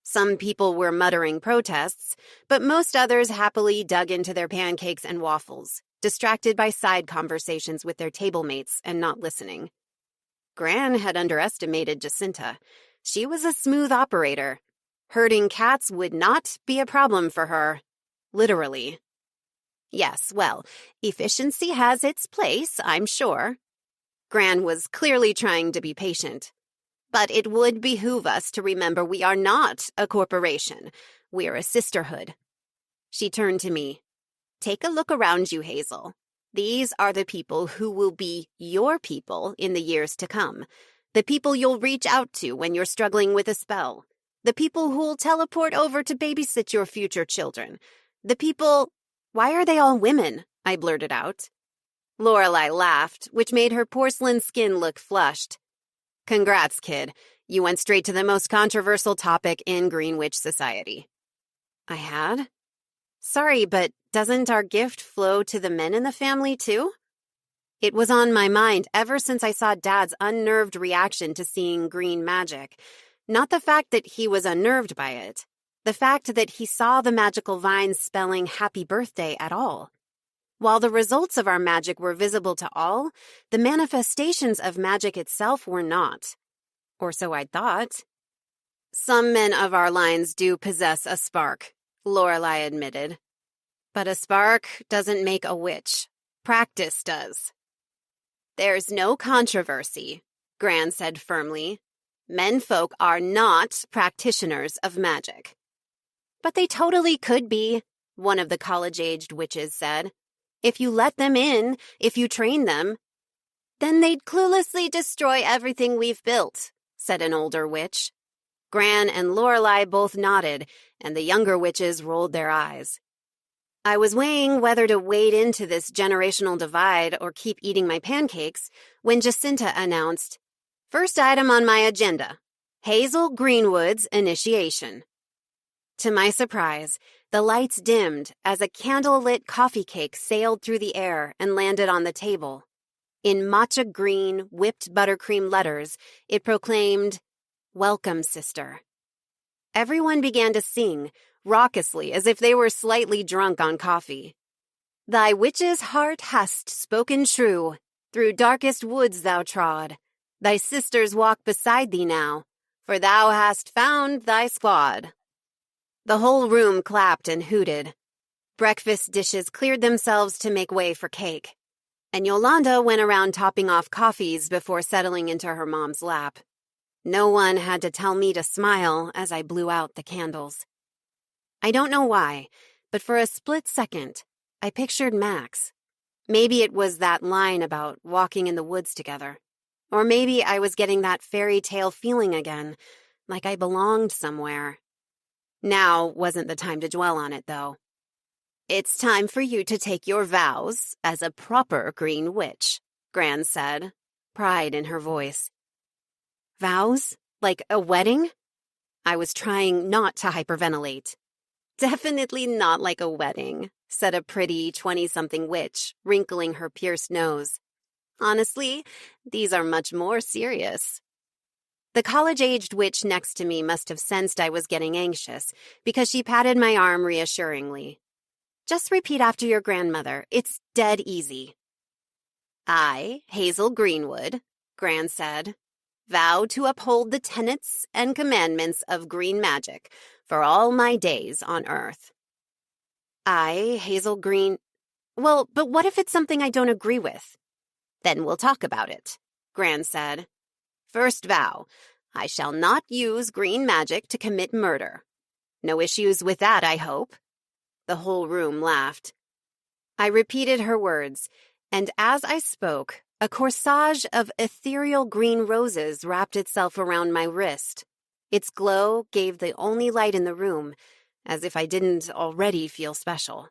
Some people were muttering protests, but most others happily dug into their pancakes and waffles, distracted by side conversations with their table mates and not listening. Gran had underestimated Jacinta. She was a smooth operator. Herding cats would not be a problem for her. Literally. Yes, well, efficiency has its place, I'm sure. Gran was clearly trying to be patient. But it would behoove us to remember we are not a corporation. We're a sisterhood. She turned to me. Take a look around you, Hazel. These are the people who will be your people in the years to come. The people you'll reach out to when you're struggling with a spell. The people who'll teleport over to babysit your future children. The people... Why are they all women? I blurted out. Lorelei laughed, which made her porcelain skin look flushed. Congrats, kid. You went straight to the most controversial topic in Green Witch society. I had? Sorry, but doesn't our gift flow to the men in the family, too? It was on my mind ever since I saw Dad's unnerved reaction to seeing green magic. Not the fact that he was unnerved by it. The fact that he saw the magical vines spelling happy birthday at all. While the results of our magic were visible to all, the manifestations of magic itself were not. Or so I'd thought. Some men of our lines do possess a spark, Lorelei admitted. But a spark doesn't make a witch. Practice does. There's no controversy, Gran said firmly. Menfolk are not practitioners of magic. But they totally could be, one of the college-aged witches said. If you let them in, if you train them. Then they'd cluelessly destroy everything we've built, said an older witch. Gran and Lorelei both nodded, and the younger witches rolled their eyes. I was weighing whether to wade into this generational divide or keep eating my pancakes when Jacinta announced, First item on my agenda, Hazel Greenwood's initiation. To my surprise, the lights dimmed as a candle-lit coffee cake sailed through the air and landed on the table. In matcha green, whipped buttercream letters, it proclaimed, Welcome, sister. Everyone began to sing, raucously as if they were slightly drunk on coffee. Thy witch's heart hast spoken true, through darkest woods thou trod. Thy sisters walk beside thee now, for thou hast found thy squad." The whole room clapped and hooted. Breakfast dishes cleared themselves to make way for cake, and Yolanda went around topping off coffees before settling into her mom's lap. No one had to tell me to smile as I blew out the candles. I don't know why, but for a split second, I pictured Max. Maybe it was that line about walking in the woods together. Or maybe I was getting that fairy tale feeling again, like I belonged somewhere. Now wasn't the time to dwell on it, though. "It's time for you to take your vows as a proper green witch," Gran said, pride in her voice. Vows? Like a wedding? I was trying not to hyperventilate. "Definitely not like a wedding," said a pretty 20-something witch, wrinkling her pierced nose. "Honestly, these are much more serious." The college-aged witch next to me must have sensed I was getting anxious, because she patted my arm reassuringly. "Just repeat after your grandmother. It's dead easy." "I, Hazel Greenwood," Gran said, "vow to uphold the tenets and commandments of green magic for all my days on Earth." "I, Hazel Green... Well, but what if it's something I don't agree with?" "Then we'll talk about it," Gran said. "First vow, I shall not use green magic to commit murder. No issues with that, I hope." The whole room laughed. I repeated her words, and as I spoke, a corsage of ethereal green roses wrapped itself around my wrist. Its glow gave the only light in the room, as if I didn't already feel special.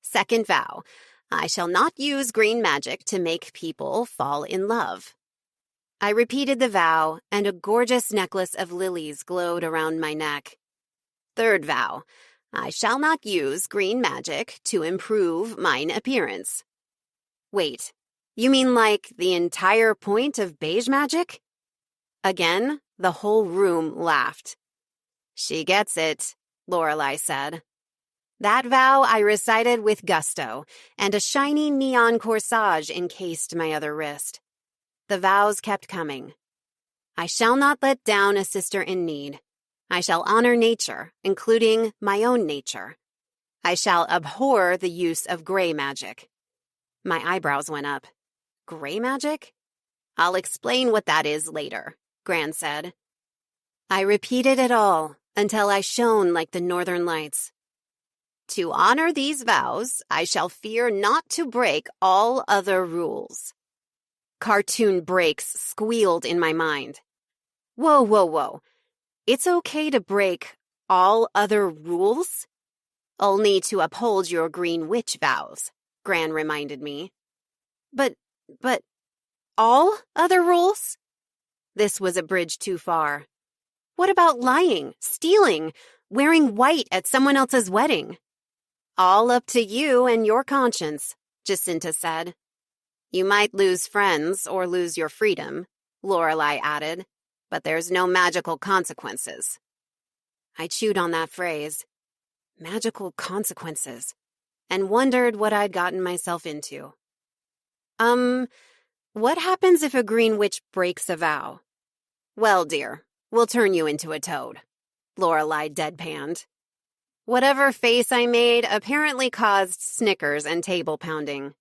"Second vow, I shall not use green magic to make people fall in love." I repeated the vow, and a gorgeous necklace of lilies glowed around my neck. "Third vow, I shall not use green magic to improve mine appearance." Wait, you mean like the entire point of beige magic? Again, the whole room laughed. "She gets it," Lorelei said. That vow I recited with gusto, and a shiny neon corsage encased my other wrist. The vows kept coming. "I shall not let down a sister in need. I shall honor nature, including my own nature. I shall abhor the use of gray magic." My eyebrows went up. Gray magic? "I'll explain what that is later," Gran said. I repeated it all until I shone like the northern lights. "To honor these vows, I shall fear not to break all other rules." Cartoon breaks squealed in my mind. Whoa, whoa, whoa. It's okay to break all other rules? "Only to uphold your green witch vows," Gran reminded me. But, all other rules? This was a bridge too far. What about lying, stealing, wearing white at someone else's wedding? "All up to you and your conscience," Jacinta said. "You might lose friends or lose your freedom," Lorelei added, "but there's no magical consequences." I chewed on that phrase. Magical consequences. And wondered what I'd gotten myself into. What happens if a green witch breaks a vow?" "Well, dear, we'll turn you into a toad," Lorelei deadpanned. Whatever face I made apparently caused snickers and table pounding.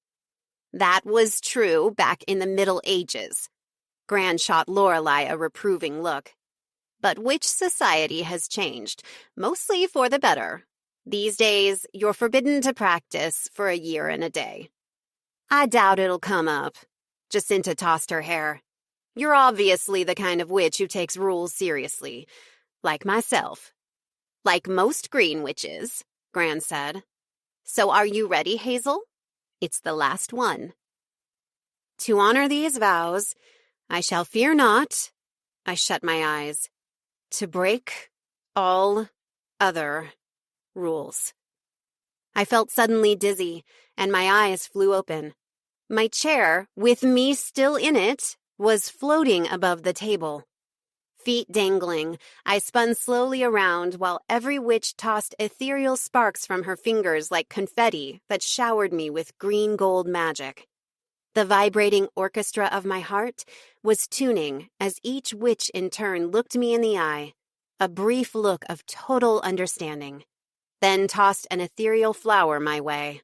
"That was true back in the Middle Ages." Gran shot Lorelei a reproving look. "But witch society has changed, mostly for the better. These days, you're forbidden to practice for a year and a day." "I doubt it'll come up." Jacinta tossed her hair. "You're obviously the kind of witch who takes rules seriously. Like myself." "Like most green witches," Gran said. "So are you ready, Hazel? It's the last one." "To honor these vows, I shall fear not," I shut my eyes, "to break all other rules." I felt suddenly dizzy, and my eyes flew open. My chair, with me still in it, was floating above the table. Feet dangling, I spun slowly around while every witch tossed ethereal sparks from her fingers like confetti that showered me with green gold magic. The vibrating orchestra of my heart was tuning as each witch in turn looked me in the eye, a brief look of total understanding, then tossed an ethereal flower my way.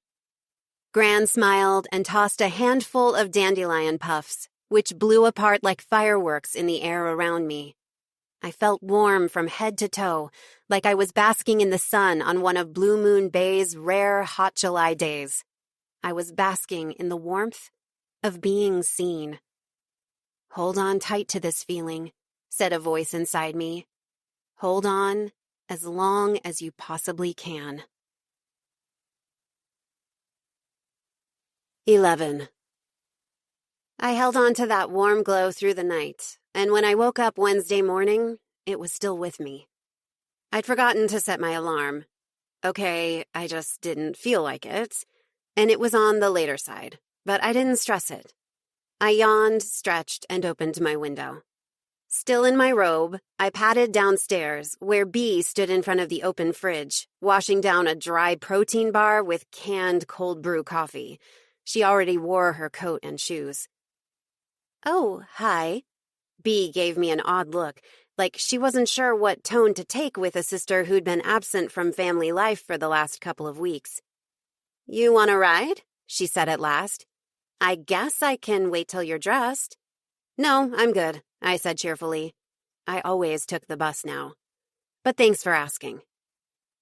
Gran smiled and tossed a handful of dandelion puffs, which blew apart like fireworks in the air around me. I felt warm from head to toe, like I was basking in the sun on one of Blue Moon Bay's rare hot July days. I was basking in the warmth of being seen. "Hold on tight to this feeling," said a voice inside me. "Hold on as long as you possibly can." 11. I held on to that warm glow through the night, and when I woke up Wednesday morning, it was still with me. I'd forgotten to set my alarm. Okay, I just didn't feel like it, and it was on the later side, but I didn't stress it. I yawned, stretched, and opened my window. Still in my robe, I padded downstairs, where Bee stood in front of the open fridge, washing down a dry protein bar with canned cold brew coffee. She already wore her coat and shoes. "Oh, hi." Bee gave me an odd look, like she wasn't sure what tone to take with a sister who'd been absent from family life for the last couple of weeks. "You want a ride?" she said at last. "I guess I can wait till you're dressed." "No, I'm good," I said cheerfully. I always took the bus now. "But thanks for asking."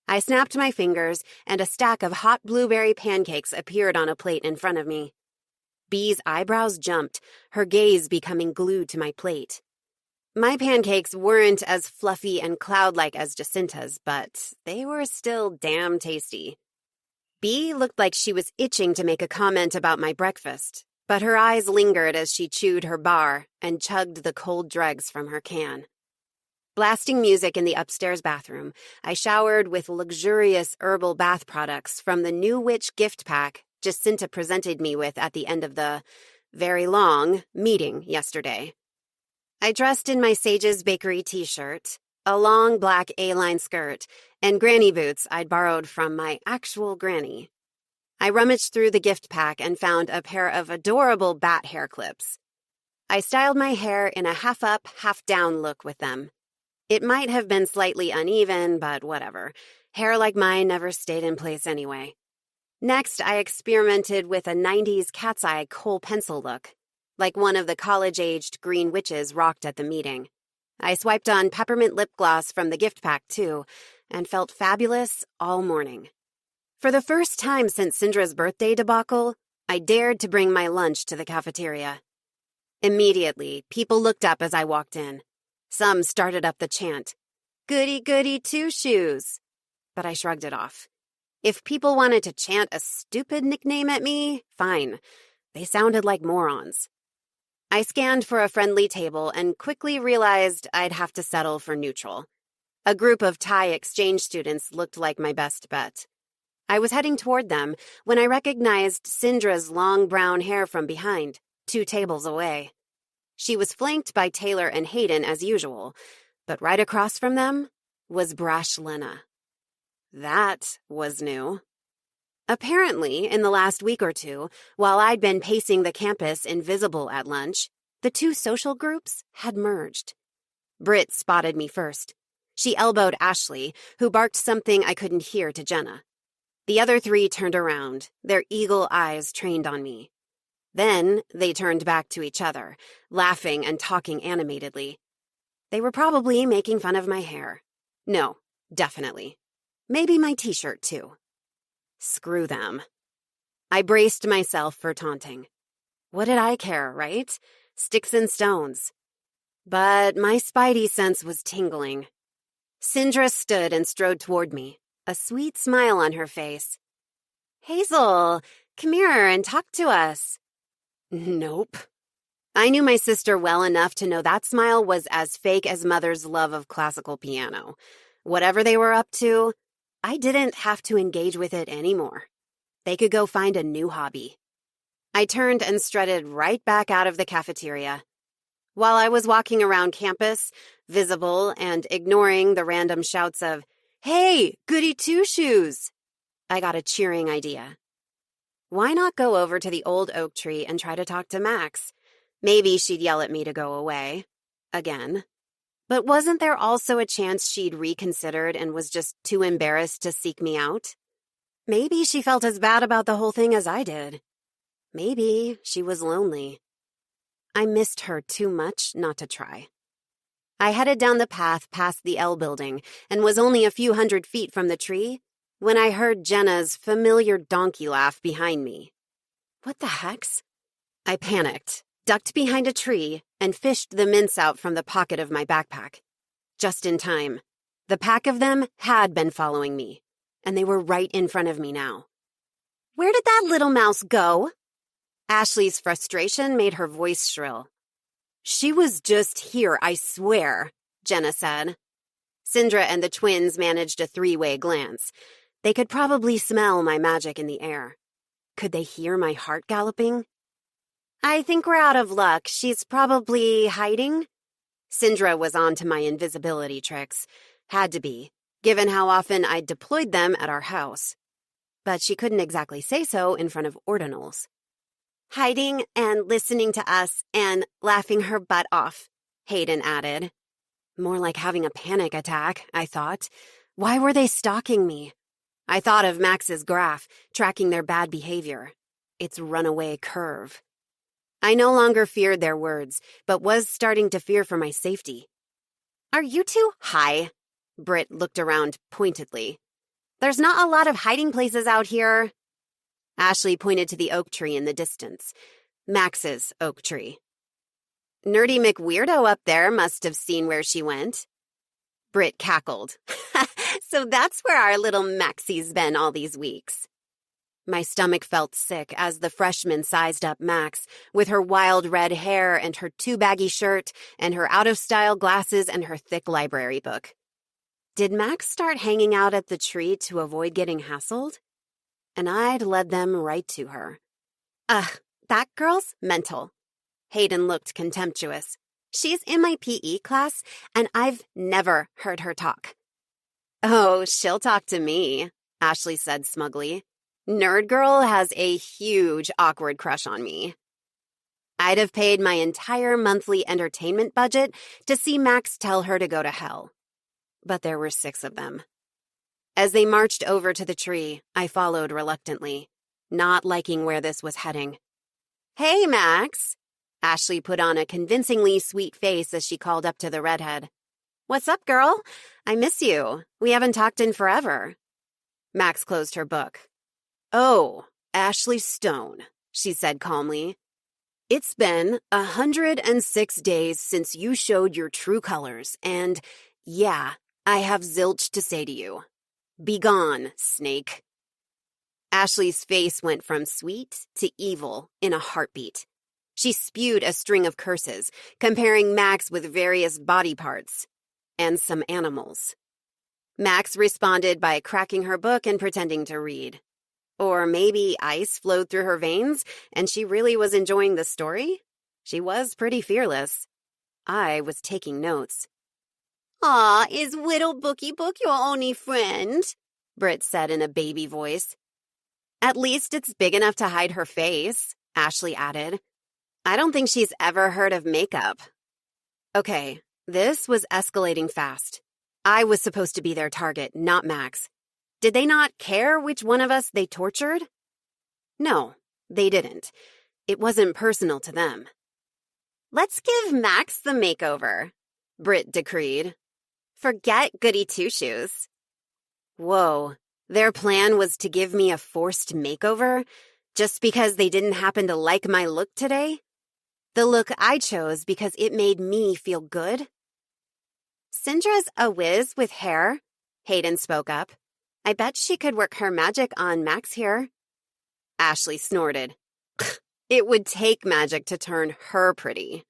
I snapped my fingers, and a stack of hot blueberry pancakes appeared on a plate in front of me. Bee's eyebrows jumped, her gaze becoming glued to my plate. My pancakes weren't as fluffy and cloud-like as Jacinta's, but they were still damn tasty. Bee looked like she was itching to make a comment about my breakfast, but her eyes lingered as she chewed her bar and chugged the cold dregs from her can. Blasting music in the upstairs bathroom, I showered with luxurious herbal bath products from the New Witch gift pack Jacinta presented me with at the end of the very long meeting yesterday. I dressed in my Sage's Bakery t-shirt, a long black A-line skirt, and granny boots I'd borrowed from my actual granny. I rummaged through the gift pack and found a pair of adorable bat hair clips. I styled my hair in a half-up, half-down look with them. It might have been slightly uneven, but whatever. Hair like mine never stayed in place anyway. Next, I experimented with a 90s cat's eye kohl pencil look, like one of the college-aged green witches rocked at the meeting. I swiped on peppermint lip gloss from the gift pack, too, and felt fabulous all morning. For the first time since Syndra's birthday debacle, I dared to bring my lunch to the cafeteria. Immediately, people looked up as I walked in. Some started up the chant, "Goody, goody, two-shoes." But I shrugged it off. If people wanted to chant a stupid nickname at me, fine. They sounded like morons. I scanned for a friendly table and quickly realized I'd have to settle for neutral. A group of Thai exchange students looked like my best bet. I was heading toward them when I recognized Syndra's long brown hair from behind, 2 tables away. She was flanked by Taylor and Hayden as usual, but right across from them was Brash Lena. That was new. Apparently, in the last week or two, while I'd been pacing the campus invisible at lunch, the 2 social groups had merged. Britt spotted me first. She elbowed Ashley, who barked something I couldn't hear to Jenna. The other 3 turned around, their eagle eyes trained on me. Then they turned back to each other, laughing and talking animatedly. They were probably making fun of my hair. No, definitely. Maybe my t-shirt, too. Screw them. I braced myself for taunting. What did I care, right? Sticks and stones. But my spidey sense was tingling. Syndra stood and strode toward me, a sweet smile on her face. "Hazel, come here and talk to us." Nope. I knew my sister well enough to know that smile was as fake as Mother's love of classical piano. Whatever they were up to, I didn't have to engage with it anymore. They could go find a new hobby. I turned and strutted right back out of the cafeteria. While I was walking around campus, visible and ignoring the random shouts of, "Hey, goody two-shoes!" I got a cheering idea. Why not go over to the old oak tree and try to talk to Max? Maybe she'd yell at me to go away. Again. But wasn't there also a chance she'd reconsidered and was just too embarrassed to seek me out? Maybe she felt as bad about the whole thing as I did. Maybe she was lonely. I missed her too much not to try. I headed down the path past the L building and was only a few hundred feet from the tree when I heard Jenna's familiar donkey laugh behind me. What the hex? I panicked, ducked behind a tree, and fished the mints out from the pocket of my backpack. Just in time. The pack of them had been following me, and they were right in front of me now. Where did that little mouse go? Ashley's frustration made her voice shrill. She was just here, I swear, Jenna said. Sindra and the twins managed a three-way glance. They could probably smell my magic in the air. Could they hear my heart galloping? I think we're out of luck. She's probably hiding. Sindra was on to my invisibility tricks. Had to be, given how often I'd deployed them at our house. But she couldn't exactly say so in front of ordinals. Hiding and listening to us and laughing her butt off, Hayden added. More like having a panic attack, I thought. Why were they stalking me? I thought of Max's graph, tracking their bad behavior. Its runaway curve. I no longer feared their words, but was starting to fear for my safety. Are you two high? Britt looked around pointedly. There's not a lot of hiding places out here. Ashley pointed to the oak tree in the distance. Max's oak tree. Nerdy McWeirdo up there must have seen where she went. Britt cackled. So that's where our little Maxie's been all these weeks. My stomach felt sick as the freshman sized up Max, with her wild red hair and her too baggy shirt and her out-of-style glasses and her thick library book. Did Max start hanging out at the tree to avoid getting hassled? And I'd led them right to her. Ugh, that girl's mental. Hayden looked contemptuous. She's in my PE class, and I've never heard her talk. Oh, she'll talk to me, Ashley said smugly. Nerd girl has a huge awkward crush on me. I'd have paid my entire monthly entertainment budget to see Max tell her to go to hell. But there were 6 of them. As they marched over to the tree, I followed reluctantly, not liking where this was heading. Hey, Max! Ashley put on a convincingly sweet face as she called up to the redhead. What's up, girl? I miss you. We haven't talked in forever. Max closed her book. Oh, Ashley Stone, she said calmly. It's been 106 days since you showed your true colors, and, yeah, I have zilch to say to you. Begone, snake. Ashley's face went from sweet to evil in a heartbeat. She spewed a string of curses, comparing Max with various body parts and some animals. Max responded by cracking her book and pretending to read. Or maybe ice flowed through her veins and she really was enjoying the story? She was pretty fearless. I was taking notes. Aw, is Whittle Bookie Book your only friend? Britt said in a baby voice. At least it's big enough to hide her face, Ashley added. I don't think she's ever heard of makeup. Okay, this was escalating fast. I was supposed to be their target, not Max. Did they not care which one of us they tortured? No, they didn't. It wasn't personal to them. Let's give Max the makeover, Britt decreed. Forget goody two-shoes. Whoa, their plan was to give me a forced makeover just because they didn't happen to like my look today? The look I chose because it made me feel good? Sindra's a whiz with hair, Hayden spoke up. I bet she could work her magic on Max here. Ashley snorted. It would take magic to turn her pretty.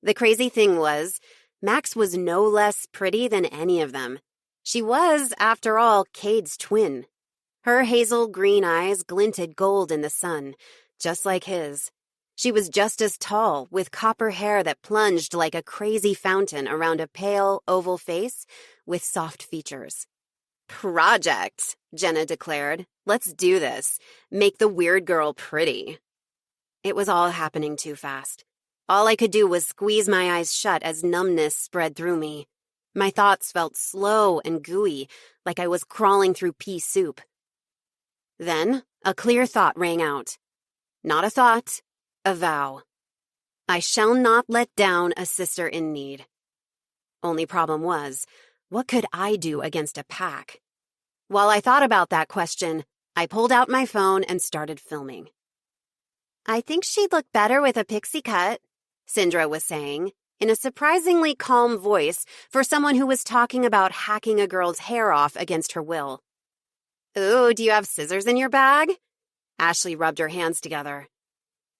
The crazy thing was, Max was no less pretty than any of them. She was, after all, Cade's twin. Her hazel green eyes glinted gold in the sun, just like his. She was just as tall, with copper hair that plunged like a crazy fountain around a pale, oval face with soft features. Project, Jenna declared. Let's do this. Make the weird girl pretty. It was all happening too fast. All I could do was squeeze my eyes shut as numbness spread through me. My thoughts felt slow and gooey, like I was crawling through pea soup. Then, a clear thought rang out. Not a thought, a vow. I shall not let down a sister in need. Only problem was, what could I do against a pack? While I thought about that question, I pulled out my phone and started filming. I think she'd look better with a pixie cut, Sindra was saying, in a surprisingly calm voice for someone who was talking about hacking a girl's hair off against her will. Ooh, do you have scissors in your bag? Ashley rubbed her hands together.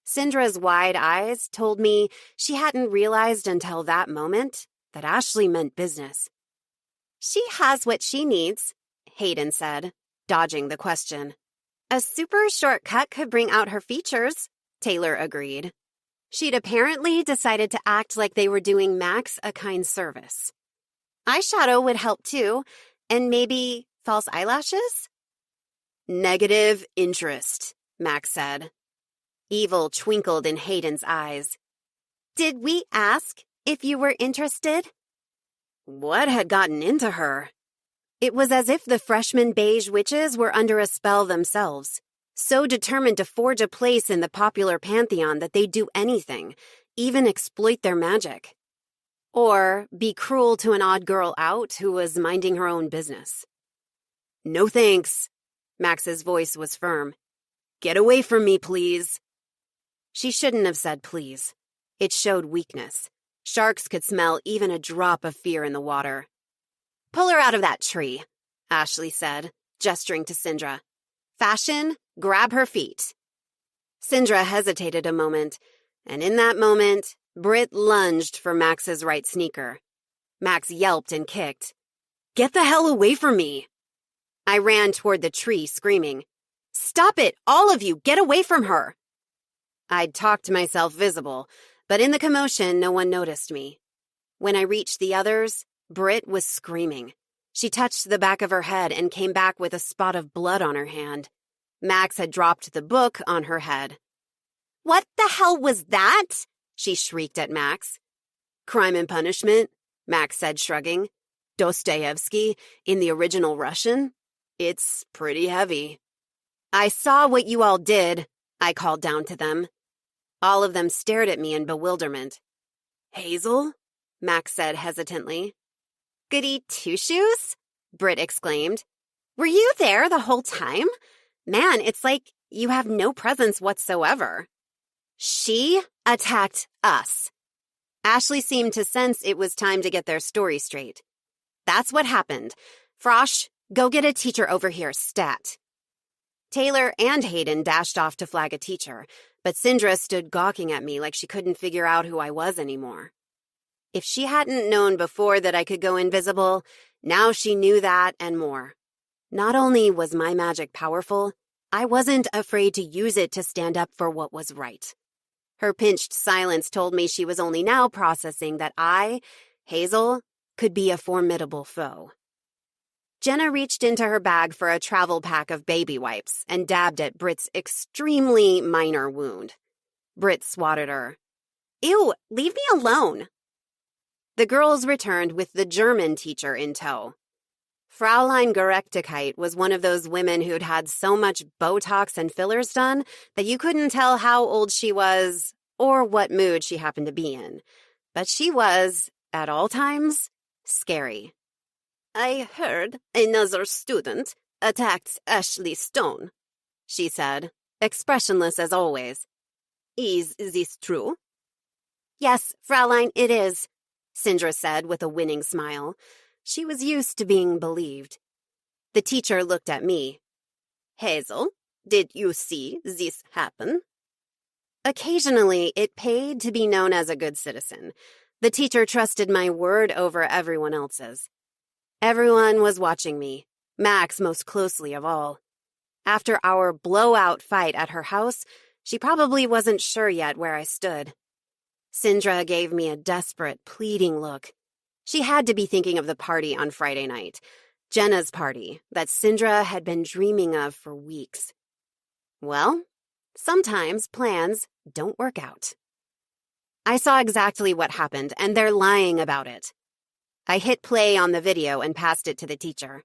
Sindra's wide eyes told me she hadn't realized until that moment that Ashley meant business. She has what she needs, Hayden said, dodging the question. A super short cut could bring out her features, Taylor agreed. She'd apparently decided to act like they were doing Max a kind service. Eyeshadow would help too, and maybe false eyelashes? Negative interest, Max said. Evil twinkled in Hayden's eyes. Did we ask if you were interested? What had gotten into her? It was as if the freshman Beige Witches were under a spell themselves, so determined to forge a place in the popular pantheon that they'd do anything, even exploit their magic. Or be cruel to an odd girl out who was minding her own business. No thanks. Max's voice was firm. Get away from me, please. She shouldn't have said please. It showed weakness. Sharks could smell even a drop of fear in the water. Pull her out of that tree, Ashley said, gesturing to Sindra. Fashion, grab her feet. Sindra hesitated a moment, and in that moment, Britt lunged for Max's right sneaker. Max yelped and kicked. Get the hell away from me! I ran toward the tree, screaming, Stop it, all of you, get away from her! I'd talked myself visible, but in the commotion, no one noticed me. When I reached the others, Britt was screaming. She touched the back of her head and came back with a spot of blood on her hand. Max had dropped the book on her head. What the hell was that? She shrieked at Max. Crime and Punishment, Max said, shrugging. Dostoevsky, in the original Russian. It's pretty heavy. I saw what you all did, I called down to them. All of them stared at me in bewilderment. Hazel? Max said hesitantly. Goody two-shoes? Britt exclaimed. Were you there the whole time? Man, it's like you have no presence whatsoever. She attacked us. Ashley seemed to sense it was time to get their story straight. That's what happened. Frosh, go get a teacher over here, stat. Taylor and Hayden dashed off to flag a teacher, but Sindra stood gawking at me like she couldn't figure out who I was anymore. If she hadn't known before that I could go invisible, now she knew that and more. Not only was my magic powerful, I wasn't afraid to use it to stand up for what was right. Her pinched silence told me she was only now processing that I, Hazel, could be a formidable foe. Jenna reached into her bag for a travel pack of baby wipes and dabbed at Britt's extremely minor wound. Britt swatted her. Ew, leave me alone. The girls returned with the German teacher in tow. Fraulein Gerechtigkeit was one of those women who'd had so much Botox and fillers done that you couldn't tell how old she was or what mood she happened to be in. But she was, at all times, scary. I heard another student attacked Ashley Stone, she said, expressionless as always. Is this true? Yes, Fraulein, it is, Sindra said with a winning smile. She was used to being believed. The teacher looked at me. Hazel, did you see this happen? Occasionally, it paid to be known as a good citizen. The teacher trusted my word over everyone else's. Everyone was watching me, Max most closely of all. After our blowout fight at her house, she probably wasn't sure yet where I stood. Sindra gave me a desperate, pleading look. She had to be thinking of the party on Friday night. Jenna's party that Sindra had been dreaming of for weeks. Well, sometimes plans don't work out. I saw exactly what happened, and they're lying about it. I hit play on the video and passed it to the teacher.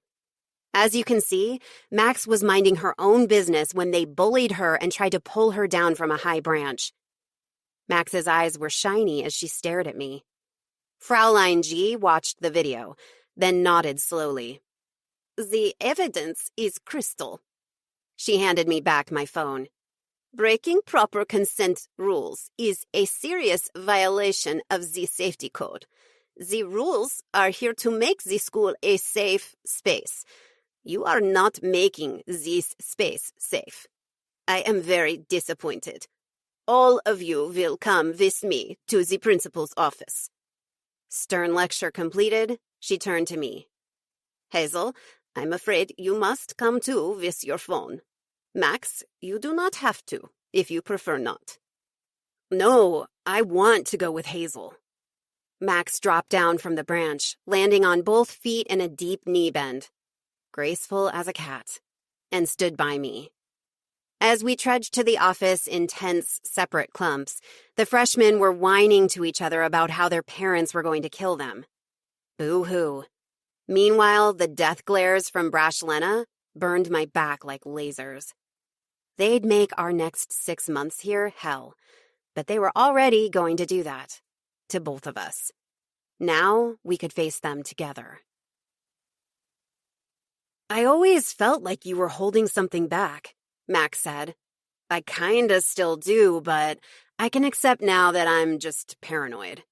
As you can see, Max was minding her own business when they bullied her and tried to pull her down from a high branch. Max's eyes were shiny as she stared at me. Fraulein G watched the video, then nodded slowly. The evidence is crystal. She handed me back my phone. Breaking proper consent rules is a serious violation of the safety code. The rules are here to make the school a safe space. You are not making this space safe. I am very disappointed. All of you will come with me to the principal's office. Stern lecture completed, she turned to me. Hazel, I'm afraid you must come too with your phone. Max, you do not have to, if you prefer not. No, I want to go with Hazel. Max dropped down from the branch, landing on both feet in a deep knee bend, graceful as a cat, and stood by me. As we trudged to the office in tense, separate clumps, the freshmen were whining to each other about how their parents were going to kill them. Boo-hoo. Meanwhile, the death glares from Brash Lena burned my back like lasers. They'd make our next 6 months here hell, but they were already going to do that, to both of us. Now we could face them together. I always felt like you were holding something back, Max said. I kinda still do, but I can accept now that I'm just paranoid.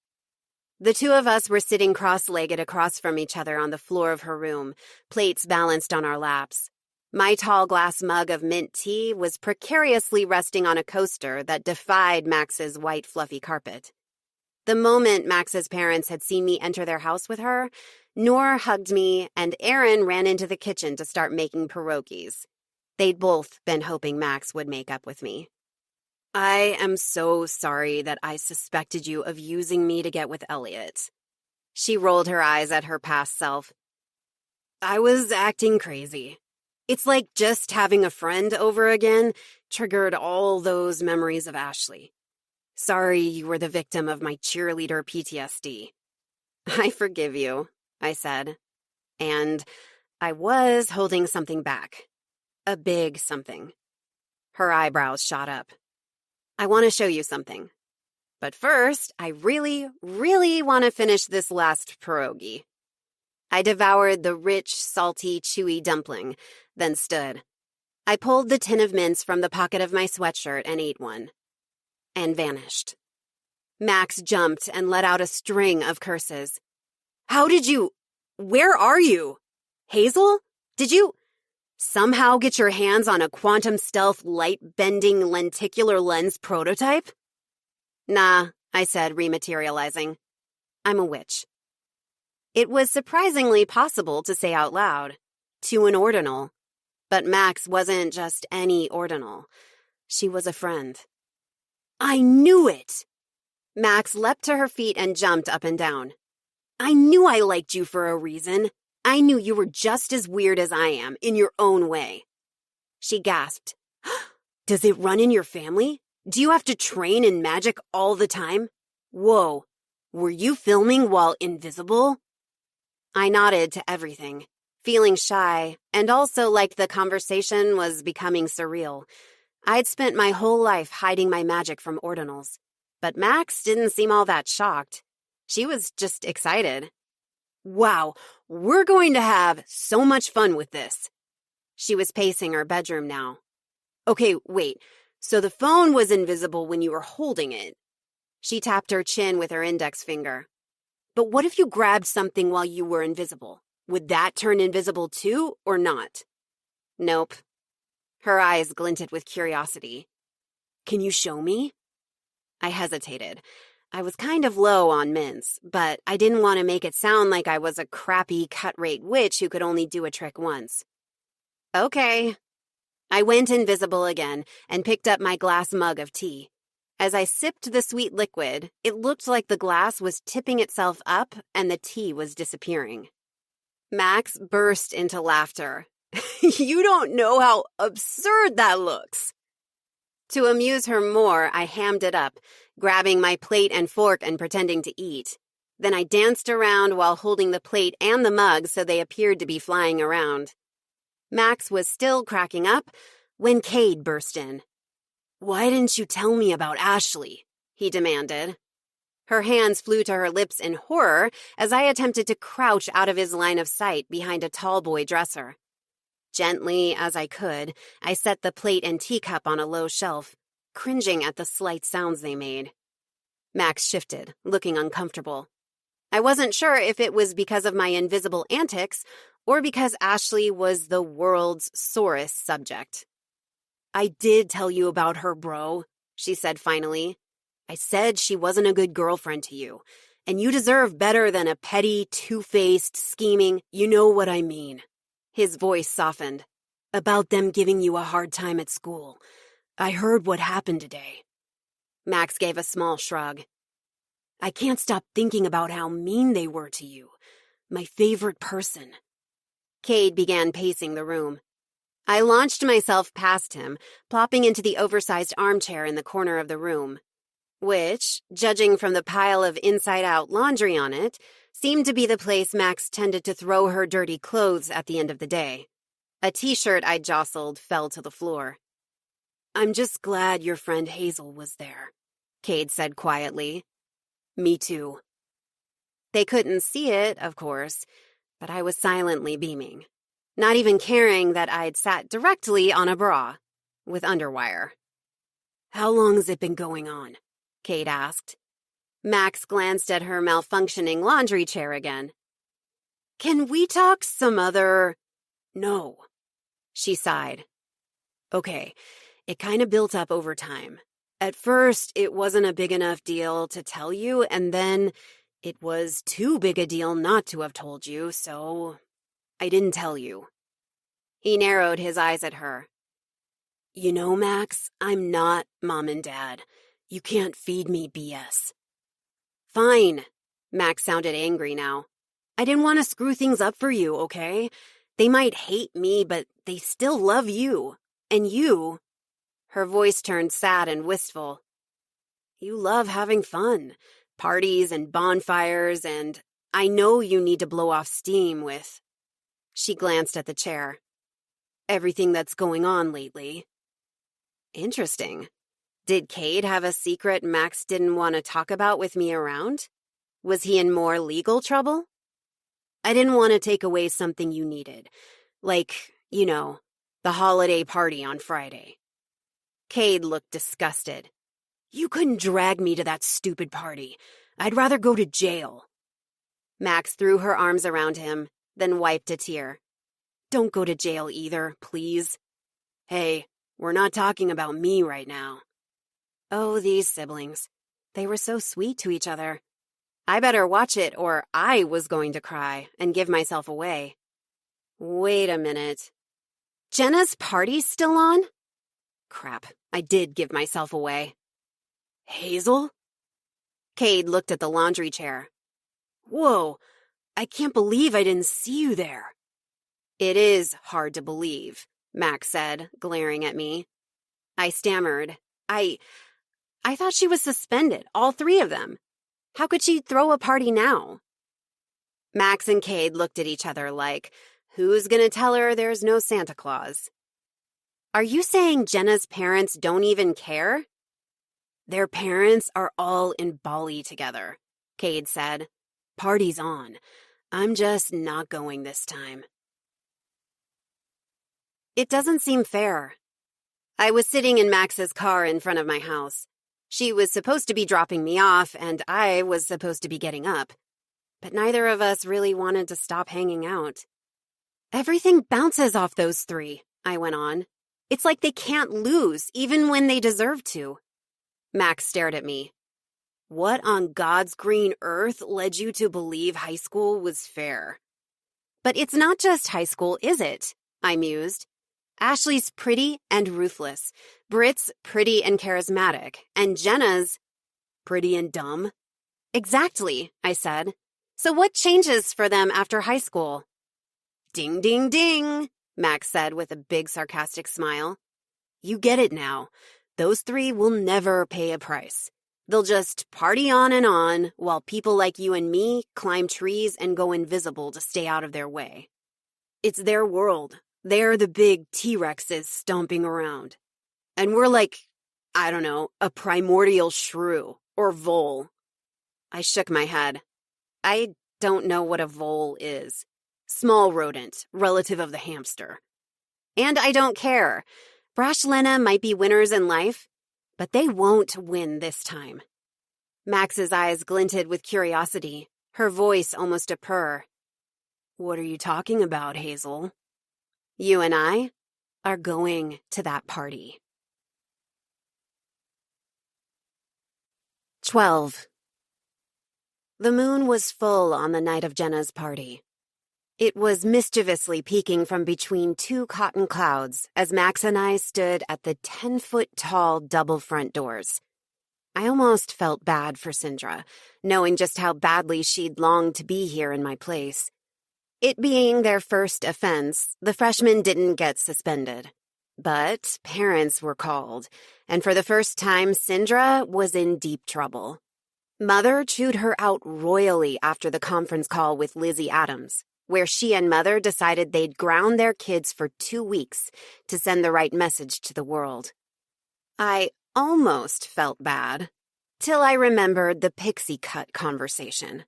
The two of us were sitting cross-legged across from each other on the floor of her room, plates balanced on our laps. My tall glass mug of mint tea was precariously resting on a coaster that defied Max's white fluffy carpet. The moment Max's parents had seen me enter their house with her, Noor hugged me and Aaron ran into the kitchen to start making pierogies. They'd both been hoping Max would make up with me. I am so sorry that I suspected you of using me to get with Elliot. She rolled her eyes at her past self. I was acting crazy. It's like just having a friend over again triggered all those memories of Ashley. Sorry you were the victim of my cheerleader PTSD. I forgive you, I said. And I was holding something back. A big something. Her eyebrows shot up. I want to show you something. But first, I really, really want to finish this last pierogi. I devoured the rich, salty, chewy dumpling, then stood. I pulled the tin of mints from the pocket of my sweatshirt and ate one. And vanished. Max jumped and let out a string of curses. How did you... Where are you? Hazel? Did you... somehow get your hands on a quantum stealth light-bending lenticular lens prototype? Nah, I said, rematerializing. I'm a witch. It was surprisingly possible to say out loud, to an ordinal. But Max wasn't just any ordinal. She was a friend. I knew it! Max leapt to her feet and jumped up and down. I knew I liked you for a reason. I knew you were just as weird as I am, in your own way. She gasped. Does it run in your family? Do you have to train in magic all the time? Whoa, were you filming while invisible? I nodded to everything, feeling shy, and also like the conversation was becoming surreal. I'd spent my whole life hiding my magic from ordinals, but Max didn't seem all that shocked. She was just excited. Wow, we're going to have so much fun with this. She was pacing her bedroom now. Okay, wait, so the phone was invisible when you were holding it. She tapped her chin with her index finger. But what if you grabbed something while you were invisible? Would that turn invisible too, or not? Nope. Her eyes glinted with curiosity. Can you show me? I hesitated. I was kind of low on mints, but I didn't want to make it sound like I was a crappy cut-rate witch who could only do a trick once. Okay. I went invisible again and picked up my glass mug of tea. As I sipped the sweet liquid, it looked like the glass was tipping itself up and the tea was disappearing. Max burst into laughter. You don't know how absurd that looks. To amuse her more, I hammed it up, grabbing my plate and fork and pretending to eat. Then I danced around while holding the plate and the mug so they appeared to be flying around. Max was still cracking up when Cade burst in. "Why didn't you tell me about Ashley?" he demanded. Her hands flew to her lips in horror as I attempted to crouch out of his line of sight behind a tall boy dresser. Gently as I could, I set the plate and teacup on a low shelf, cringing at the slight sounds they made. Max shifted, looking uncomfortable. I wasn't sure if it was because of my invisible antics or because Ashley was the world's sorest subject. "I did tell you about her, bro," she said finally. "I said she wasn't a good girlfriend to you, and you deserve better than a petty, two-faced, scheming, you know what I mean." His voice softened. "About them giving you a hard time at school. I heard what happened today." Max gave a small shrug. "I can't stop thinking about how mean they were to you. My favorite person." Cade began pacing the room. I launched myself past him, plopping into the oversized armchair in the corner of the room, which, judging from the pile of inside-out laundry on it, seemed to be the place Max tended to throw her dirty clothes at the end of the day. A t-shirt I jostled fell to the floor. "I'm just glad your friend Hazel was there," Cade said quietly. "Me too." They couldn't see it, of course, but I was silently beaming, not even caring that I'd sat directly on a bra, with underwire. "How long's it been going on?" Cade asked. Max glanced at her malfunctioning laundry chair again. "Can we talk some other—" "No," she sighed. "Okay, it kind of built up over time. At first, it wasn't a big enough deal to tell you, and then it was too big a deal not to have told you, so I didn't tell you." He narrowed his eyes at her. "You know, Max, I'm not Mom and Dad. You can't feed me BS." "Fine." Max sounded angry now. "I didn't want to screw things up for you, okay? They might hate me, but they still love you. And you—" Her voice turned sad and wistful. "You love having fun. Parties and bonfires, and I know you need to blow off steam with—" She glanced at the chair. "Everything that's going on lately." Interesting. Did Cade have a secret Max didn't want to talk about with me around? Was he in more legal trouble? "I didn't want to take away something you needed. Like, you know, the holiday party on Friday." Cade looked disgusted. "You couldn't drag me to that stupid party. I'd rather go to jail." Max threw her arms around him, then wiped a tear. "Don't go to jail either, please." "Hey, we're not talking about me right now." Oh, these siblings. They were so sweet to each other. I better watch it or I was going to cry and give myself away. Wait a minute. Jenna's party's still on? Crap, I did give myself away. "Hazel?" Cade looked at the laundry chair. "Whoa, I can't believe I didn't see you there." "It is hard to believe," Max said, glaring at me. I stammered. I thought she was suspended, all three of them. How could she throw a party now?" Max and Cade looked at each other like, who's gonna tell her there's no Santa Claus? "Are you saying Jenna's parents don't even care?" "Their parents are all in Bali together," Cade said. "Party's on. I'm just not going this time." It doesn't seem fair. I was sitting in Max's car in front of my house. She was supposed to be dropping me off, and I was supposed to be getting up. But neither of us really wanted to stop hanging out. "Everything bounces off those three," I went on. "It's like they can't lose, even when they deserve to." Max stared at me. "What on God's green earth led you to believe high school was fair?" "But it's not just high school, is it?" I mused. "Ashley's pretty and ruthless. Britt's pretty and charismatic. And Jenna's pretty and dumb." "Exactly," I said. "So what changes for them after high school?" Ding, ding, ding, Max said with a big sarcastic smile. You get it now. Those three will never pay a price. They'll just party on while people like you and me climb trees and go invisible to stay out of their way. It's their world. They're the big T-Rexes stomping around. And we're like, I don't know, a primordial shrew or vole. I shook my head. I don't know what a vole is. Small rodent, relative of the hamster. And I don't care. Brash Lena might be winners in life, but they won't win this time. Max's eyes glinted with curiosity, her voice almost a purr. What are you talking about, Hazel? You and I are going to that party. 12. The moon was full on the night of Jenna's party. It was mischievously peeking from between two cotton clouds as Max and I stood at the 10-foot-tall double front doors. I almost felt bad for Sindra, knowing just how badly she'd longed to be here in my place. It being their first offense, the freshmen didn't get suspended. But parents were called, and for the first time, Sindra was in deep trouble. Mother chewed her out royally after the conference call with Lizzie Adams, where she and Mother decided they'd ground their kids for 2 weeks to send the right message to the world. I almost felt bad, till I remembered the pixie cut conversation.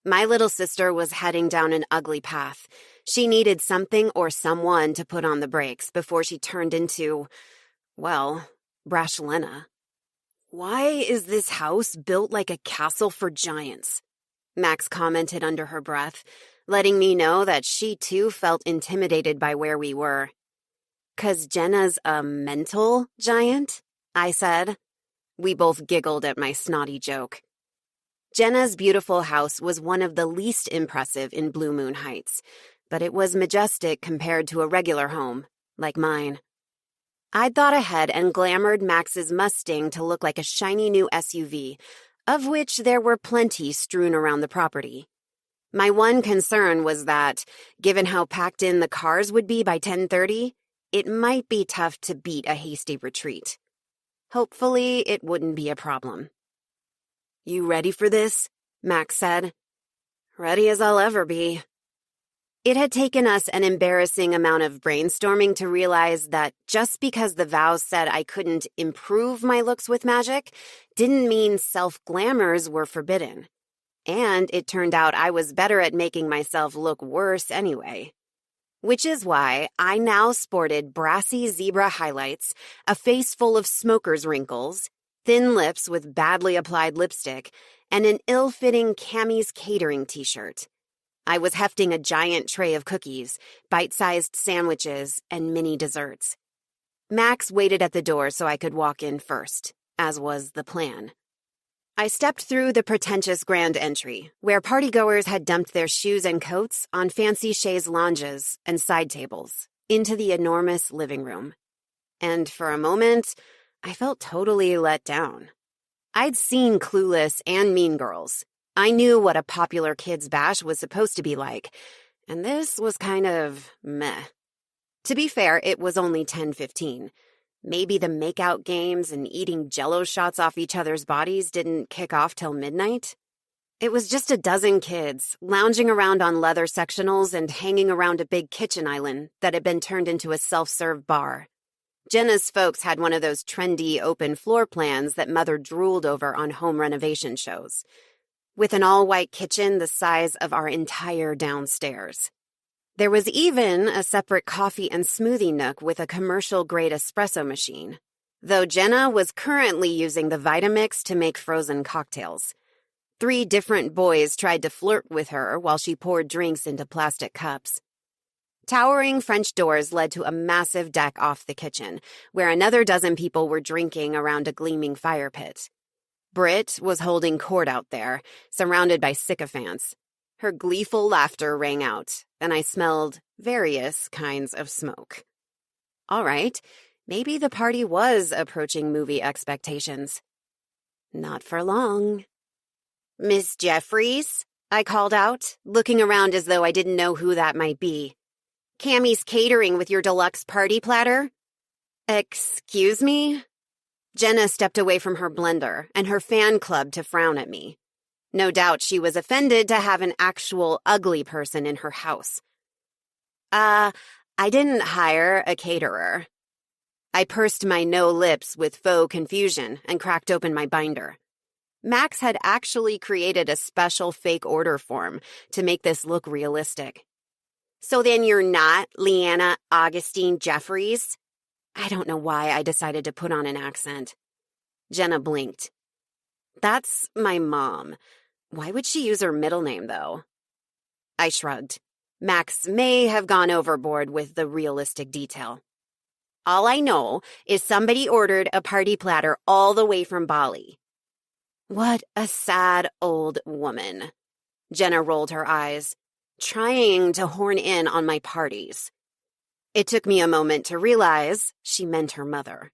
My little sister was heading down an ugly path. She needed something or someone to put on the brakes before she turned into, well, Brash Lena. Why is this house built like a castle for giants? Max commented under her breath, letting me know that she too felt intimidated by where we were. 'Cause Jenna's a mental giant? I said. We both giggled at my snotty joke. Jenna's beautiful house was one of the least impressive in Blue Moon Heights, but it was majestic compared to a regular home, like mine. I'd thought ahead and glamoured Max's Mustang to look like a shiny new SUV, of which there were plenty strewn around the property. My one concern was that, given how packed in the cars would be by 10:30, it might be tough to beat a hasty retreat. Hopefully, it wouldn't be a problem. You ready for this? Max said. Ready as I'll ever be. It had taken us an embarrassing amount of brainstorming to realize that just because the vows said I couldn't improve my looks with magic didn't mean self-glamours were forbidden. And it turned out I was better at making myself look worse anyway. Which is why I now sported brassy zebra highlights, a face full of smoker's wrinkles, thin lips with badly applied lipstick, and an ill-fitting Cammy's Catering t-shirt. I was hefting a giant tray of cookies, bite-sized sandwiches, and mini desserts. Max waited at the door so I could walk in first, as was the plan. I stepped through the pretentious grand entry, where partygoers had dumped their shoes and coats on fancy chaise lounges and side tables, into the enormous living room. And for a moment, I felt totally let down. I'd seen Clueless and Mean Girls. I knew what a popular kids' bash was supposed to be like, and this was kind of meh. To be fair, it was only 10:15. Maybe the make-out games and eating Jell-O shots off each other's bodies didn't kick off till midnight. It was just a dozen kids, lounging around on leather sectionals and hanging around a big kitchen island that had been turned into a self-serve bar. Jenna's folks had one of those trendy open floor plans that Mother drooled over on home renovation shows, with an all-white kitchen the size of our entire downstairs. There was even a separate coffee and smoothie nook with a commercial-grade espresso machine, though Jenna was currently using the Vitamix to make frozen cocktails. 3 different boys tried to flirt with her while she poured drinks into plastic cups. Towering French doors led to a massive deck off the kitchen, where another dozen people were drinking around a gleaming fire pit. Britt was holding court out there, surrounded by sycophants. Her gleeful laughter rang out, and I smelled various kinds of smoke. All right, maybe the party was approaching movie expectations. Not for long. Miss Jeffries, I called out, looking around as though I didn't know who that might be. Cammy's Catering with your deluxe party platter? Excuse me? Jenna stepped away from her blender and her fan club to frown at me. No doubt she was offended to have an actual ugly person in her house. I didn't hire a caterer. I pursed my no lips with faux confusion and cracked open my binder. Max had actually created a special fake order form to make this look realistic. So then you're not Leanna Augustine Jeffries? I don't know why I decided to put on an accent. Jenna blinked. That's my mom. Why would she use her middle name, though? I shrugged. Max may have gone overboard with the realistic detail. All I know is somebody ordered a party platter all the way from Bali. What a sad old woman. Jenna rolled her eyes, trying to horn in on my parties. It took me a moment to realize she meant her mother.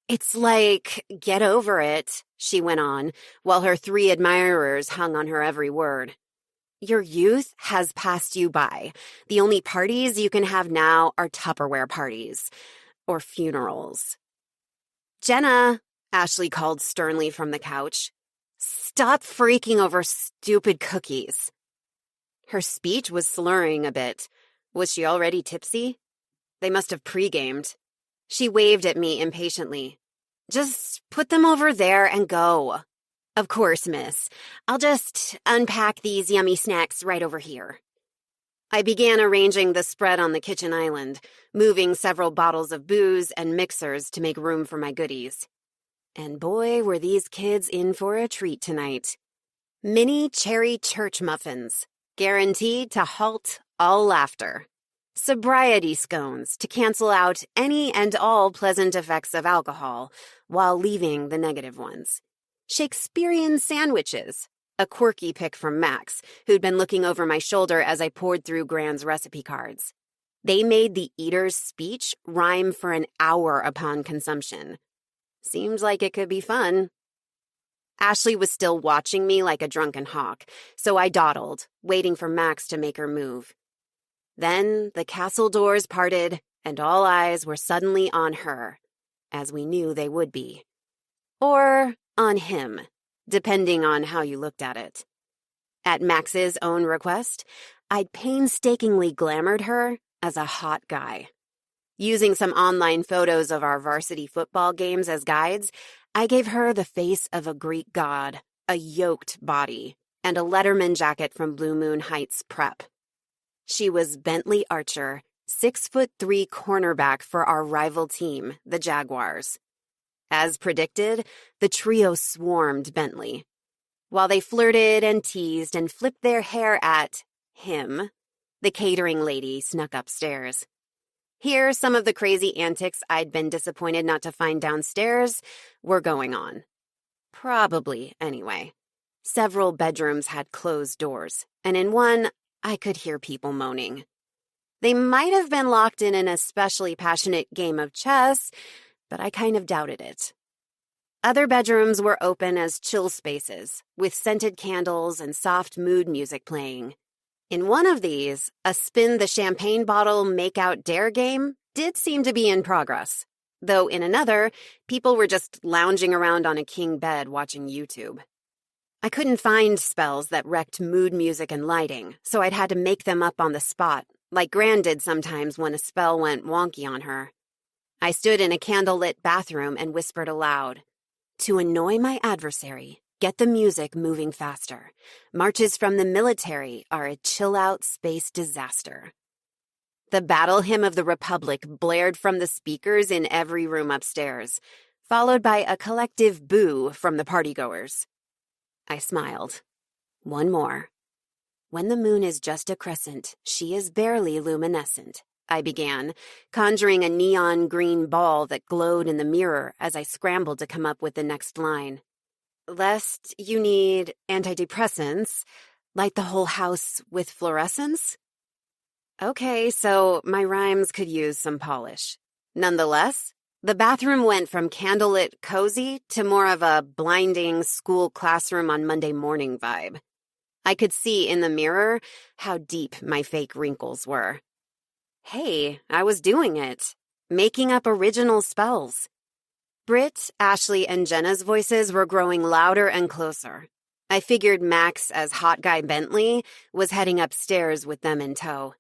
It's like, get over it, she went on, while her 3 admirers hung on her every word. Your youth has passed you by. The only parties you can have now are Tupperware parties. Or funerals. Jenna, Ashley called sternly from the couch. Stop freaking over stupid cookies. Her speech was slurring a bit. Was she already tipsy? They must have pre-gamed. She waved at me impatiently. Just put them over there and go. Of course, miss. I'll just unpack these yummy snacks right over here. I began arranging the spread on the kitchen island, moving several bottles of booze and mixers to make room for my goodies. And boy, were these kids in for a treat tonight. Mini cherry church muffins, guaranteed to halt all laughter. Sobriety scones to cancel out any and all pleasant effects of alcohol while leaving the negative ones. Shakespearean sandwiches, a quirky pick from Max, who'd been looking over my shoulder as I poured through Gran's recipe cards. They made the eater's speech rhyme for an hour upon consumption. Seems like it could be fun. Ashley was still watching me like a drunken hawk, so I dawdled, waiting for Max to make her move. Then the castle doors parted, and all eyes were suddenly on her, as we knew they would be. Or on him, depending on how you looked at it. At Max's own request, I'd painstakingly glamoured her as a hot guy. Using some online photos of our varsity football games as guides, I gave her the face of a Greek god, a yoked body, and a Letterman jacket from Blue Moon Heights Prep. She was Bentley Archer, 6'3" cornerback for our rival team, the Jaguars. As predicted, the trio swarmed Bentley. While they flirted and teased and flipped their hair at him, the catering lady snuck upstairs. Here, some of the crazy antics I'd been disappointed not to find downstairs were going on. Probably, anyway. Several bedrooms had closed doors, and in one, I could hear people moaning. They might have been locked in an especially passionate game of chess, but I kind of doubted it. Other bedrooms were open as chill spaces, with scented candles and soft mood music playing. In one of these, a spin the champagne bottle make-out dare game did seem to be in progress, though in another, people were just lounging around on a king bed watching YouTube. I couldn't find spells that wrecked mood music and lighting, so I'd had to make them up on the spot, like Gran did sometimes when a spell went wonky on her. I stood in a candlelit bathroom and whispered aloud, "To annoy my adversary, get the music moving faster. Marches from the military are a chill-out space disaster." The battle hymn of the Republic blared from the speakers in every room upstairs, followed by a collective boo from the partygoers. I smiled. One more. When the moon is just a crescent, she is barely luminescent, I began, conjuring a neon green ball that glowed in the mirror as I scrambled to come up with the next line. Lest you need antidepressants, light the whole house with fluorescence? Okay, so my rhymes could use some polish. Nonetheless, the bathroom went from candlelit cozy to more of a blinding school classroom on Monday morning vibe. I could see in the mirror how deep my fake wrinkles were. Hey, I was doing it. Making up original spells. Britt, Ashley, and Jenna's voices were growing louder and closer. I figured Max, as hot guy Bentley, was heading upstairs with them in tow.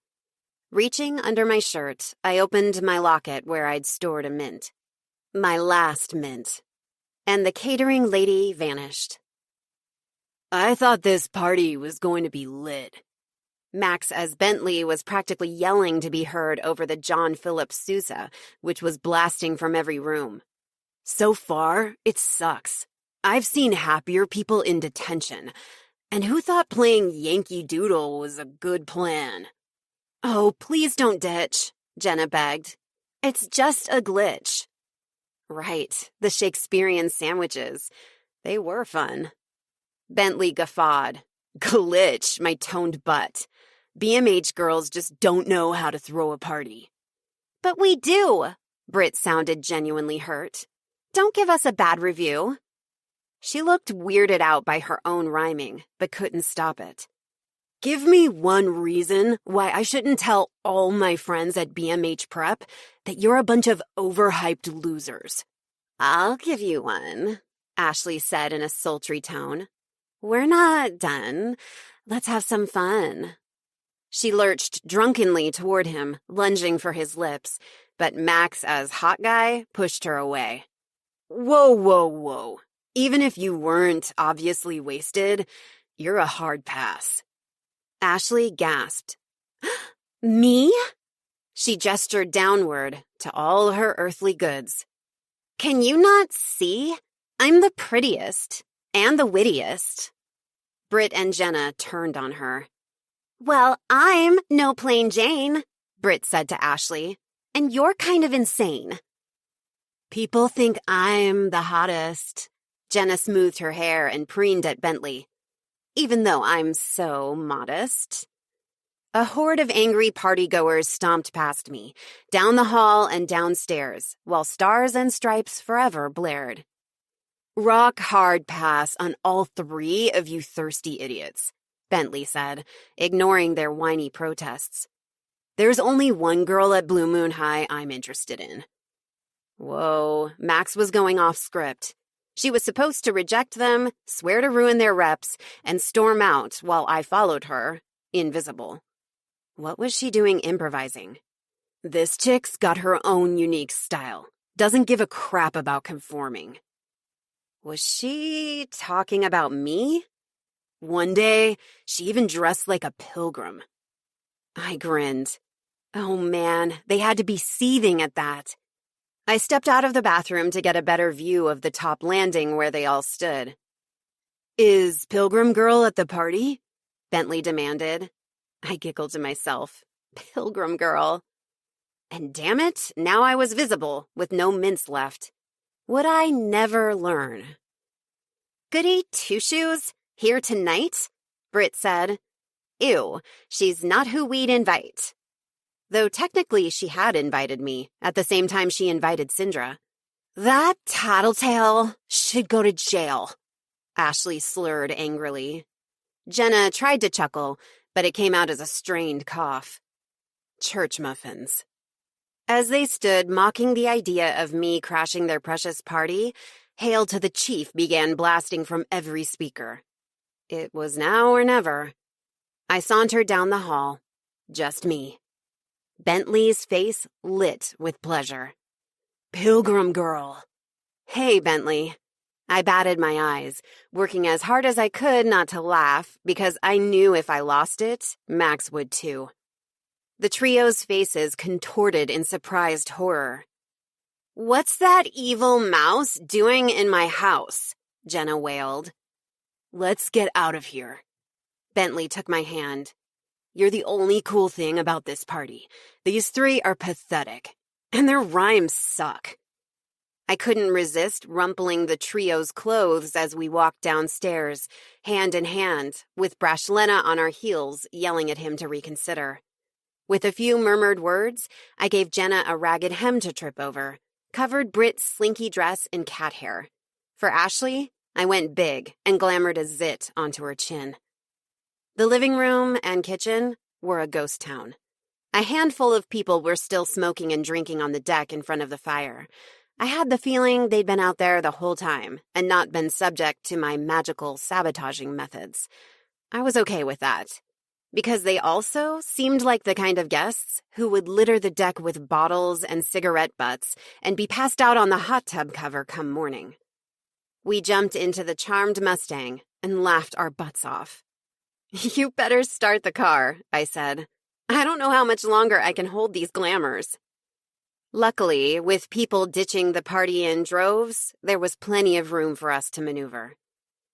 Reaching under my shirt, I opened my locket where I'd stored a mint. My last mint. And the catering lady vanished. I thought this party was going to be lit. Max, as Bentley, was practically yelling to be heard over the John Philip Sousa, which was blasting from every room. So far, it sucks. I've seen happier people in detention. And who thought playing Yankee Doodle was a good plan? Oh, please don't ditch, Jenna begged. It's just a glitch. Right, the Shakespearean sandwiches. They were fun. Bentley guffawed. Glitch, my toned butt. BMH girls just don't know how to throw a party. But we do, Britt sounded genuinely hurt. Don't give us a bad review. She looked weirded out by her own rhyming, but couldn't stop it. Give me one reason why I shouldn't tell all my friends at BMH Prep that you're a bunch of overhyped losers. I'll give you one, Ashley said in a sultry tone. We're not done. Let's have some fun. She lurched drunkenly toward him, lunging for his lips, but Max, as hot guy, pushed her away. Whoa. Even if you weren't obviously wasted, you're a hard pass. Ashley gasped. Me? She gestured downward to all her earthly goods. Can you not see? I'm the prettiest and the wittiest. Britt and Jenna turned on her. Well, I'm no plain Jane, Britt said to Ashley, and you're kind of insane. People think I'm the hottest. Jenna smoothed her hair and preened at Bentley. Even though I'm so modest. A horde of angry partygoers stomped past me, down the hall and downstairs, while Stars and Stripes Forever blared. Rock hard pass on all three of you thirsty idiots, Bentley said, ignoring their whiny protests. There's only one girl at Blue Moon High I'm interested in. Whoa, Max was going off script. She was supposed to reject them, swear to ruin their reps, and storm out while I followed her, invisible. What was she doing improvising? This chick's got her own unique style. Doesn't give a crap about conforming. Was she talking about me? One day, she even dressed like a pilgrim. I grinned. Oh man, they had to be seething at that. I stepped out of the bathroom to get a better view of the top landing where they all stood. Is Pilgrim Girl at the party? Bentley demanded. I giggled to myself. Pilgrim Girl. And damn it, now I was visible, with no mints left. Would I never learn? Goody Two-Shoes? Here tonight? Britt said. Ew, she's not who we'd invite. Though technically she had invited me, at the same time she invited Syndra. That tattletale should go to jail, Ashley slurred angrily. Jenna tried to chuckle, but it came out as a strained cough. Church muffins. As they stood mocking the idea of me crashing their precious party, Hail to the Chief began blasting from every speaker. It was now or never. I sauntered down the hall. Just me. Bentley's face lit with pleasure. Pilgrim Girl. Hey, Bentley. I batted my eyes, working as hard as I could not to laugh, because I knew if I lost it, Max would too. The trio's faces contorted in surprised horror. What's that evil mouse doing in my house? Jenna wailed. Let's get out of here. Bentley took my hand. You're the only cool thing about this party. These three are pathetic, and their rhymes suck. I couldn't resist rumpling the trio's clothes as we walked downstairs, hand in hand, with Brashlena on our heels yelling at him to reconsider. With a few murmured words, I gave Jenna a ragged hem to trip over, covered Britt's slinky dress in cat hair. For Ashley, I went big and glamoured a zit onto her chin. The living room and kitchen were a ghost town. A handful of people were still smoking and drinking on the deck in front of the fire. I had the feeling they'd been out there the whole time and not been subject to my magical sabotaging methods. I was okay with that, because they also seemed like the kind of guests who would litter the deck with bottles and cigarette butts and be passed out on the hot tub cover come morning. We jumped into the charmed Mustang and laughed our butts off. "You better start the car," I said. "I don't know how much longer I can hold these glamours." Luckily, with people ditching the party in droves, there was plenty of room for us to maneuver.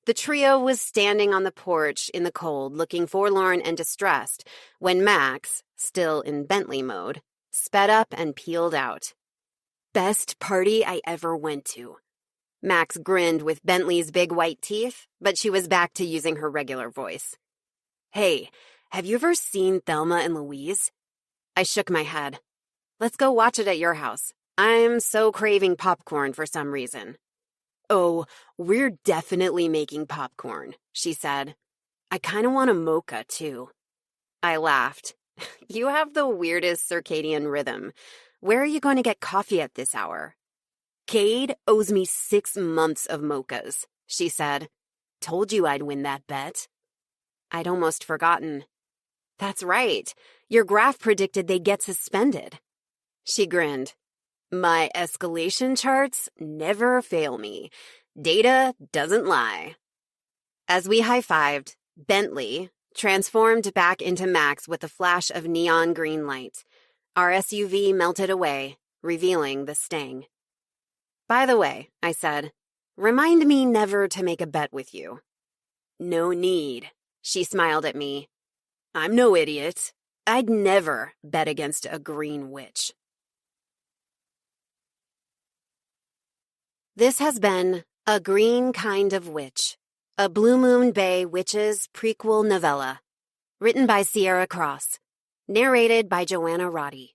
The trio was standing on the porch in the cold, looking forlorn and distressed, when Max, still in Bentley mode, sped up and peeled out. "Best party I ever went to." Max grinned with Bentley's big white teeth, but she was back to using her regular voice. "Hey, have you ever seen Thelma and Louise?" I shook my head. "Let's go watch it at your house. I'm so craving popcorn for some reason." "Oh, we're definitely making popcorn," she said. "I kind of want a mocha, too." I laughed. "You have the weirdest circadian rhythm. Where are you going to get coffee at this hour?" "Cade owes me 6 months of mochas," she said. "Told you I'd win that bet." I'd almost forgotten. "That's right. Your graph predicted they'd get suspended." She grinned. "My escalation charts never fail me. Data doesn't lie." As we high-fived, Bentley transformed back into Max with a flash of neon green light. Our SUV melted away, revealing the Stang. "By the way," I said, "remind me never to make a bet with you." "No need." She smiled at me. "I'm no idiot. I'd never bet against a green witch." This has been A Green Kind of Witch, a Blue Moon Bay Witches prequel novella, written by Sierra Cross, narrated by Joanna Roddy.